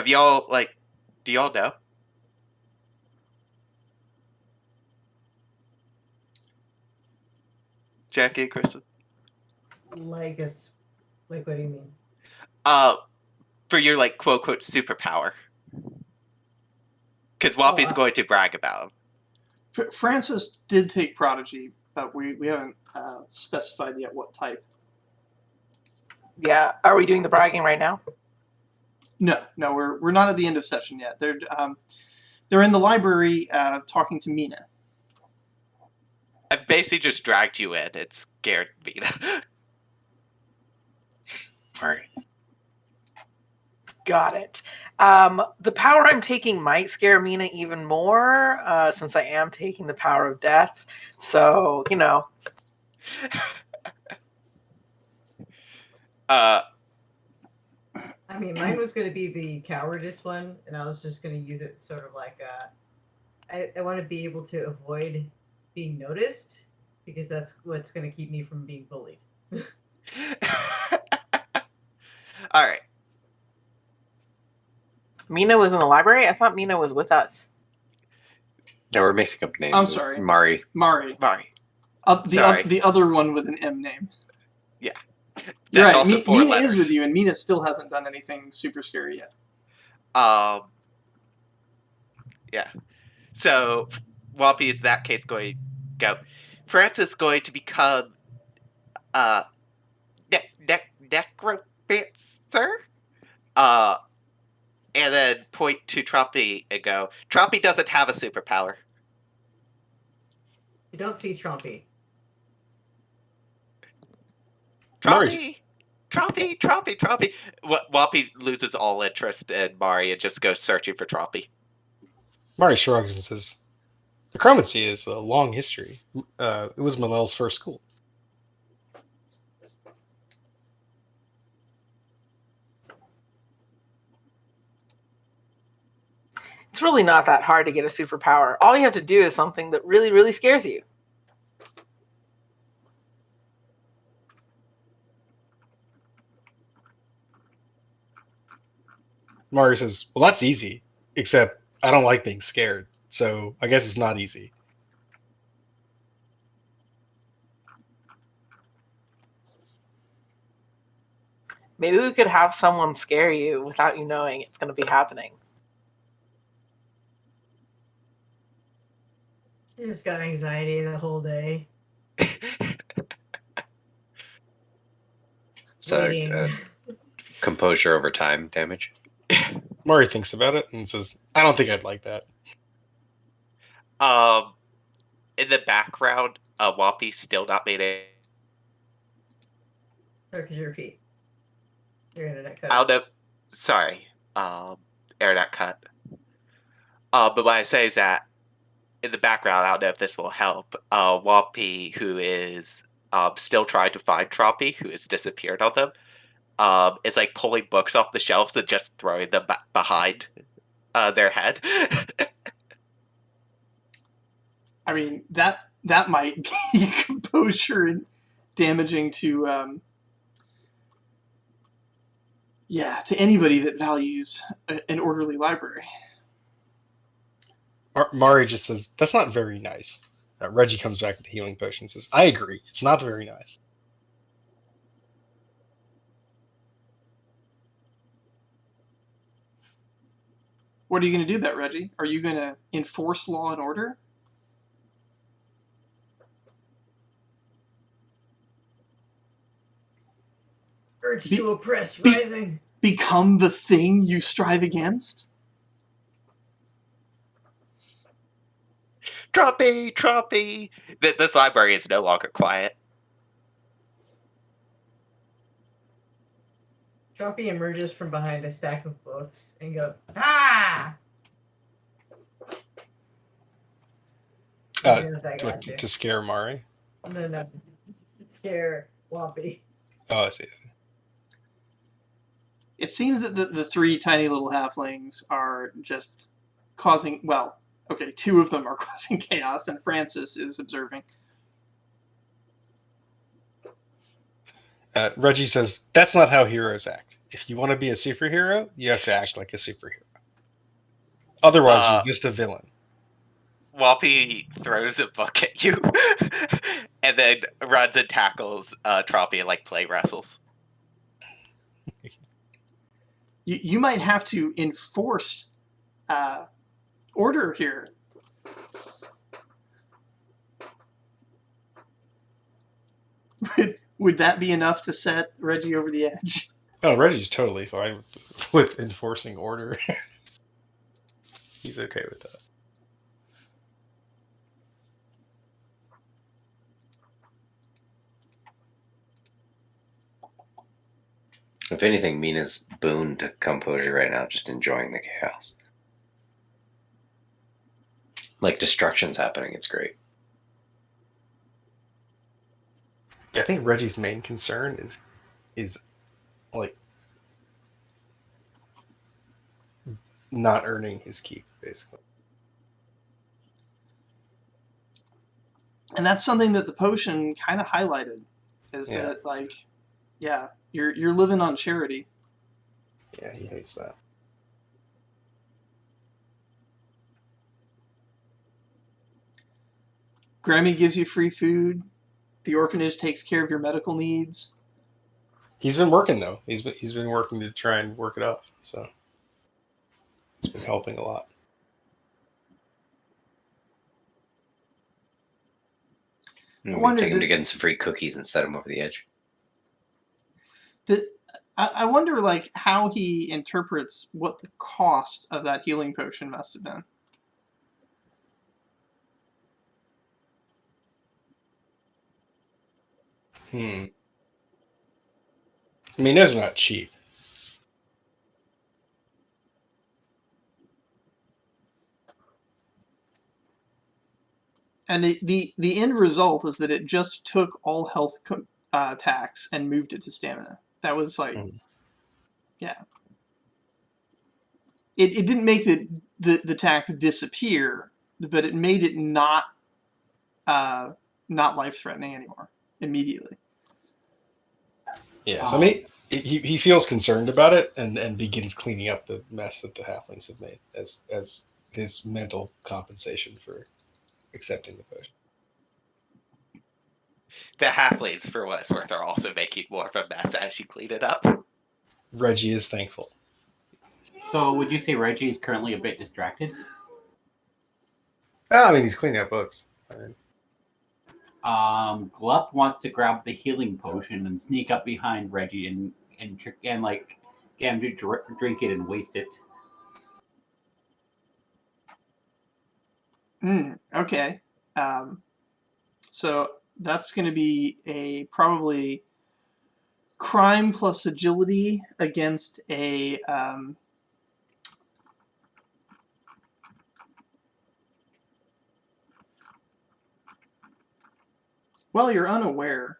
Speaker 4: y'all, like, do y'all know? Jackie and Kristen?
Speaker 3: Like what do you mean?
Speaker 4: For your, like, quote-unquote superpower. Because Whompi's going to brag about him.
Speaker 1: Frances did take Prodigy, but we haven't specified yet what type.
Speaker 2: Yeah. Are we doing the bragging right now?
Speaker 1: No, we're not at the end of session yet. They're in the library talking to Mina.
Speaker 4: I basically just dragged you in. It scared Mina.
Speaker 8: All right.
Speaker 2: Got it. The power I'm taking might scare Mina even more, since I am taking the power of death. So, you know.
Speaker 3: I mean, mine was going to be the cowardice one, and I was just going to use it sort of like I want to be able to avoid being noticed, because that's what's going to keep me from being bullied.
Speaker 4: All right.
Speaker 2: Mina was in the library? I thought Mina was with us.
Speaker 8: Yeah, we're mixing up names.
Speaker 1: I'm sorry.
Speaker 8: Mari.
Speaker 1: Mari.
Speaker 4: Sorry.
Speaker 1: The other one with an M name.
Speaker 4: Yeah.
Speaker 1: You're
Speaker 4: That's
Speaker 1: right.
Speaker 4: also 4
Speaker 1: Mina
Speaker 4: letters.
Speaker 1: is with you, and Mina still hasn't done anything super scary yet.
Speaker 4: Yeah. So, Whompi is in that case going to go. Frances is going to become necromancer. And then point to Trompi and go, Trompi doesn't have a superpower.
Speaker 3: You don't see Trompi.
Speaker 4: Trompi! Trompi! Whompi loses all interest in Mari and just goes searching for Trompi.
Speaker 6: Mari shrugs and says, necromancy is a long history. It was Malel's first school.
Speaker 2: It's really not that hard to get a superpower. All you have to do is something that really, really scares you.
Speaker 6: Mari says, well, that's easy, except I don't like being scared, so I guess it's not easy.
Speaker 2: Maybe we could have someone scare you without you knowing it's going to be happening.
Speaker 3: She just got anxiety the whole day.
Speaker 8: So,
Speaker 3: Waiting.
Speaker 8: composure over time damage.
Speaker 6: Mari thinks about it and says, I don't think I'd like that.
Speaker 4: In the background, Whompi's still not made a...
Speaker 3: Sorry, could you repeat? Your internet cut.
Speaker 4: I don't know. Sorry. Internet cut. But what I say is that in the background, I don't know if this will help. Whompi, who is still trying to find Trompi, who has disappeared on them, is like pulling books off the shelves and just throwing them behind their head.
Speaker 1: I mean, that might be composure and damaging to to anybody that values an orderly library.
Speaker 6: Mari just says, that's not very nice. Reggie comes back with the healing potion and says, I agree, it's not very nice.
Speaker 1: What are you going to do about Reggie? Are you going to enforce law and order?
Speaker 3: Urge to oppress rising.
Speaker 1: Become the thing you strive against?
Speaker 4: Trompi! This library is no longer quiet.
Speaker 3: Trompi emerges from behind a stack of books and goes, ah! I got you.
Speaker 6: To scare Mari.
Speaker 3: No. Just to scare Whompi.
Speaker 6: Oh, I see.
Speaker 1: It seems that the three tiny little halflings are just causing, well, okay, two of them are causing chaos, and Frances is observing.
Speaker 6: Reggie says, that's not how heroes act. If you want to be a superhero, you have to act like a superhero. Otherwise, you're just a villain.
Speaker 4: Whompi throws a book at you, and then runs and tackles Trompi and like play wrestles.
Speaker 1: You might have to enforce order here. Would that be enough to set Reggie over the edge?
Speaker 6: Oh, Reggie's totally fine with enforcing order. He's okay with that.
Speaker 7: If anything, Mina's boon to composure right now, just enjoying the chaos. Like destruction's happening, it's great.
Speaker 6: I think Reggie's main concern is like not earning his keep, basically.
Speaker 1: And that's something that the potion kind of highlighted, is that, like, yeah, you're living on charity.
Speaker 6: Yeah, he hates that.
Speaker 1: Grammy gives you free food. The orphanage takes care of your medical needs.
Speaker 6: He's been working though. He's been working to try and work it up. So it's been helping a lot.
Speaker 7: We'll take him to get some free cookies and set him over the edge.
Speaker 1: I wonder, like, how he interprets what the cost of that healing potion must have been.
Speaker 6: I mean, those are not cheap.
Speaker 1: And the end result is that it just took all health tax and moved it to stamina. That was like, yeah. It didn't make the tax disappear, but it made it not life-threatening anymore immediately.
Speaker 6: Yeah, so I mean, he feels concerned about it and begins cleaning up the mess that the halflings have made as his mental compensation for accepting the potion.
Speaker 4: The halflings, for what it's worth, are also making more of a mess as you clean it up.
Speaker 6: Reggie is thankful.
Speaker 5: So would you say Reggie is currently a bit distracted?
Speaker 6: I mean, he's cleaning up books. I mean,
Speaker 5: Glup wants to grab the healing potion and sneak up behind Reggie and like get him to drink it and waste it.
Speaker 1: Okay. So that's going to be a probably crime plus agility against a well, you're unaware,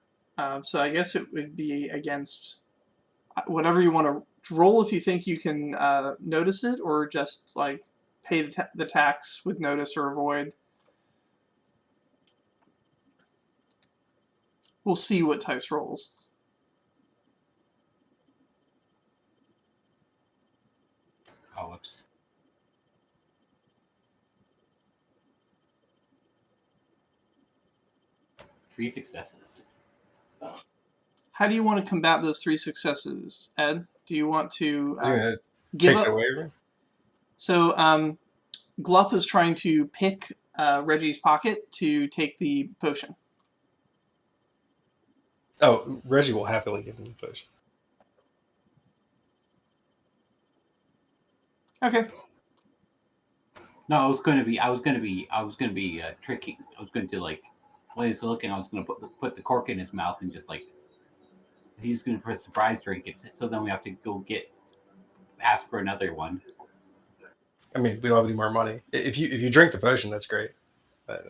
Speaker 1: so I guess it would be against whatever you want to roll if you think you can notice it, or just like pay the tax with notice or avoid. We'll see what Tice rolls.
Speaker 5: Oh, whoops. Three successes.
Speaker 1: How do you want to combat those 3 successes, Ed? Do you want to
Speaker 6: take it away from him?
Speaker 1: So Glup is trying to pick Reggie's pocket to take the potion.
Speaker 6: Oh, Reggie will happily give him the potion.
Speaker 1: Okay.
Speaker 5: No, I was going to be tricky. I was going to like, while he's looking, I was going to put the cork in his mouth and just like, he's going to for a surprise drink it. So then we have to go ask for another one.
Speaker 6: I mean, we don't have any more money. If you drink the potion, that's great.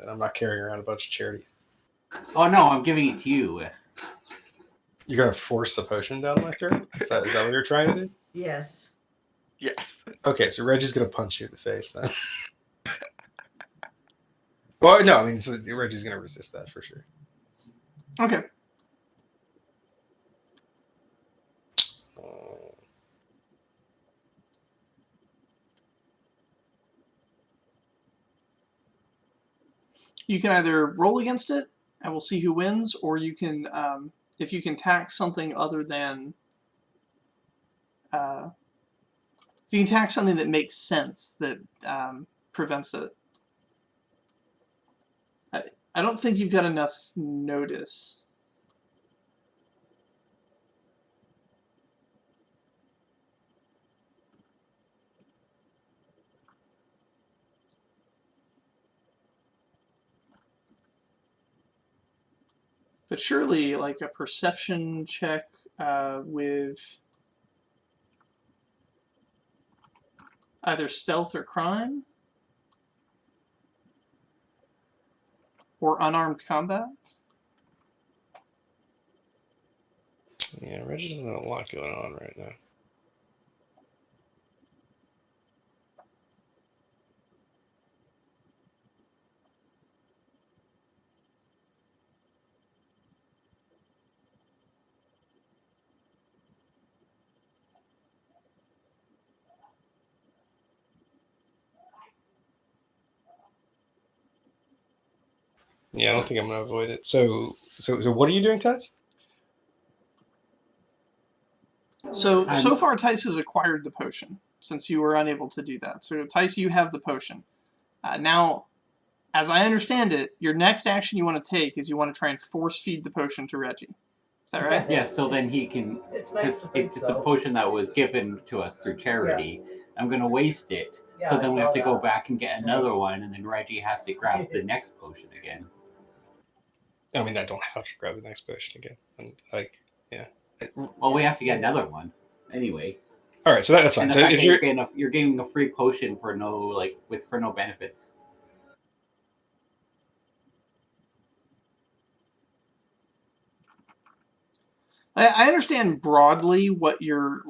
Speaker 6: I'm not carrying around a bunch of charities.
Speaker 5: Oh no, I'm giving it to you.
Speaker 6: You're gonna force the potion down my throat? Is that what you're trying to do?
Speaker 3: Yes.
Speaker 4: Yes.
Speaker 6: Okay, so Reggie's gonna punch you in the face then. Well, no, I mean, so Reggie's gonna resist that for sure.
Speaker 1: Okay. You can either roll against it, and we'll see who wins, or you can, if you can tax something other than, if you can tax something that makes sense, that prevents it. I don't think you've got enough notice. But surely, like a perception check with either stealth or crime, or unarmed combat.
Speaker 6: Yeah, Reggie's got a lot going on right now. Yeah, I don't think I'm gonna avoid it. So what are you doing, Tess?
Speaker 1: So far, Tice has acquired the potion, since you were unable to do that. So, Tice, you have the potion. Now, as I understand it, your next action you want to take is you want to try and force feed the potion to Reggie. Is that right?
Speaker 5: Yeah, so then he can. It's a potion that was given to us through charity. Yeah. I'm going to waste it. Yeah, so then we have to go back and get another one, and then Reggie has to grab the next potion again.
Speaker 6: I mean, I don't have to grab the next potion again. And yeah.
Speaker 5: Well, we have to get another one anyway.
Speaker 6: All right, so that's fine. So if
Speaker 5: you're getting a free potion for no benefits.
Speaker 1: I understand broadly what your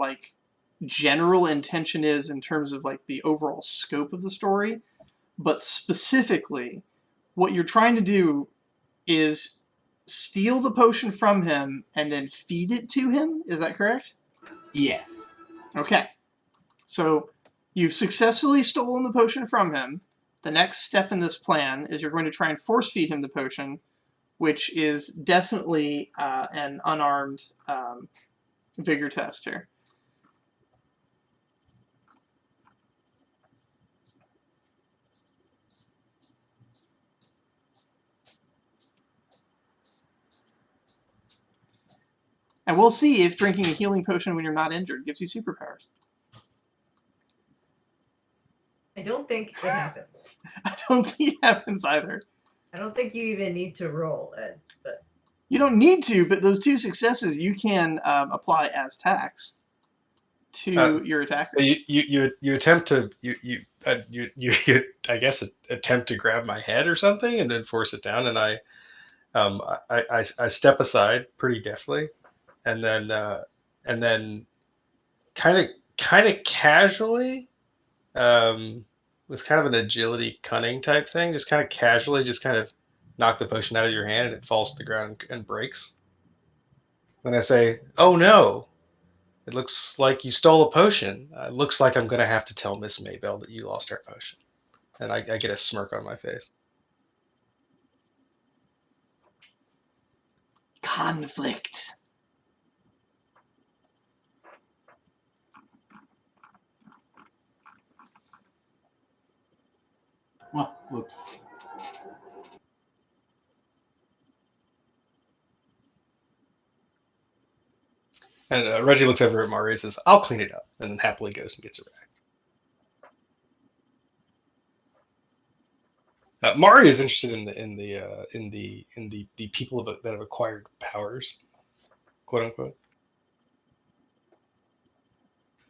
Speaker 1: general intention is in terms of the overall scope of the story, but specifically, what you're trying to do is steal the potion from him and then feed it to him. Is that correct?
Speaker 5: Yes.
Speaker 1: Okay. So you've successfully stolen the potion from him. The next step in this plan is you're going to try and force feed him the potion, which is definitely an unarmed vigor test here. And we'll see if drinking a healing potion when you're not injured gives you superpowers.
Speaker 3: I don't think it happens.
Speaker 1: I don't think it happens either.
Speaker 3: I don't think you even need to roll it. But
Speaker 1: you don't need to, but those 2 successes you can apply as tax to your attacker.
Speaker 6: So you attempt to you I guess attempt to grab my head or something and then force it down, and I step aside pretty deftly, and then kind of casually, with kind of an agility cunning type thing, just kind of casually knock the potion out of your hand and it falls to the ground and breaks. Then I say, "Oh no, it looks like you stole a potion. It looks like I'm going to have to tell Miss Maybell that you lost our potion." And I get a smirk on my face.
Speaker 1: Conflict.
Speaker 5: Well, whoops.
Speaker 6: And Reggie looks over at Mari and says, "I'll clean it up," and then happily goes and gets a rag. Mari is interested in the people that have acquired powers, quote unquote.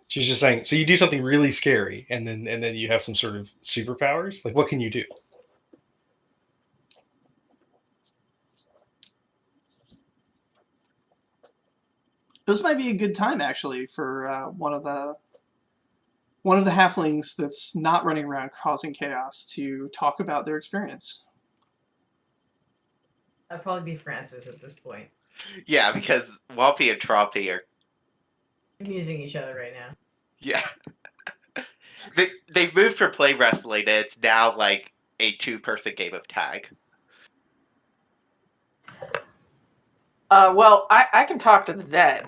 Speaker 6: She's just saying, so you do something really scary, and then you have some sort of superpowers. Like, what can you do?
Speaker 1: This might be a good time, actually, for one of the halflings that's not running around causing chaos to talk about their experience.
Speaker 3: I'd probably be Frances at this point.
Speaker 4: Yeah, because Whompi and Trompi are
Speaker 3: Amusing each other right now.
Speaker 4: yeah. They've moved from play wrestling and it's now like a 2-person game of tag.
Speaker 2: Well, I can talk to the dead.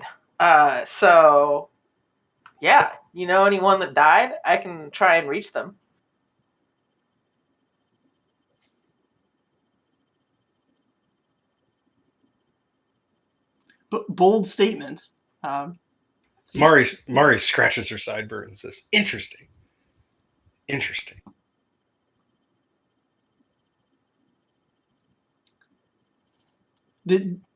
Speaker 2: So, yeah, you know anyone that died? I can try and reach them.
Speaker 1: But bold statement.
Speaker 6: Mari scratches her sideburn and says, "Interesting. Interesting."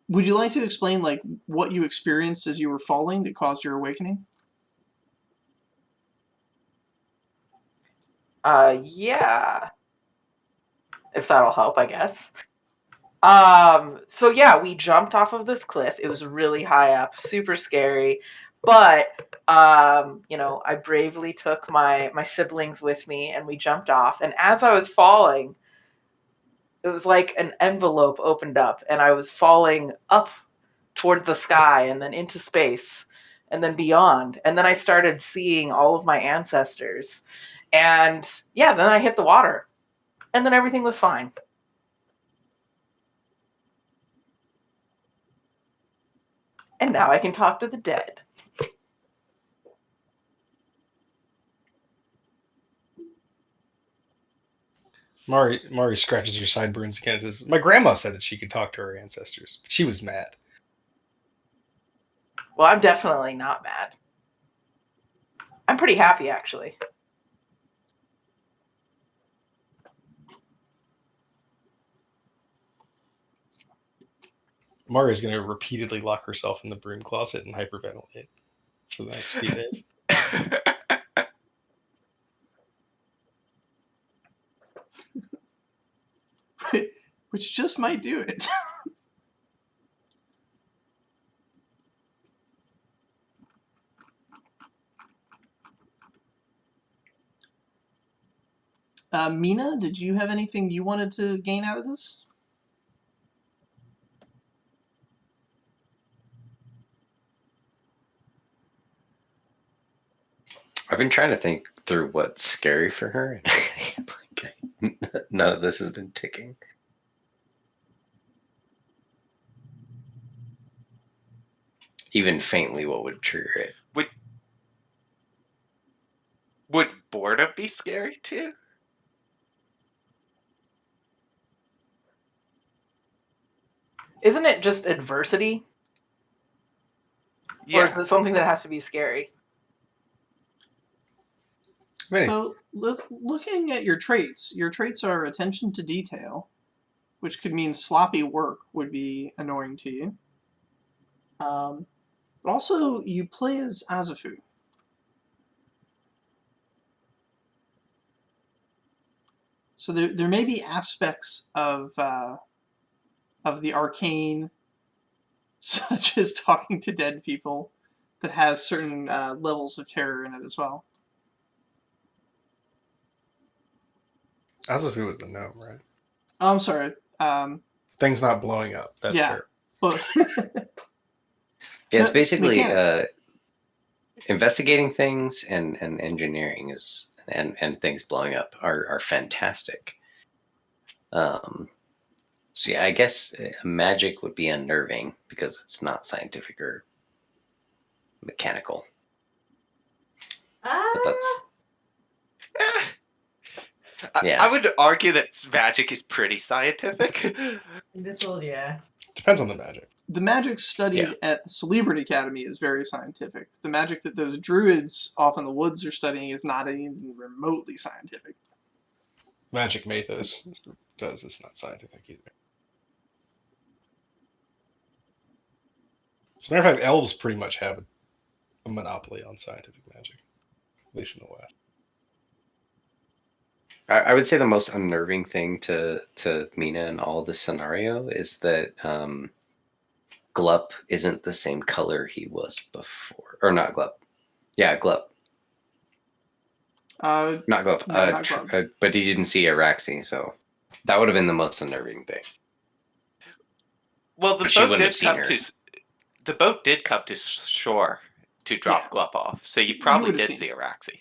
Speaker 1: Would you like to explain like what you experienced as you were falling that caused your awakening?
Speaker 2: Yeah. If that'll help, I guess. So yeah, we jumped off of this cliff. It was really high up, super scary. But you know, I bravely took my siblings with me and we jumped off. And as I was falling, it was like an envelope opened up and I was falling up toward the sky and then into space and then beyond. And then I started seeing all of my ancestors. And yeah, then I hit the water. And then everything was fine. And now I can talk to the dead.
Speaker 6: Mari scratches her sideburns again and says, "My grandma said that she could talk to her ancestors, but she was mad."
Speaker 2: Well, I'm definitely not mad. I'm pretty happy, actually.
Speaker 6: Mari's going to repeatedly lock herself in the broom closet and hyperventilate for the next few days.
Speaker 1: Which just might do it. Mina, did you have anything you wanted to gain out of this?
Speaker 7: I've been trying to think through what's scary for her, and none of this has been ticking. Even faintly, what would trigger it?
Speaker 4: Would boredom be scary too?
Speaker 2: Isn't it just adversity?
Speaker 4: Yeah.
Speaker 2: Or is it something that has to be scary?
Speaker 6: Maybe.
Speaker 1: So, looking at your traits are attention to detail, which could mean sloppy work would be annoying to you. But also, you play as Azafu. So there may be aspects of the arcane, such as talking to dead people, that has certain levels of terror in it as well.
Speaker 6: Azafu was the gnome, right?
Speaker 1: Oh, I'm sorry.
Speaker 6: Things not blowing up. That's
Speaker 1: Yeah.
Speaker 6: fair.
Speaker 1: Well,
Speaker 7: Yeah, it's basically
Speaker 1: mechanics.
Speaker 7: investigating things and engineering is and things blowing up are fantastic. So yeah, I guess magic would be unnerving because it's not scientific or mechanical. But that's yeah.
Speaker 4: I would argue that magic is pretty scientific.
Speaker 3: In this world, yeah.
Speaker 6: Depends on the magic.
Speaker 1: The magic studied
Speaker 7: Yeah.
Speaker 1: at the Salibrae Academy is very scientific. The magic that those druids off in the woods are studying is not even remotely scientific.
Speaker 6: Magic Mathos does. It's not scientific either. As a matter of fact, elves pretty much have a monopoly on scientific magic, at least in the West.
Speaker 7: I would say the most unnerving thing to Mina in all this scenario is that Glup isn't the same color he was before. Or not Glup. Yeah, Glup. Not Glup.
Speaker 1: No, not Glup.
Speaker 7: But he didn't see Araxi, so that would have been the most unnerving thing.
Speaker 4: Well, the
Speaker 7: But she
Speaker 4: boat
Speaker 7: wouldn't have
Speaker 4: did
Speaker 7: seen
Speaker 4: come
Speaker 7: her.
Speaker 4: to the boat did come to shore to drop
Speaker 1: Yeah.
Speaker 4: Glup off, so
Speaker 1: You
Speaker 4: you probably
Speaker 1: would have
Speaker 4: did
Speaker 1: seen
Speaker 4: see Araxi.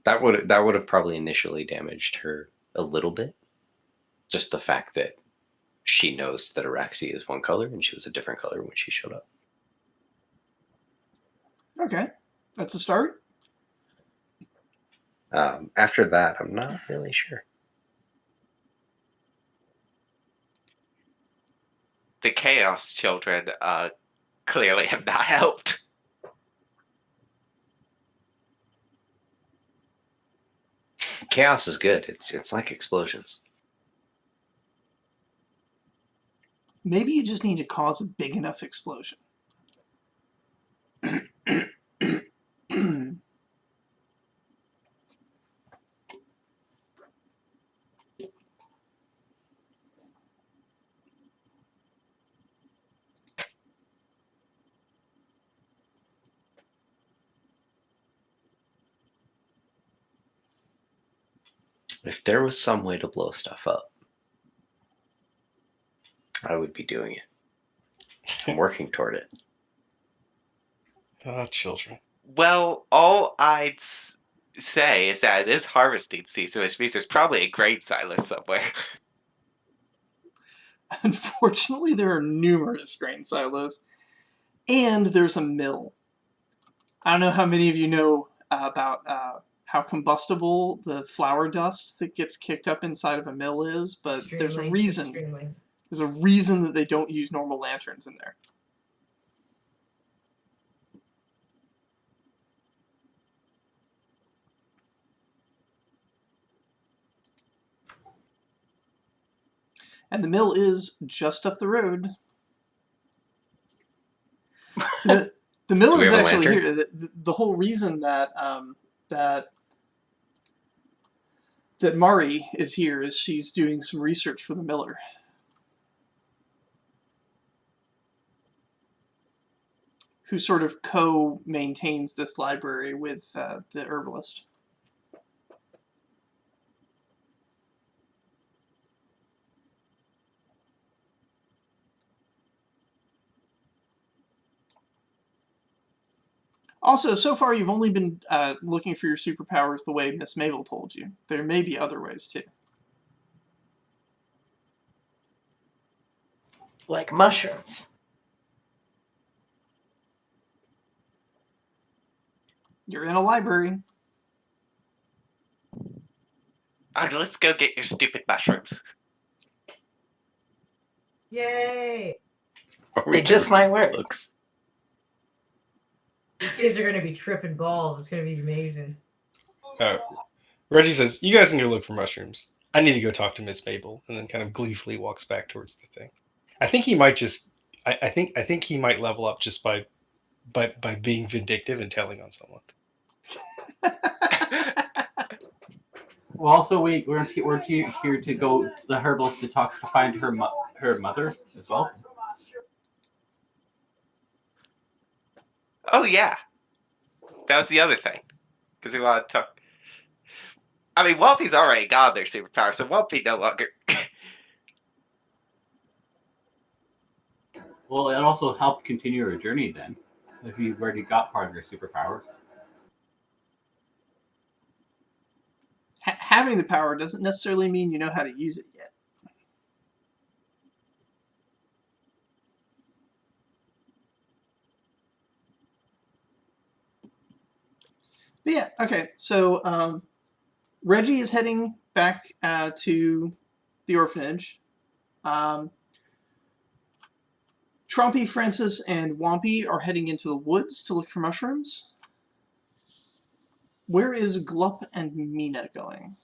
Speaker 7: That would have probably initially damaged her a little bit. Just the fact that she knows that Araxi is one color and she was a different color when she showed up.
Speaker 1: Okay, that's a start.
Speaker 7: After that, I'm not really sure.
Speaker 4: The Chaos children clearly have not helped.
Speaker 7: Chaos is good. It's like explosions.
Speaker 1: Maybe you just need to cause a big enough explosion.
Speaker 7: If there was some way to blow stuff up, I would be doing it. I'm working toward it.
Speaker 6: Ah, children.
Speaker 4: Well, all I'd say is that it is harvesting season, which means there's probably a grain silo somewhere.
Speaker 1: Unfortunately, there are numerous grain silos, and there's a mill. I don't know how many of you know about how combustible the flour dust that gets kicked up inside of a mill is, but there's a reason.
Speaker 3: Extremely.
Speaker 1: There's a reason that they don't use normal lanterns in there. And the mill is just up the road. The miller
Speaker 7: we
Speaker 1: is
Speaker 7: have a
Speaker 1: actually
Speaker 7: lantern?
Speaker 1: here. The whole reason that that Mari is here is she's doing some research for the miller. Who sort of co-maintains this library with the herbalist. Also, so far you've only been looking for your superpowers the way Miss Maybell told you. There may be other ways too.
Speaker 2: Like mushrooms.
Speaker 1: You're in a library.
Speaker 4: Let's go get your stupid mushrooms.
Speaker 3: Yay!
Speaker 7: Are we
Speaker 2: They just
Speaker 7: doing
Speaker 2: might work.
Speaker 7: looks?
Speaker 3: These kids are gonna be tripping balls. It's gonna be amazing.
Speaker 6: Reggie says, "You guys need to look for mushrooms. I need to go talk to Miss Maybell," and then kind of gleefully walks back towards the thing. I think he might just. I think he might level up just by being vindictive and telling on someone.
Speaker 5: Well, also we're here to go to the herbalist to find her mother as well.
Speaker 4: Oh yeah, that was the other thing, because we want to talk. I mean, Whompi's already got their superpower, so Whompi no longer.
Speaker 5: Well, it also helped continue her journey then, if you've already got part of your superpowers.
Speaker 1: Having the power doesn't necessarily mean you know how to use it yet. But yeah, okay. So Reggie is heading back to the orphanage. Trompi, Frances, and Whompi are heading into the woods to look for mushrooms. Where is Glup and Mina going?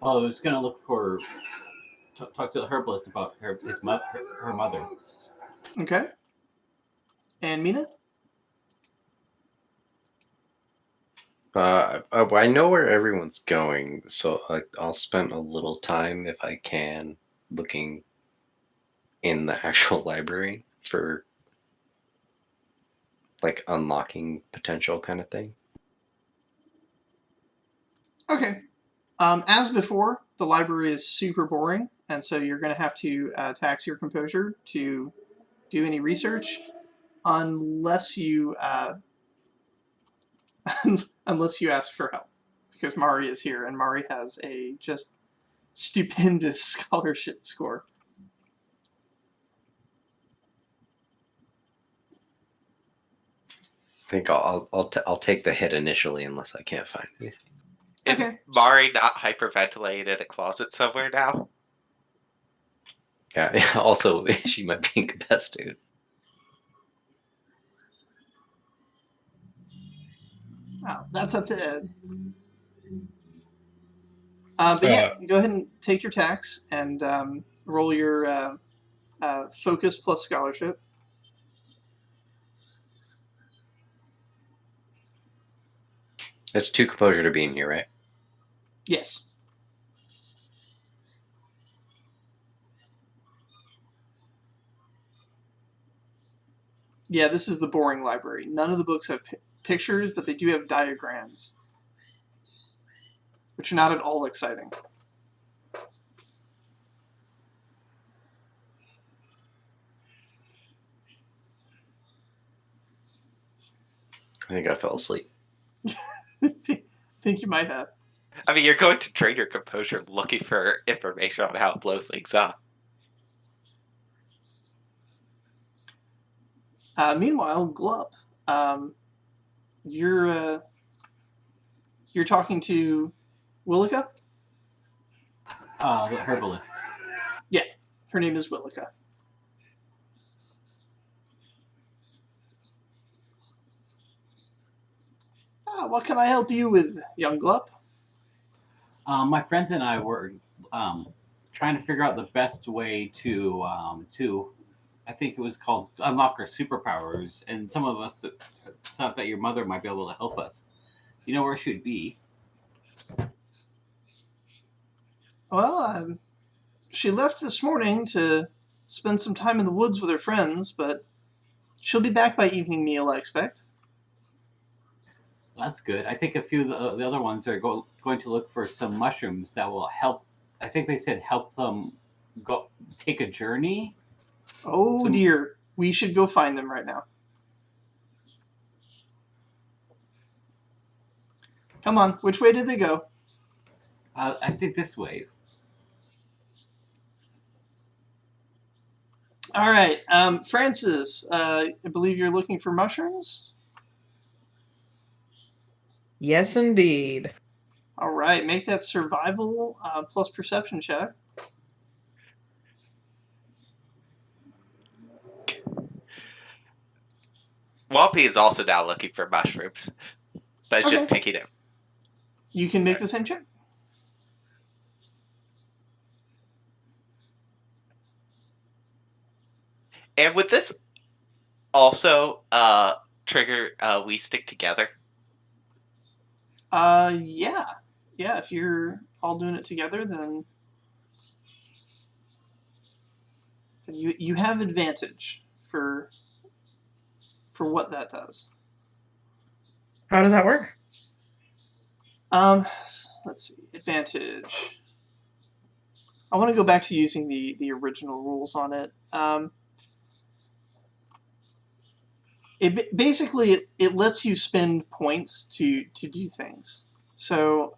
Speaker 5: Well, I was gonna look for talk to the herbalist about her mother.
Speaker 1: Okay. And Mina?
Speaker 8: I know where everyone's going, so I'll spend a little time, if I can, looking in the actual library for like unlocking potential kind of thing.
Speaker 1: Okay. As before, the library is super boring, and so you're going to have to tax your composure to do any research, unless you unless you ask for help, because Mari is here, and Mari has a just stupendous scholarship score.
Speaker 8: I think I'll take the hit initially unless I can't find anything.
Speaker 4: Is
Speaker 1: Okay.
Speaker 4: Mari not hyperventilated in a closet somewhere now?
Speaker 8: Yeah. Also, she might be incapacitated.
Speaker 1: Oh, that's up to Ed. But yeah, go ahead and take your tax and roll your focus plus scholarship.
Speaker 8: It's 2 composure to be in here, right?
Speaker 1: Yes. Yeah, this is the boring library. None of the books have pictures, but they do have diagrams, which are not at all exciting.
Speaker 8: I think I fell asleep.
Speaker 1: I think you might have.
Speaker 4: I mean, you're going to drain your composure looking for information on how to blow things up.
Speaker 1: Meanwhile, Glup, you're talking to Willica?
Speaker 5: The herbalist.
Speaker 1: Yeah, her name is Willica. What can I help you with, young Glup?
Speaker 5: My friends and I were trying to figure out the best way to I think it was called unlock our superpowers, and some of us thought that your mother might be able to help us. You know where she'd be?
Speaker 1: Well, she left this morning to spend some time in the woods with her friends, but she'll be back by evening meal, I expect.
Speaker 5: That's good. I think a few of the other ones are going to look for some mushrooms that will help. I think they said help them go take a journey.
Speaker 1: Oh dear, we should go find them right now. Come on, which way did they go?
Speaker 5: I think this way.
Speaker 1: All right, Frances, I believe you're looking for mushrooms?
Speaker 2: Yes, indeed.
Speaker 1: All right, make that survival plus perception check.
Speaker 4: Whompi is also now looking for mushrooms, but it's just picking them.
Speaker 1: You can make the same check.
Speaker 4: And would this also trigger we stick together?
Speaker 1: Yeah. Yeah, if you're all doing it together, then you have advantage for what that does.
Speaker 2: How does that work?
Speaker 1: Let's see, advantage. I want to go back to using the original rules on it. Basically it lets you spend points to do things. So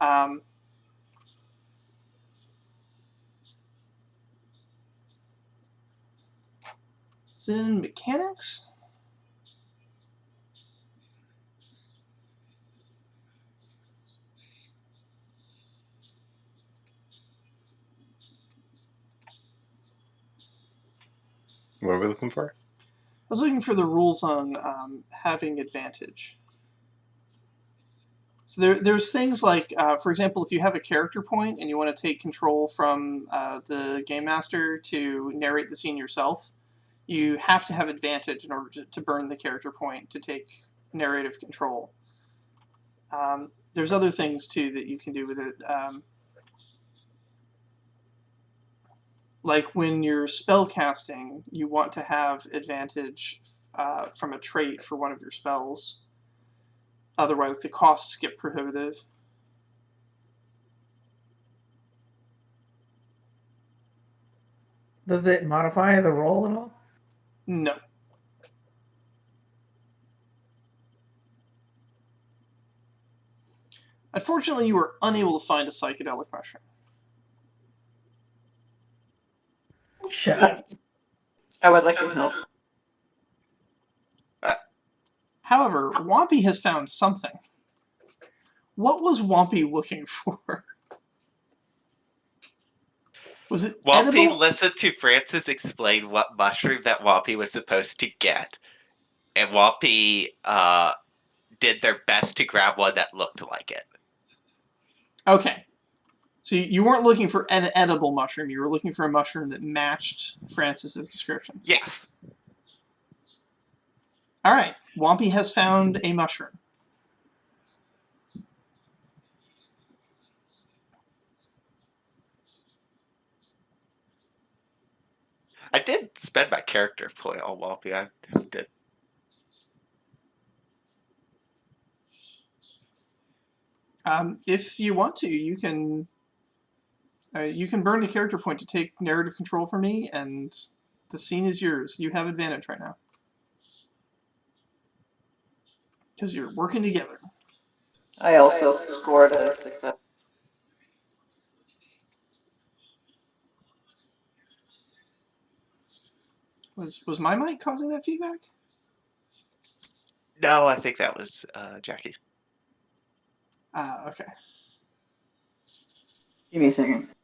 Speaker 1: is it in mechanics?
Speaker 8: What are we looking for?
Speaker 1: I was looking for the rules on having advantage. So there's things like, for example, if you have a character point and you want to take control from the game master to narrate the scene yourself, you have to have advantage in order to burn the character point to take narrative control. there's other things too that you can do with it. Like when you're spell casting, you want to have advantage from a trait for one of your spells. Otherwise, the costs get prohibitive.
Speaker 9: Does it modify the roll at all?
Speaker 1: No. Unfortunately, you were unable to find a psychedelic mushroom.
Speaker 9: Shut.
Speaker 2: I would like to help.
Speaker 1: However, Whompi has found something. What was Whompi looking for? Was it
Speaker 4: Whompi
Speaker 1: edible?
Speaker 4: listened to Frances explain what mushroom that Whompi was supposed to get, and Whompi did their best to grab one that looked like it.
Speaker 1: Okay. So you weren't looking for an edible mushroom. You were looking for a mushroom that matched Frances's description.
Speaker 4: Yes.
Speaker 1: All right. Whompi has found a mushroom.
Speaker 4: I did spend my character point on Whompi. I did.
Speaker 1: If you want to, you can burn the character point to take narrative control for me, and the scene is yours. You have advantage right now. Because you're working together.
Speaker 2: I also scored a success.
Speaker 1: Was my mic causing that feedback?
Speaker 4: No, I think that was Jackie's.
Speaker 1: Okay.
Speaker 2: Give me a second.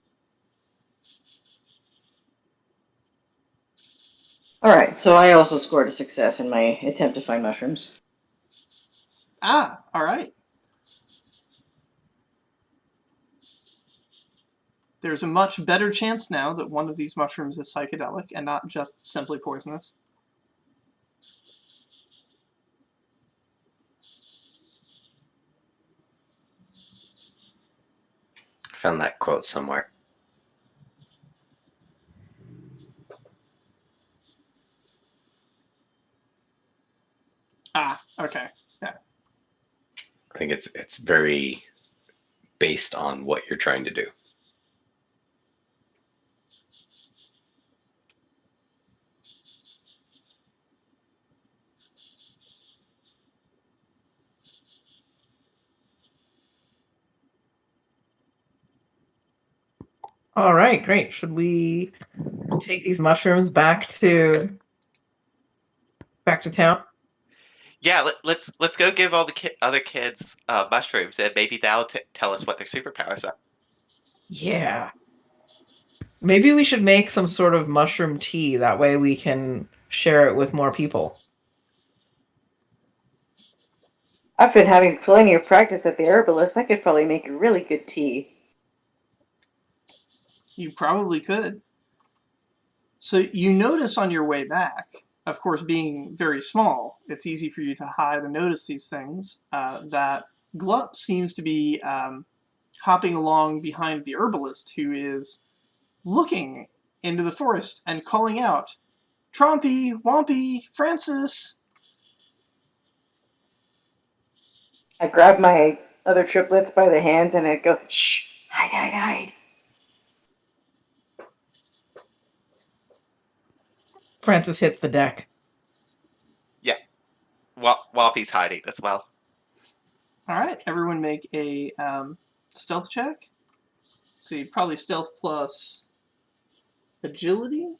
Speaker 2: Alright, so I also scored a success in my attempt to find mushrooms.
Speaker 1: All right. There's a much better chance now that one of these mushrooms is psychedelic and not just simply poisonous.
Speaker 7: Found that quote somewhere.
Speaker 1: Okay. Yeah.
Speaker 7: I think it's very based on what you're trying to do.
Speaker 9: All right, great. Should we take these mushrooms back to town?
Speaker 4: Yeah, let's go give all the other kids mushrooms, and maybe that'll tell us what their superpowers are.
Speaker 9: Yeah. Maybe we should make some sort of mushroom tea. That way we can share it with more people.
Speaker 2: I've been having plenty of practice at the herbalist. I could probably make a really good tea.
Speaker 1: You probably could. So you notice on your way back, of course, being very small, it's easy for you to hide and notice these things, that Glup seems to be hopping along behind the herbalist, who is looking into the forest and calling out, "Trompi, Whompi, Frances!"
Speaker 2: I grab my other triplets by the hand and I go, shh, hide, hide, hide.
Speaker 9: Frances hits the deck.
Speaker 4: Yeah, Whompi's hiding as well.
Speaker 1: All right, everyone make a stealth check. Let's see, probably stealth plus agility.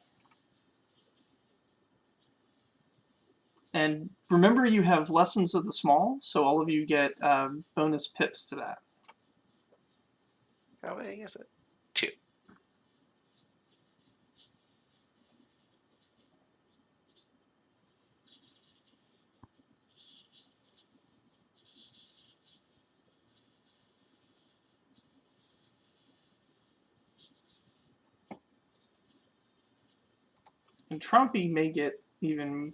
Speaker 1: And remember, you have lessons of the small, so all of you get bonus pips to that.
Speaker 4: How many is it? 2.
Speaker 1: And Trompi may get even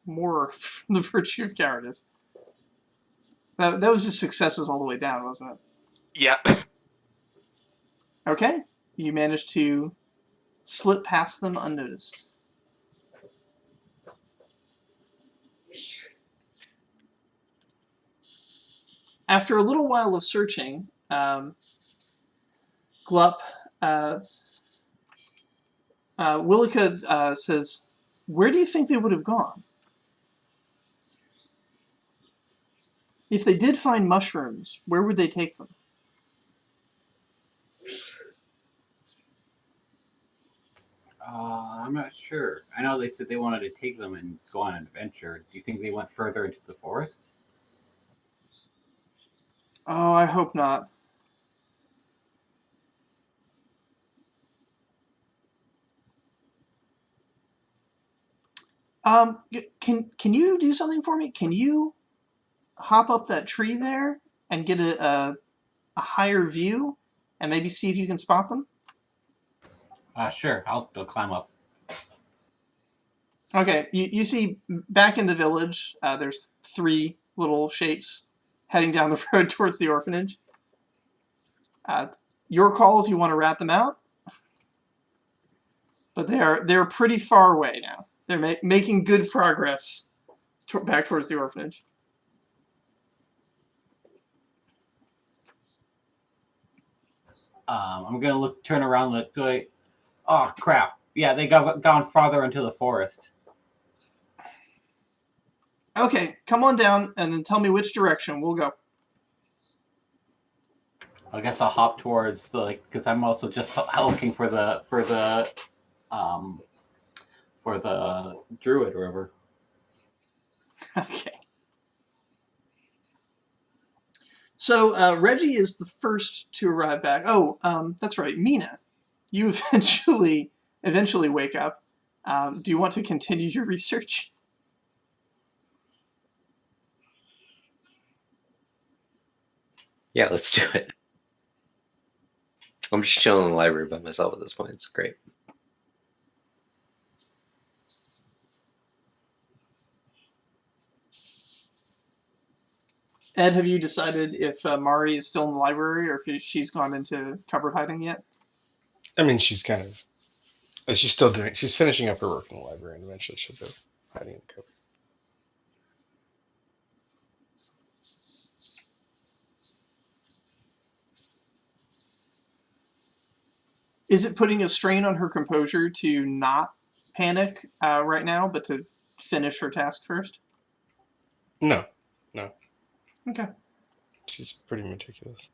Speaker 1: more from the virtue of cowardice. That was just successes all the way down, wasn't it?
Speaker 4: Yeah.
Speaker 1: Okay. You managed to slip past them unnoticed. After a little while of searching, Glup, Willica says, "Where do you think they would have gone? If they did find mushrooms, where would they take them?"
Speaker 5: I'm not sure. I know they said they wanted to take them and go on an adventure. Do you think they went further into the forest?
Speaker 1: Oh, I hope not. Can you do something for me? Can you hop up that tree there and get a higher view and maybe see if you can spot them?
Speaker 5: Sure. I'll climb up.
Speaker 1: Okay, you see back in the village, there's 3 little shapes heading down the road towards the orphanage. Your call if you want to rat them out, but they're pretty far away now. They're making good progress back towards the orphanage.
Speaker 5: I'm gonna turn around, look to. Oh crap! Yeah, they gone farther into the forest.
Speaker 1: Okay, come on down and then tell me which direction. We'll go.
Speaker 5: I guess I'll hop towards because I'm also just looking for the druid river.
Speaker 1: Okay. So Reggie is the first to arrive back. Oh, that's right, Mina. You eventually wake up. Do you want to continue your research?
Speaker 8: Yeah, let's do it. I'm just chilling in the library by myself at this point. It's great.
Speaker 1: Ed, have you decided if Mari is still in the library or if she's gone into cupboard hiding yet?
Speaker 6: I mean, she's kind of. She's still doing. She's finishing up her work in the library, and eventually she'll go hiding in the cupboard.
Speaker 1: Is it putting a strain on her composure to not panic right now, but to finish her task first?
Speaker 6: No.
Speaker 1: Okay.
Speaker 6: She's pretty meticulous.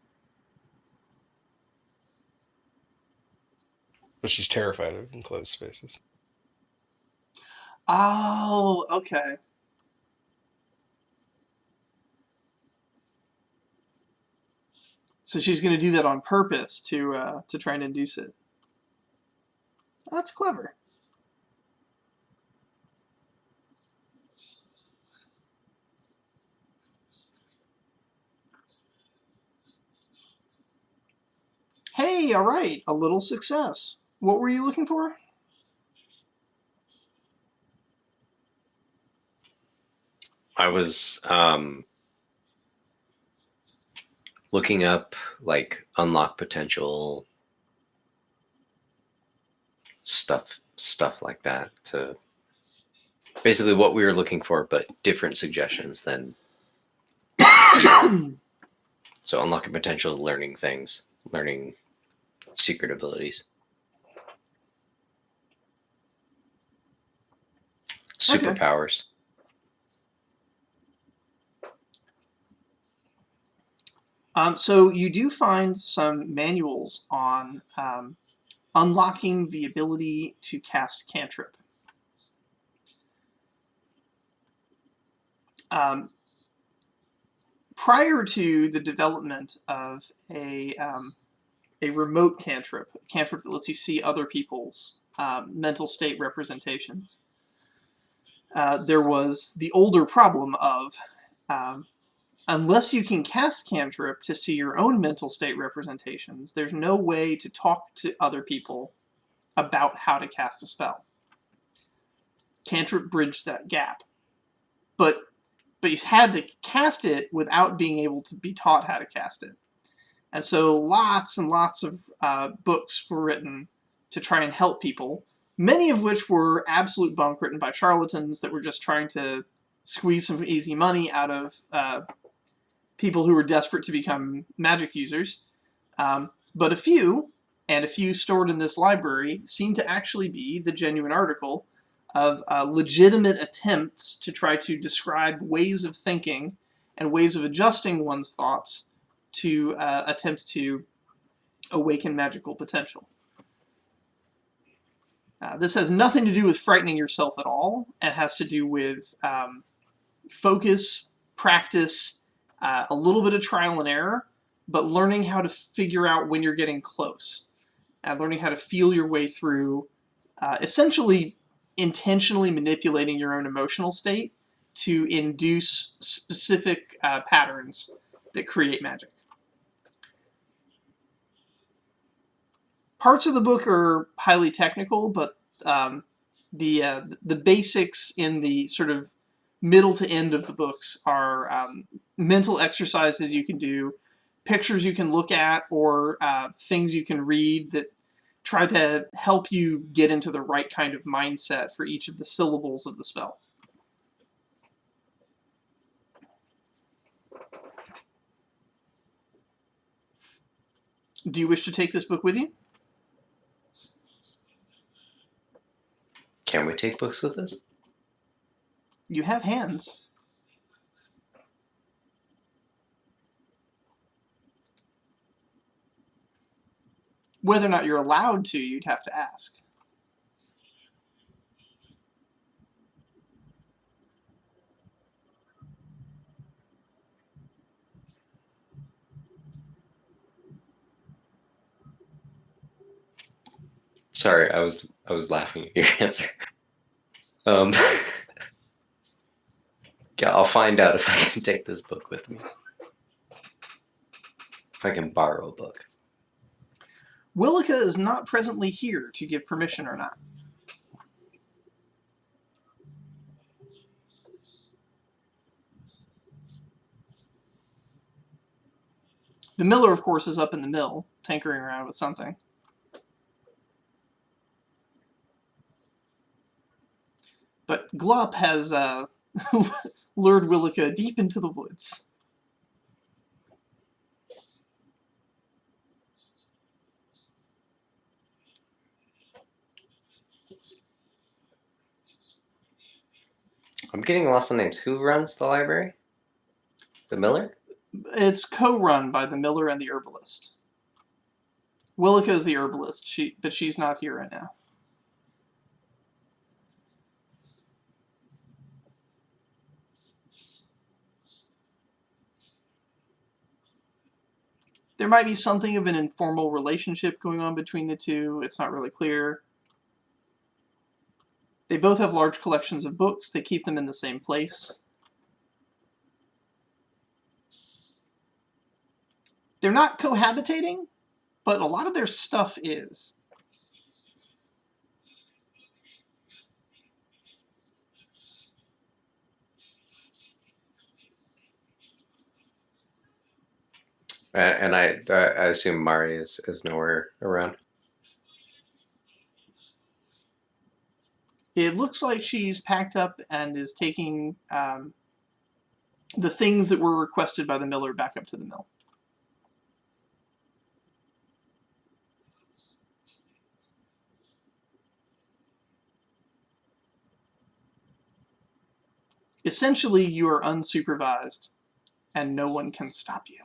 Speaker 6: But she's terrified of enclosed spaces.
Speaker 1: Oh, okay. So she's going to do that on purpose to try and induce it. That's clever. Hey, all right, a little success. What were you looking for?
Speaker 8: I was looking up like unlock potential stuff like that, to basically what we were looking for, but different suggestions than. So unlocking potential, learning things, learning secret abilities. Superpowers.
Speaker 1: So you do find some manuals on unlocking the ability to cast cantrip. Prior to the development of a remote cantrip that lets you see other people's mental state representations, there was the older problem of unless you can cast cantrip to see your own mental state representations, there's no way to talk to other people about how to cast a spell. Cantrip bridged that gap. But but you had to cast it without being able to be taught how to cast it. And so lots and lots of books were written to try and help people, many of which were absolute bunk written by charlatans that were just trying to squeeze some easy money out of people who were desperate to become magic users. But a few, and a few stored in this library, seem to actually be the genuine article of legitimate attempts to try to describe ways of thinking and ways of adjusting one's thoughts to attempt to awaken magical potential. This has nothing to do with frightening yourself at all. It has to do with focus, practice, a little bit of trial and error, but learning how to figure out when you're getting close, and learning how to feel your way through, essentially intentionally manipulating your own emotional state to induce specific patterns that create magic. Parts of the book are highly technical, but the basics in the sort of middle to end of the books are mental exercises you can do, pictures you can look at, or things you can read that try to help you get into the right kind of mindset for each of the syllables of the spell. Do you wish to take this book with you?
Speaker 8: Can we take books with us?
Speaker 1: You have hands. Whether or not you're allowed to, you'd have to ask.
Speaker 8: Sorry, I was laughing at your answer. Yeah, I'll find out if I can take this book with me. If I can borrow a book.
Speaker 1: Willica is not presently here to give permission or not. The miller, of course, is up in the mill, tinkering around with something. But Glup has lured Willica deep into the woods.
Speaker 8: I'm getting lost on names. Who runs the library? The miller?
Speaker 1: It's co-run by the miller and the herbalist. Willica is the herbalist, but she's not here right now. There might be something of an informal relationship going on between the two. It's not really clear. They both have large collections of books. They keep them in the same place. They're not cohabitating, but a lot of their stuff is.
Speaker 8: And I assume Mari is nowhere around.
Speaker 1: It looks like she's packed up and is taking the things that were requested by the miller back up to the mill. Essentially, you are unsupervised, and no one can stop you.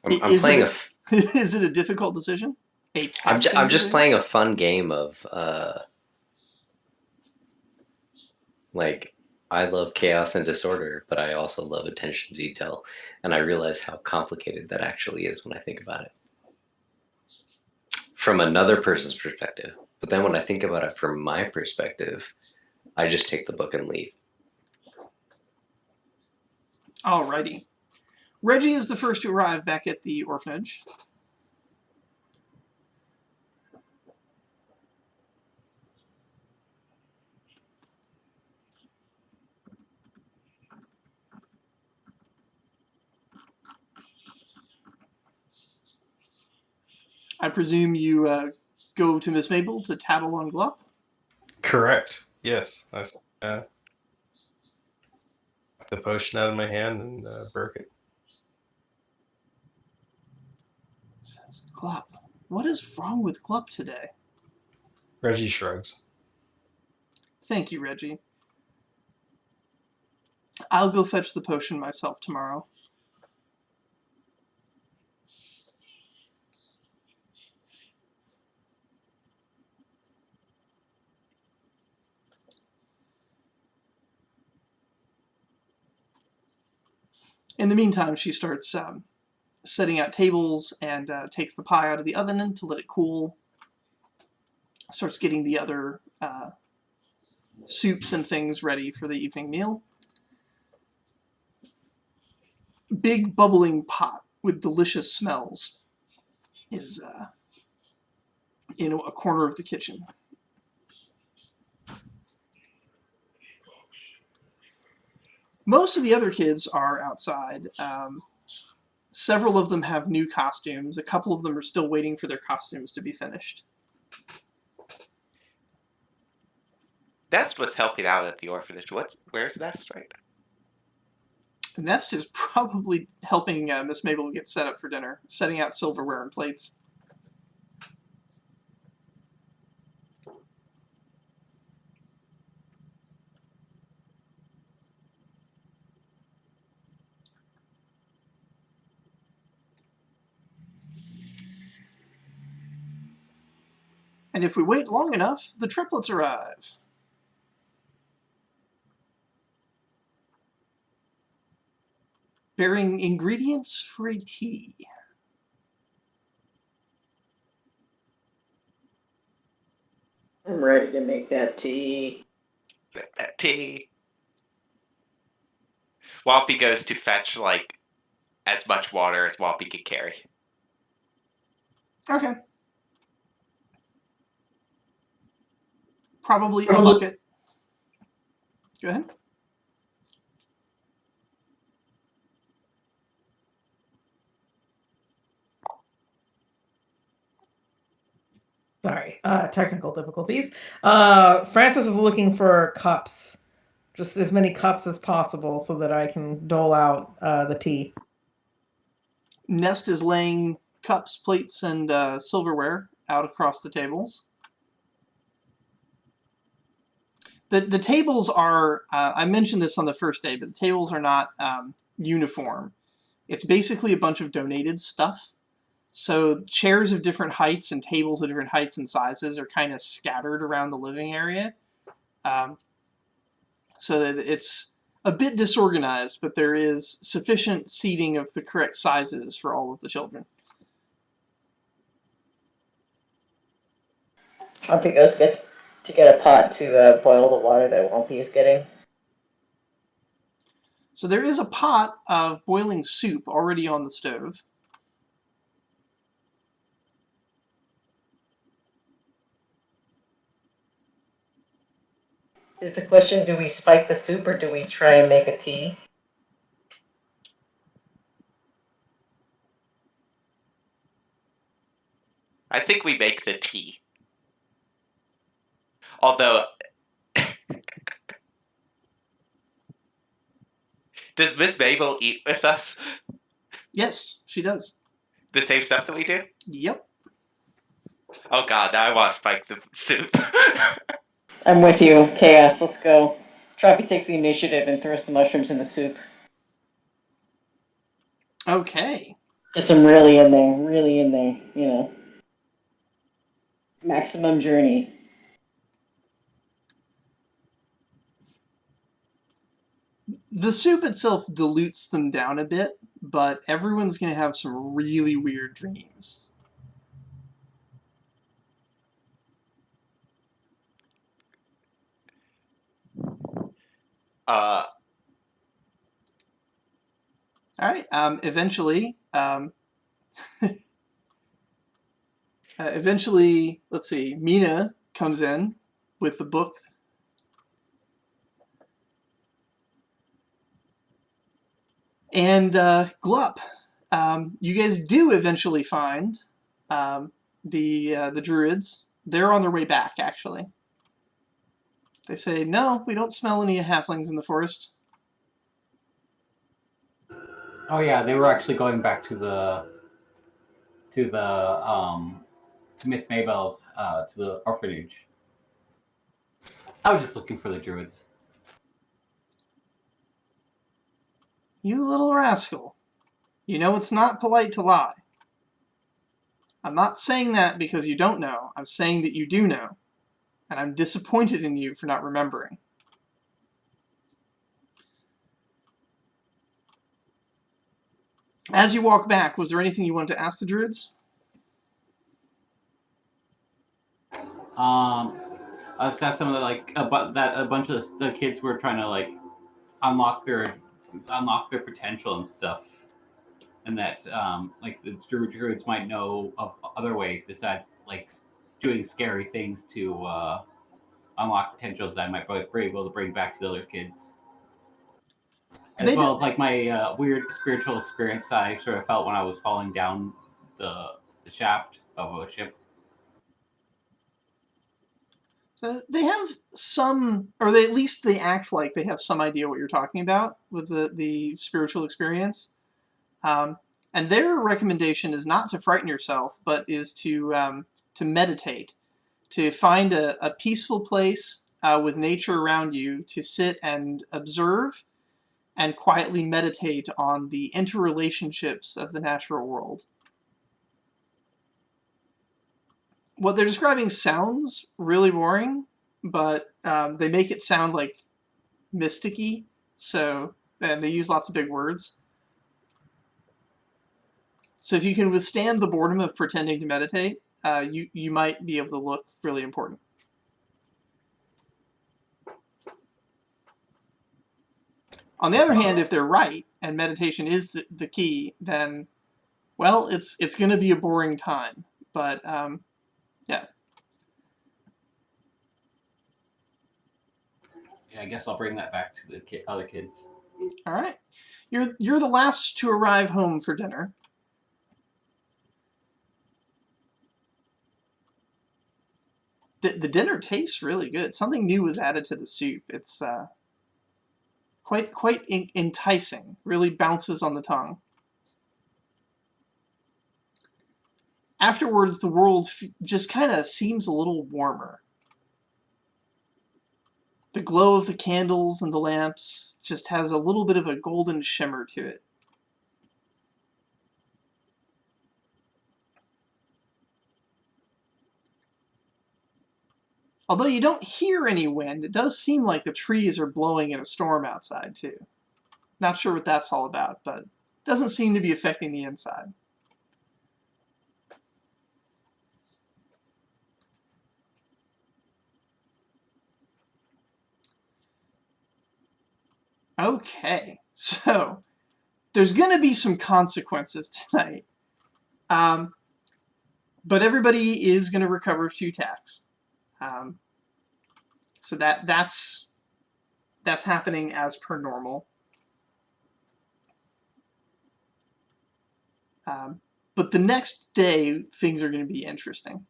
Speaker 8: I'm playing
Speaker 1: Is it a difficult decision?
Speaker 8: I'm just playing a fun game of like, I love chaos and disorder, but I also love attention to detail, and I realize how complicated that actually is when I think about it from another person's perspective. But then when I think about it from my perspective, I just take the book and leave.
Speaker 1: Alrighty. Reggie is the first to arrive back at the orphanage. I presume you go to Miss Maybell to tattle on Glup?
Speaker 6: Correct. Yes. I the potion out of my hand and broke it.
Speaker 1: Says Glup. What is wrong with Glup today?
Speaker 6: Reggie shrugs.
Speaker 1: Thank you, Reggie. I'll go fetch the potion myself tomorrow. In the meantime, she starts setting out tables and takes the pie out of the oven to let it cool. Starts getting the other soups and things ready for the evening meal. Big bubbling pot with delicious smells is in a corner of the kitchen. Most of the other kids are outside. Several of them have new costumes. A couple of them are still waiting for their costumes to be finished.
Speaker 4: That's what's helping out at the orphanage. Where's Nest right now?
Speaker 1: Nest is probably helping Miss Maybell get set up for dinner, setting out silverware and plates. And if we wait long enough, the triplets arrive. Bearing ingredients for a tea.
Speaker 9: I'm ready to make that tea.
Speaker 4: That tea. Whompi goes to fetch like as much water as Whompi can carry.
Speaker 1: Okay. Probably a bucket. Go ahead.
Speaker 9: Sorry, technical difficulties. Frances is looking for cups, just as many cups as possible, so that I can dole out the tea.
Speaker 1: Nest is laying cups, plates, and silverware out across the tables. The tables are, I mentioned this on the first day, but the tables are not uniform. It's basically a bunch of donated stuff. So chairs of different heights and tables of different heights and sizes are kind of scattered around the living area. So that it's a bit disorganized, but there is sufficient seating of the correct sizes for all of the children.
Speaker 9: Trompi goes to get a pot to boil the water that Whompi is getting.
Speaker 1: So there is a pot of boiling soup already on the stove.
Speaker 9: Is the question, do we spike the soup or do we try and make a tea?
Speaker 4: I think we make the tea. Although, does Miss Maybell eat with us
Speaker 1: Yes, she does.
Speaker 4: the same stuff that we do?
Speaker 1: Yep.
Speaker 4: Oh god, now I want to spike the soup.
Speaker 9: I'm with you. Chaos, let's go. Trompi takes the initiative and throws the mushrooms in the soup.
Speaker 1: Okay.
Speaker 9: Gets them really in there, you know. Maximum journey.
Speaker 1: The soup itself dilutes them down a bit, but everyone's going to have some really weird dreams. All right. Eventually, let's see. Mina comes in with the book. And Glup, you guys do eventually find the druids. They're on their way back, actually. They say, no, we don't smell any halflings in the forest.
Speaker 5: Oh yeah, they were actually going back to Miss Maybell's to the orphanage. I was just looking for the druids.
Speaker 1: You little rascal. You know it's not polite to lie. I'm not saying that because you don't know. I'm saying that you do know. And I'm disappointed in you for not remembering. As you walk back, was there anything you wanted to ask the druids?
Speaker 5: I was got some of the a bunch of the kids were trying to like unlock their potential and stuff, and that like the druids might know of other ways besides like doing scary things to unlock potentials that I might be able to bring back to the other kids. As well as like my weird spiritual experience I sort of felt when I was falling down the shaft of a ship.
Speaker 1: So they have some, or they, at least they act like they have some idea what you're talking about with the spiritual experience. And their recommendation is not to frighten yourself, but is to meditate, to find a peaceful place with nature around you to sit and observe and quietly meditate on the interrelationships of the natural world. What they're describing sounds really boring, but they make it sound like mysticky, and they use lots of big words. So if you can withstand the boredom of pretending to meditate, you might be able to look really important. On the other hand, if they're right, and meditation is the key, then, well, it's going to be a boring time. But, yeah.
Speaker 5: Yeah, I guess I'll bring that back to the other kids.
Speaker 1: All right. You're the last to arrive home for dinner. The dinner tastes really good. Something new was added to the soup. It's quite enticing. Really bounces on the tongue. Afterwards, the world just kind of seems a little warmer. The glow of the candles and the lamps just has a little bit of a golden shimmer to it. Although you don't hear any wind, it does seem like the trees are blowing in a storm outside, too. Not sure what that's all about, but it doesn't seem to be affecting the inside. Okay, so there's going to be some consequences tonight. But everybody is going to recover 2 attacks. So that's happening as per normal. But the next day, things are going to be interesting.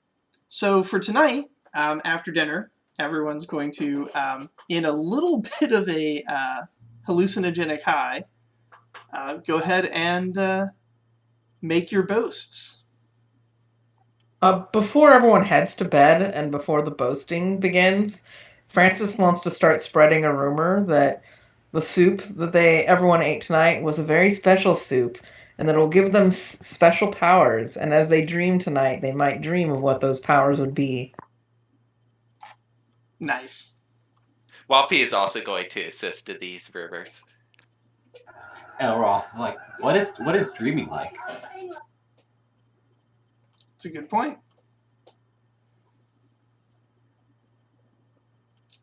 Speaker 1: So for tonight, after dinner, everyone's going to, in a little bit of a hallucinogenic high, go ahead and make your boasts.
Speaker 9: Before everyone heads to bed and before the boasting begins, Frances wants to start spreading a rumor that the soup that everyone ate tonight was a very special soup, and that it will give them special powers. And as they dream tonight, they might dream of what those powers would be.
Speaker 1: Nice.
Speaker 4: Whompi is also going to assist in these rumors.
Speaker 5: Ross is like, what is dreaming like?
Speaker 1: It's a good point.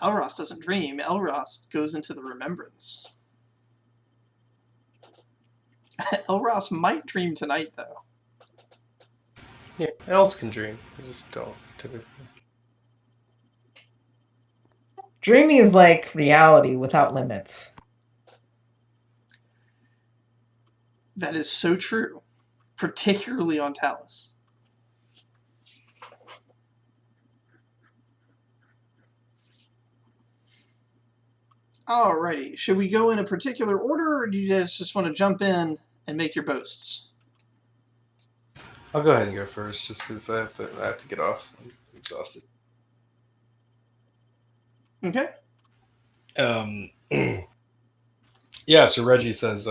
Speaker 1: Elros doesn't dream. Elros goes into the remembrance. Elros might dream tonight, though.
Speaker 6: Yeah, elves can dream. They just don't typically.
Speaker 9: Dreaming is like reality without limits.
Speaker 1: That is so true, particularly on Talus. Alrighty, should we go in a particular order, or do you guys just want to jump in and make your boasts?
Speaker 6: I'll go ahead and go first, just because I have to get off. I'm exhausted.
Speaker 1: Okay.
Speaker 6: Yeah. So Reggie says,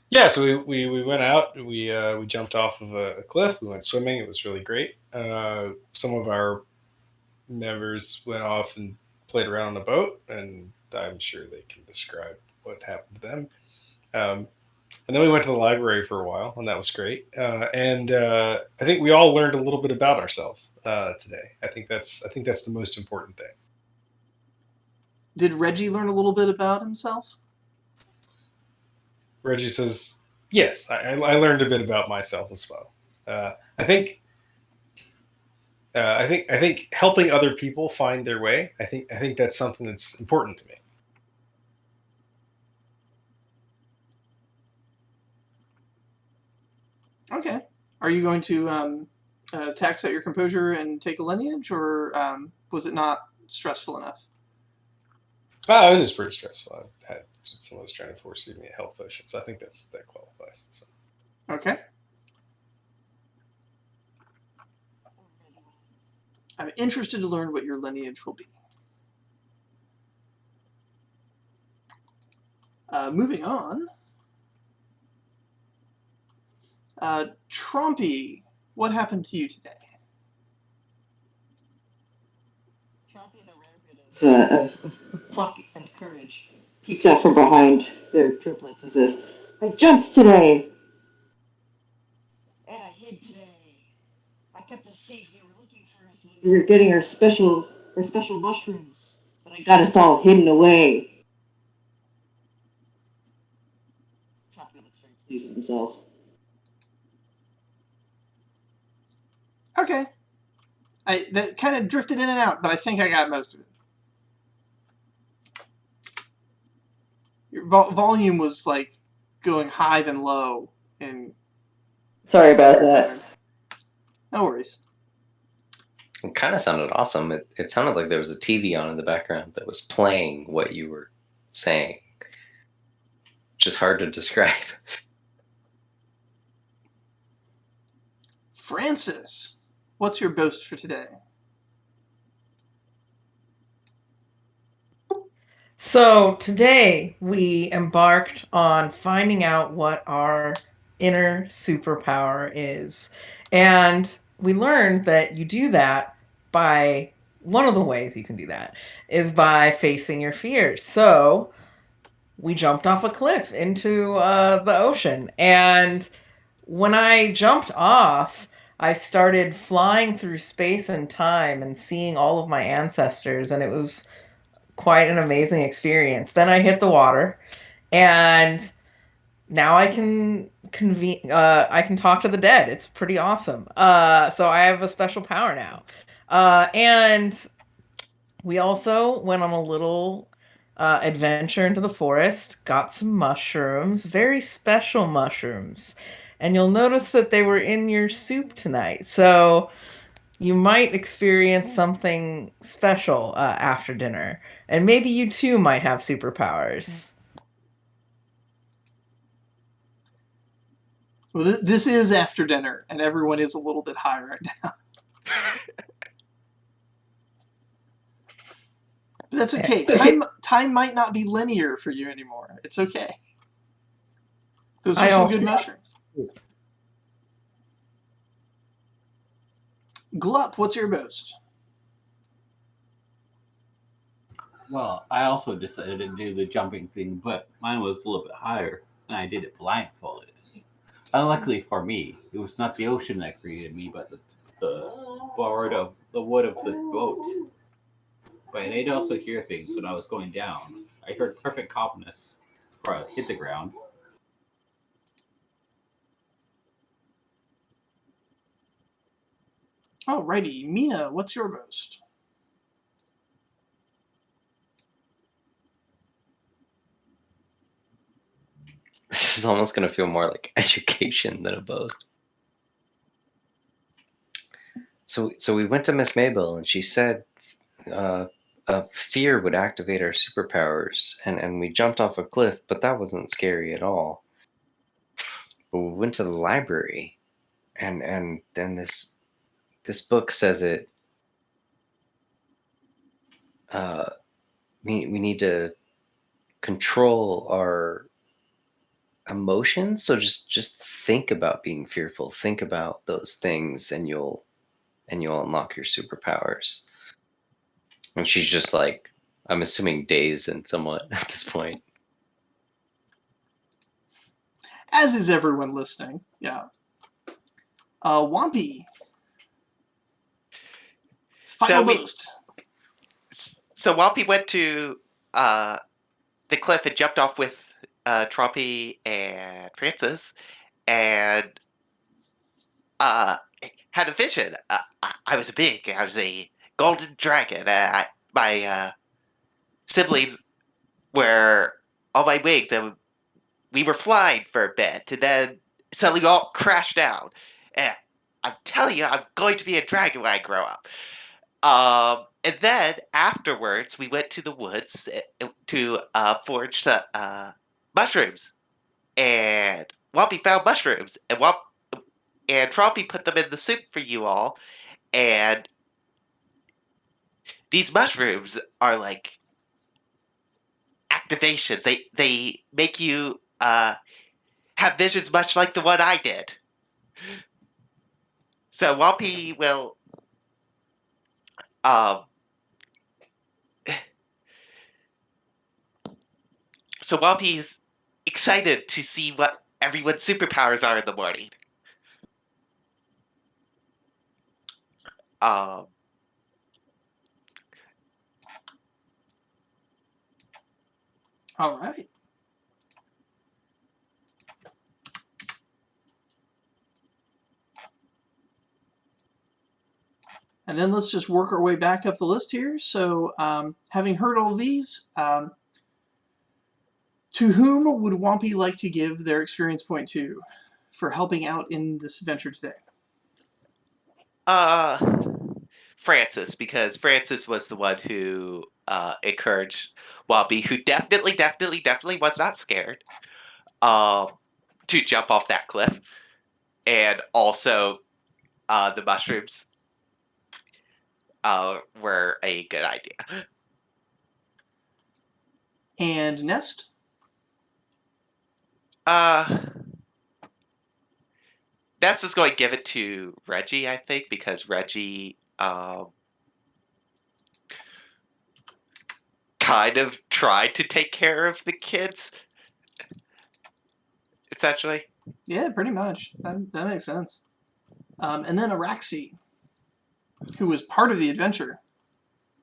Speaker 6: yeah. So we went out. We jumped off of a cliff. We went swimming. It was really great. Some of our members went off and played around on a boat, and I'm sure they can describe what happened to them. And then we went to the library for a while, and that was great. And I think we all learned a little bit about ourselves today. I think that's the most important thing.
Speaker 1: Did Reggie learn a little bit about himself?
Speaker 6: Reggie says, "Yes, I learned a bit about myself as well. I think helping other people find their way. I think that's something that's important to me."
Speaker 1: Okay. Are you going to tax out your composure and take a lineage, or was it not stressful enough?
Speaker 6: It was pretty stressful. I had someone was trying to force me a health potion, so I think that qualifies. So.
Speaker 1: Okay. I'm interested to learn what your lineage will be. Moving on. Trompi, what happened to you today?
Speaker 10: Trompi and a rare bit of pluck and courage peeks out from behind their triplets and says, "I jumped today! And I hid today. I kept us safe. They were looking for us. We were getting our special mushrooms, but I got us all hidden away." Trompi looks very pleased with themselves.
Speaker 1: Okay. That kind of drifted in and out, but I think I got most of it. Your volume was like going high then low.
Speaker 10: Sorry about that.
Speaker 1: No worries.
Speaker 7: It kind of sounded awesome. It sounded like there was a TV on in the background that was playing what you were saying, which is hard to describe.
Speaker 1: Frances, what's your boast for today?
Speaker 9: So today we embarked on finding out what our inner superpower is. And we learned that you do that by, one of the ways you can do that is by facing your fears. So we jumped off a cliff into the ocean. And when I jumped off, I started flying through space and time and seeing all of my ancestors. And it was quite an amazing experience. Then I hit the water, and now I can I can talk to the dead. It's pretty awesome. So I have a special power now. And we also went on a little adventure into the forest, got some mushrooms, very special mushrooms. And you'll notice that they were in your soup tonight. So you might experience something special after dinner. And maybe you too might have superpowers.
Speaker 1: Well, this is after dinner, and everyone is a little bit high right now. But that's okay. Time might not be linear for you anymore. It's okay. Those are some good mushrooms. Glup, what's your boast?
Speaker 5: Well, I also decided to do the jumping thing, but mine was a little bit higher, and I did it blindfolded. Unluckily for me, it was not the ocean that created me, but the wood of the boat. But I did also hear things when I was going down. I heard perfect calmness before I hit the ground.
Speaker 1: Alrighty, Mina, what's your boast?
Speaker 7: This is almost going to feel more like education than a boast. So we went to Miss Maybell, and she said fear would activate our superpowers, and we jumped off a cliff, but that wasn't scary at all. But we went to the library, and then this book says it. We need to control our emotions. So just think about being fearful. Think about those things, and you'll unlock your superpowers. And she's just like, I'm assuming dazed and somewhat at this point.
Speaker 1: As is everyone listening. Yeah. Whompi. Final boast.
Speaker 4: So Whompi went to the cliff and jumped off with Trompi and Frances, and had a vision. I was a golden dragon. My siblings were on my wings, and we were flying for a bit, and then suddenly all crashed down. And I'm telling you, I'm going to be a dragon when I grow up. And then afterwards, we went to the woods to forage the mushrooms, and Whompi found mushrooms, and Trompi put them in the soup for you all. And these mushrooms are like activations. They make you have visions much like the one I did. So Whompi will so Whompi's excited to see what everyone's superpowers are in the morning. All
Speaker 1: right. And then let's just work our way back up the list here. So, having heard all these, to whom would Whompi like to give their experience point to for helping out in this adventure today?
Speaker 4: Frances, because Frances was the one who encouraged Whompi, who definitely was not scared, to jump off that cliff. And also, the mushrooms were a good idea.
Speaker 1: And Nest?
Speaker 4: Nest is going to give it to Reggie, I think, because Reggie kind of tried to take care of the kids, essentially.
Speaker 1: Yeah, pretty much. That makes sense. And then Araxi, who was part of the adventure.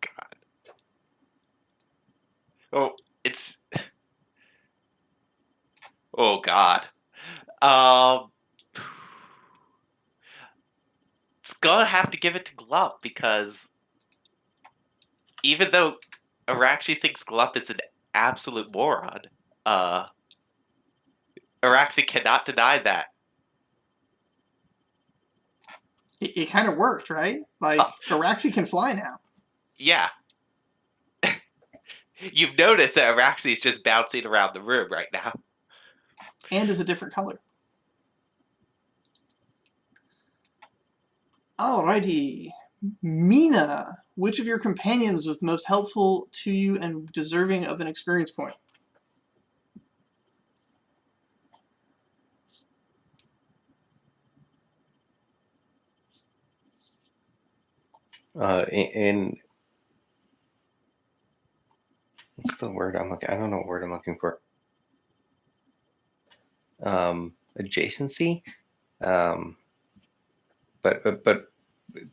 Speaker 4: God. Oh, it's... Oh, God. It's gonna have to give it to Glup, because even though Araxi thinks Glup is an absolute moron, Araxi cannot deny that.
Speaker 1: It kind of worked, right? Like, Araxi can fly now.
Speaker 4: Yeah. You've noticed that Araxi is just bouncing around the room right now.
Speaker 1: And is a different color. Alrighty. Mina, which of your companions was the most helpful to you and deserving of an experience point?
Speaker 7: In what's the word I'm looking? I don't know what word I'm looking for. Adjacency, but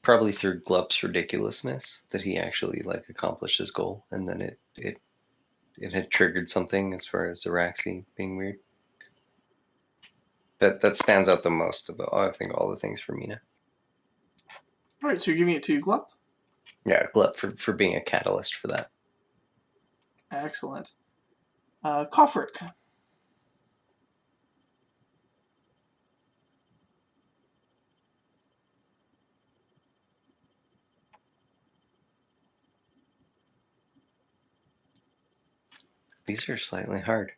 Speaker 7: probably through Glup's ridiculousness that he actually like accomplished his goal, and then it had triggered something as far as Araxi being weird. That stands out the most about, I think, all the things for Mina.
Speaker 1: All right, so you're giving it to Glup.
Speaker 7: Yeah, Glup for being a catalyst for that.
Speaker 1: Excellent. Kofric.
Speaker 7: These are slightly hard.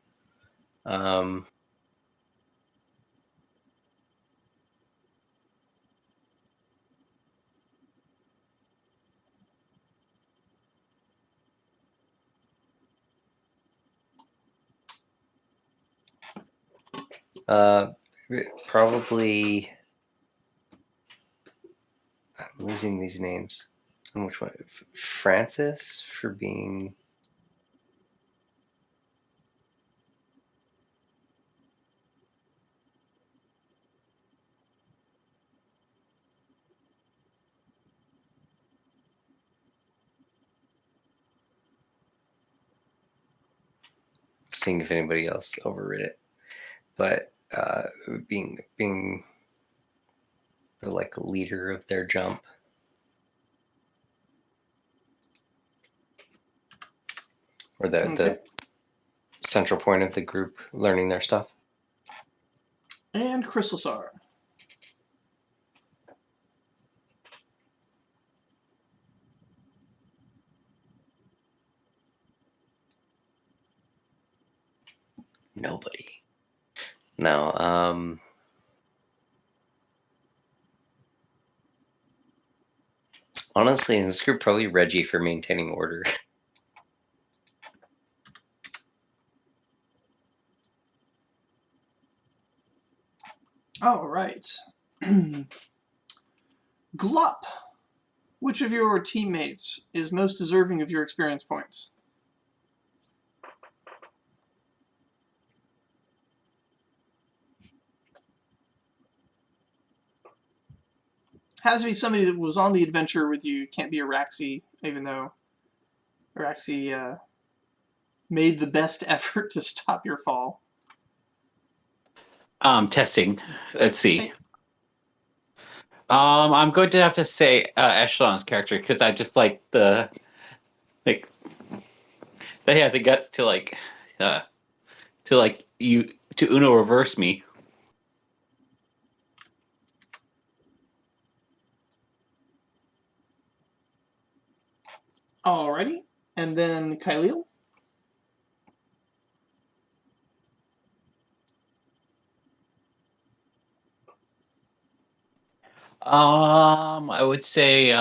Speaker 7: Probably. I'm losing these names. And which one? Frances for being. Seeing if anybody else overrid it, but being the like leader of their jump. Or the central point of the group learning their stuff.
Speaker 1: And Crystalsar.
Speaker 7: Nobody. No. Honestly, in this group, probably Reggie for maintaining order.
Speaker 1: All right. Glup. Which of your teammates is most deserving of your experience points? Has to be somebody that was on the adventure with you. Can't be Araxi, even though Araxi made the best effort to stop your fall.
Speaker 5: Testing. Let's see.
Speaker 1: Hey.
Speaker 5: I'm going to have to say Echelon's character because I just like the they have the guts to Uno reverse me.
Speaker 1: Alrighty. And then Kyleel.
Speaker 5: I would say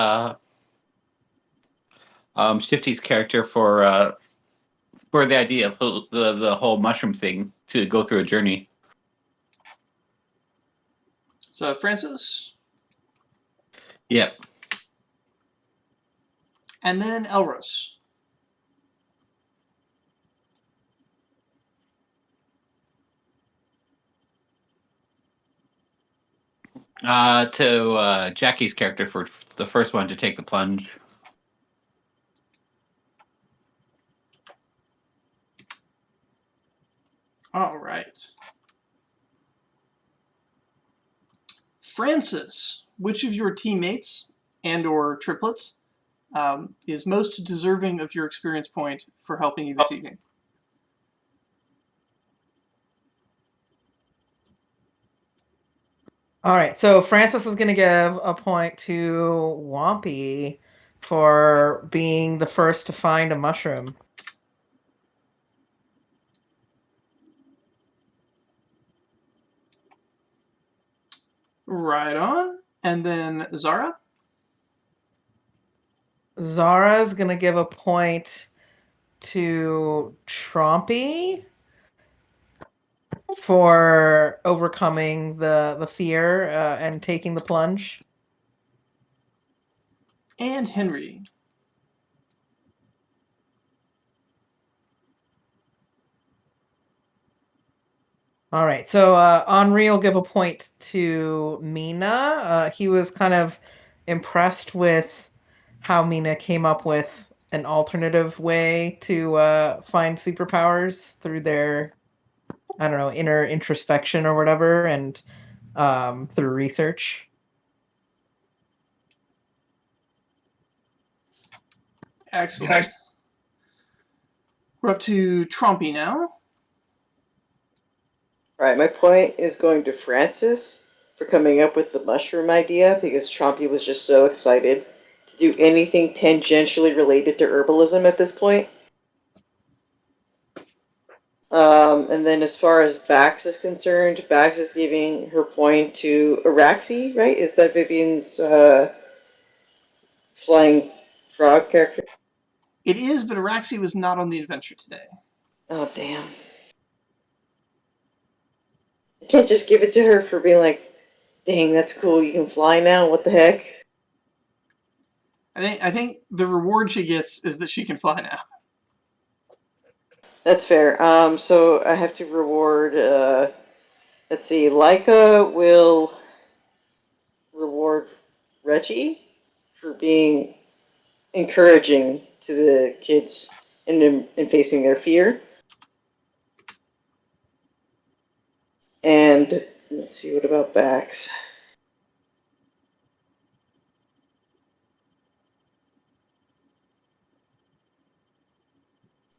Speaker 5: Shifty's character for the idea of the whole mushroom thing to go through a journey.
Speaker 1: So Frances.
Speaker 5: Yep.
Speaker 1: And then Elros.
Speaker 5: To Jackie's character for the first one to take the plunge.
Speaker 1: All right. Frances, which of your teammates and or triplets is most deserving of your experience point for helping you this evening?
Speaker 9: All right, so Frances is going to give a point to Whompi for being the first to find a mushroom.
Speaker 1: Right on. And then Zara?
Speaker 9: Zara is going to give a point to Trompi for overcoming the fear and taking the plunge.
Speaker 1: And Henry.
Speaker 9: All right, so Henri will give a point to Mina. He was kind of impressed with how Mina came up with an alternative way to find superpowers through their, I don't know, inner introspection or whatever, and through research.
Speaker 1: Excellent. We're up to Trompi now.
Speaker 10: Alright, my point is going to Frances for coming up with the mushroom idea because Trompy was just so excited to do anything tangentially related to herbalism at this point. And then as far as Bax is concerned, Bax is giving her point to Araxi, right? Is that Vivian's flying frog character?
Speaker 1: It is, but Araxi was not on the adventure today.
Speaker 10: Oh, damn. I can't just give it to her for being like, dang, that's cool, you can fly now, what the heck?
Speaker 1: I think the reward she gets is that she can fly now.
Speaker 10: That's fair. So I have to reward, let's see, Leica will reward Reggie for being encouraging to the kids in facing their fear. And let's see, what about Bax?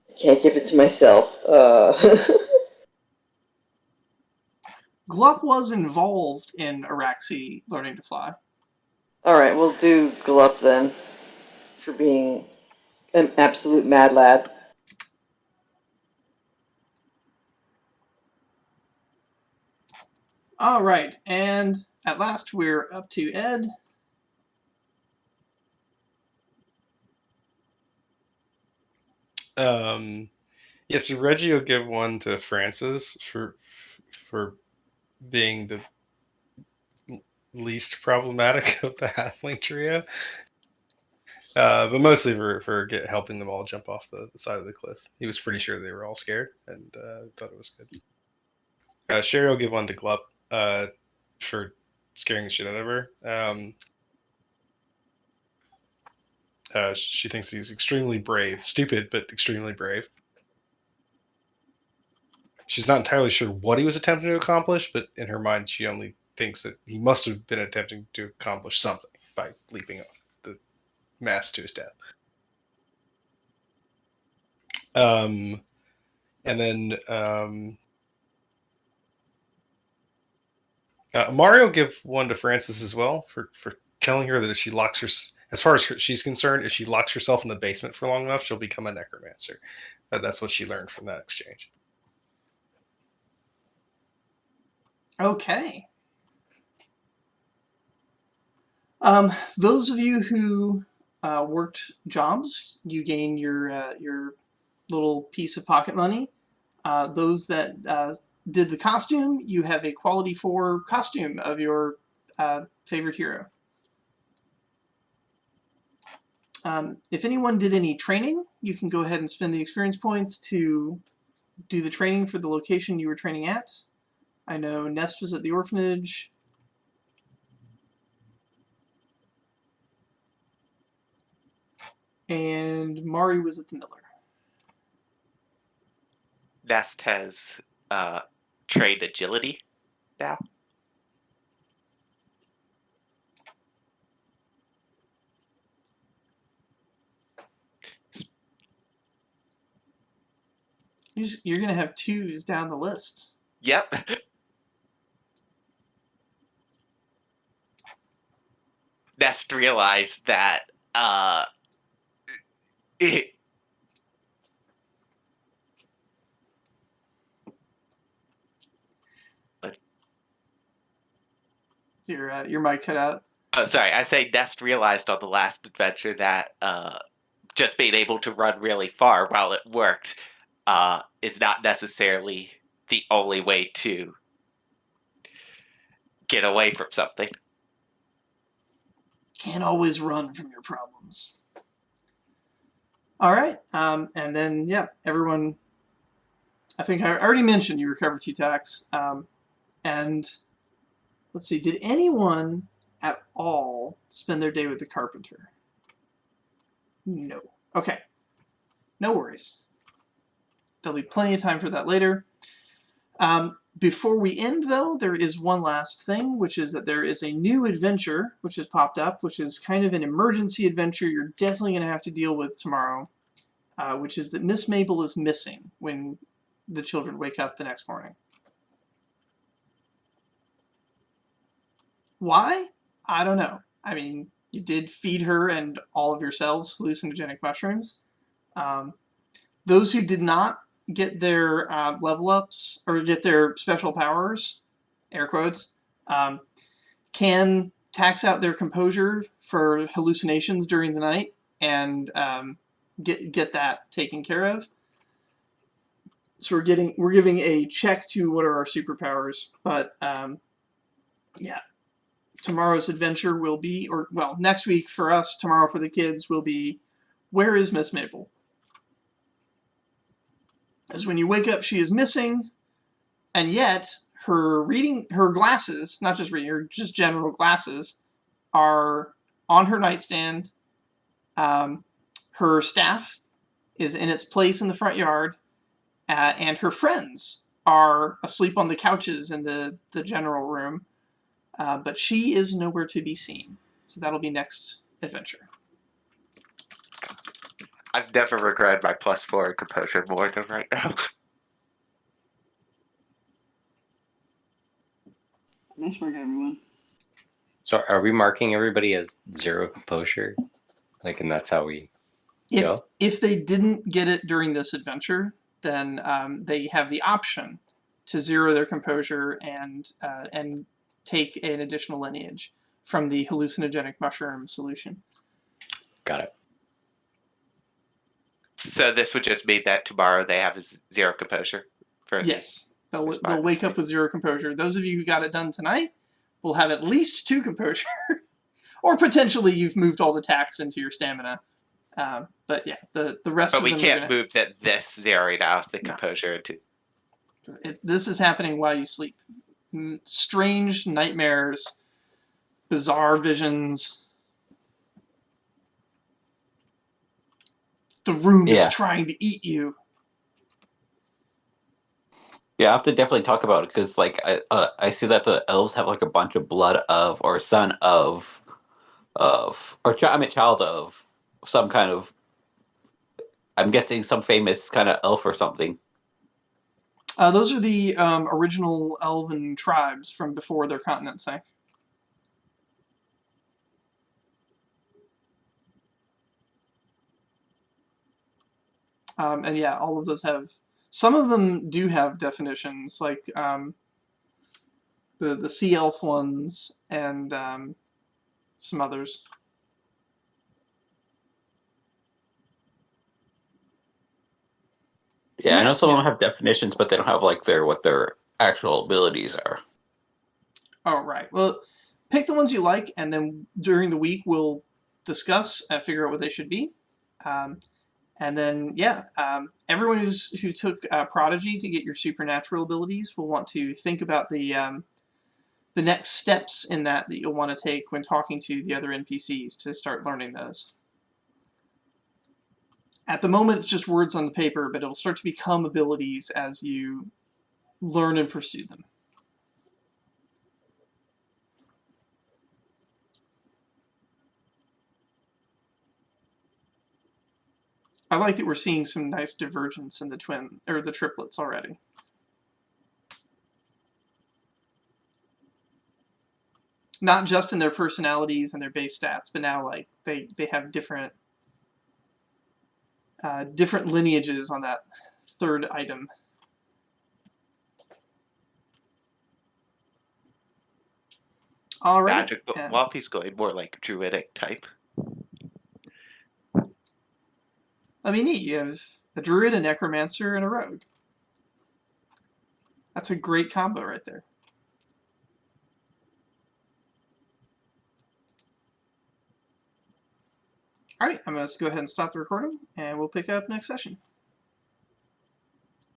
Speaker 10: I can't give it to myself.
Speaker 1: Glup was involved in Araxi learning to fly.
Speaker 10: Alright, we'll do Glup then, for being an absolute mad lad.
Speaker 1: All right, and at last we're up to Ed.
Speaker 6: Yeah, so Reggie will give one to Frances for being the least problematic of the halfling trio, but mostly for helping them all jump off the side of the cliff. He was pretty sure they were all scared and thought it was good. Sherry will give one to Glup for scaring the shit out of her. She thinks he's extremely brave. Stupid, but extremely brave. She's not entirely sure what he was attempting to accomplish, but in her mind, she only thinks that he must have been attempting to accomplish something by leaping off the mast to his death. And then Mario give one to Frances as well for telling her that if she locks her, as far as she's concerned, if she locks herself in the basement for long enough, she'll become a necromancer. That's what she learned from that exchange.
Speaker 1: Okay. Those of you who worked jobs, you gain your little piece of pocket money. Those that did the costume, you have a quality 4 costume of your favorite hero. If anyone did any training, you can go ahead and spend the experience points to do the training for the location you were training at. I know Nest was at the Orphanage. And Mari was at the Miller.
Speaker 4: Nest has trained agility now.
Speaker 1: You're going to have 2s down the list.
Speaker 4: Yep. Nest realized that
Speaker 1: Your mic cut out.
Speaker 4: Oh, sorry. I say Nest realized on the last adventure that just being able to run really far while it worked is not necessarily the only way to get away from something.
Speaker 1: Can't always run from your problems. All right, and then yeah, everyone. I think I already mentioned you recover 2 tax, and let's see. Did anyone at all spend their day with the carpenter? No. Okay. No worries. There'll be plenty of time for that later. Before we end, though, there is one last thing, which is that there is a new adventure which has popped up, which is kind of an emergency adventure you're definitely going to have to deal with tomorrow, which is that Miss Maybell is missing when the children wake up the next morning. Why? I don't know. I mean, you did feed her and all of yourselves hallucinogenic mushrooms. Those who did not get their level ups or get their special powers, air quotes, can tax out their composure for hallucinations during the night and get that taken care of. So we're giving a check to what are our superpowers, but yeah, tomorrow's adventure will be, or well, next week for us, tomorrow for the kids will be, where is Miss Maybell? As when you wake up, she is missing, and yet her glasses, not just reading, her just general glasses, are on her nightstand. Her staff is in its place in the front yard, and her friends are asleep on the couches in the general room, but she is nowhere to be seen. So that'll be next adventure.
Speaker 4: I've never regretted my +4 in composure more than right now.
Speaker 10: Nice work, everyone.
Speaker 7: So are we marking everybody as 0 composure? Like, and that's how we go?
Speaker 1: If they didn't get it during this adventure, then they have the option to 0 their composure and take an additional lineage from the hallucinogenic mushroom solution.
Speaker 7: Got it.
Speaker 4: So this would just mean that tomorrow they have 0 composure.
Speaker 1: Yes, they'll wake up with 0 composure. Those of you who got it done tonight will have at least 2 composure, or potentially you've moved all the tax into your stamina. But yeah, the rest.
Speaker 4: But
Speaker 1: of them
Speaker 4: we can't move this zeroing out the composure into.
Speaker 1: This is happening while you sleep. Strange nightmares, bizarre visions. The room is trying to eat you.
Speaker 5: Yeah, I have to definitely talk about it because, like, I see that the elves have like a bunch of blood of or son of, child of some kind of. I'm guessing some famous kind of elf or something.
Speaker 1: Those are the original elven tribes from before their continent sank. And yeah, all of those have. Some of them do have definitions, like the sea elf ones and some others.
Speaker 5: Yeah, I know some of them have definitions, but they don't have like what their actual abilities are.
Speaker 1: Oh, right. Well, pick the ones you like, and then during the week we'll discuss and figure out what they should be. And then, everyone who took Prodigy to get your supernatural abilities will want to think about the next steps in that you'll want to take when talking to the other NPCs to start learning those. At the moment, it's just words on the paper, but it'll start to become abilities as you learn and pursue them. I like that we're seeing some nice divergence in the triplets already. Not just in their personalities and their base stats, but now like they have different lineages on that third item. All right.
Speaker 4: Whompi's going more like druidic type.
Speaker 1: I mean, neat. You have a druid, a necromancer, and a rogue. That's a great combo right there. All right, I'm going to go ahead and stop the recording, and we'll pick up next session.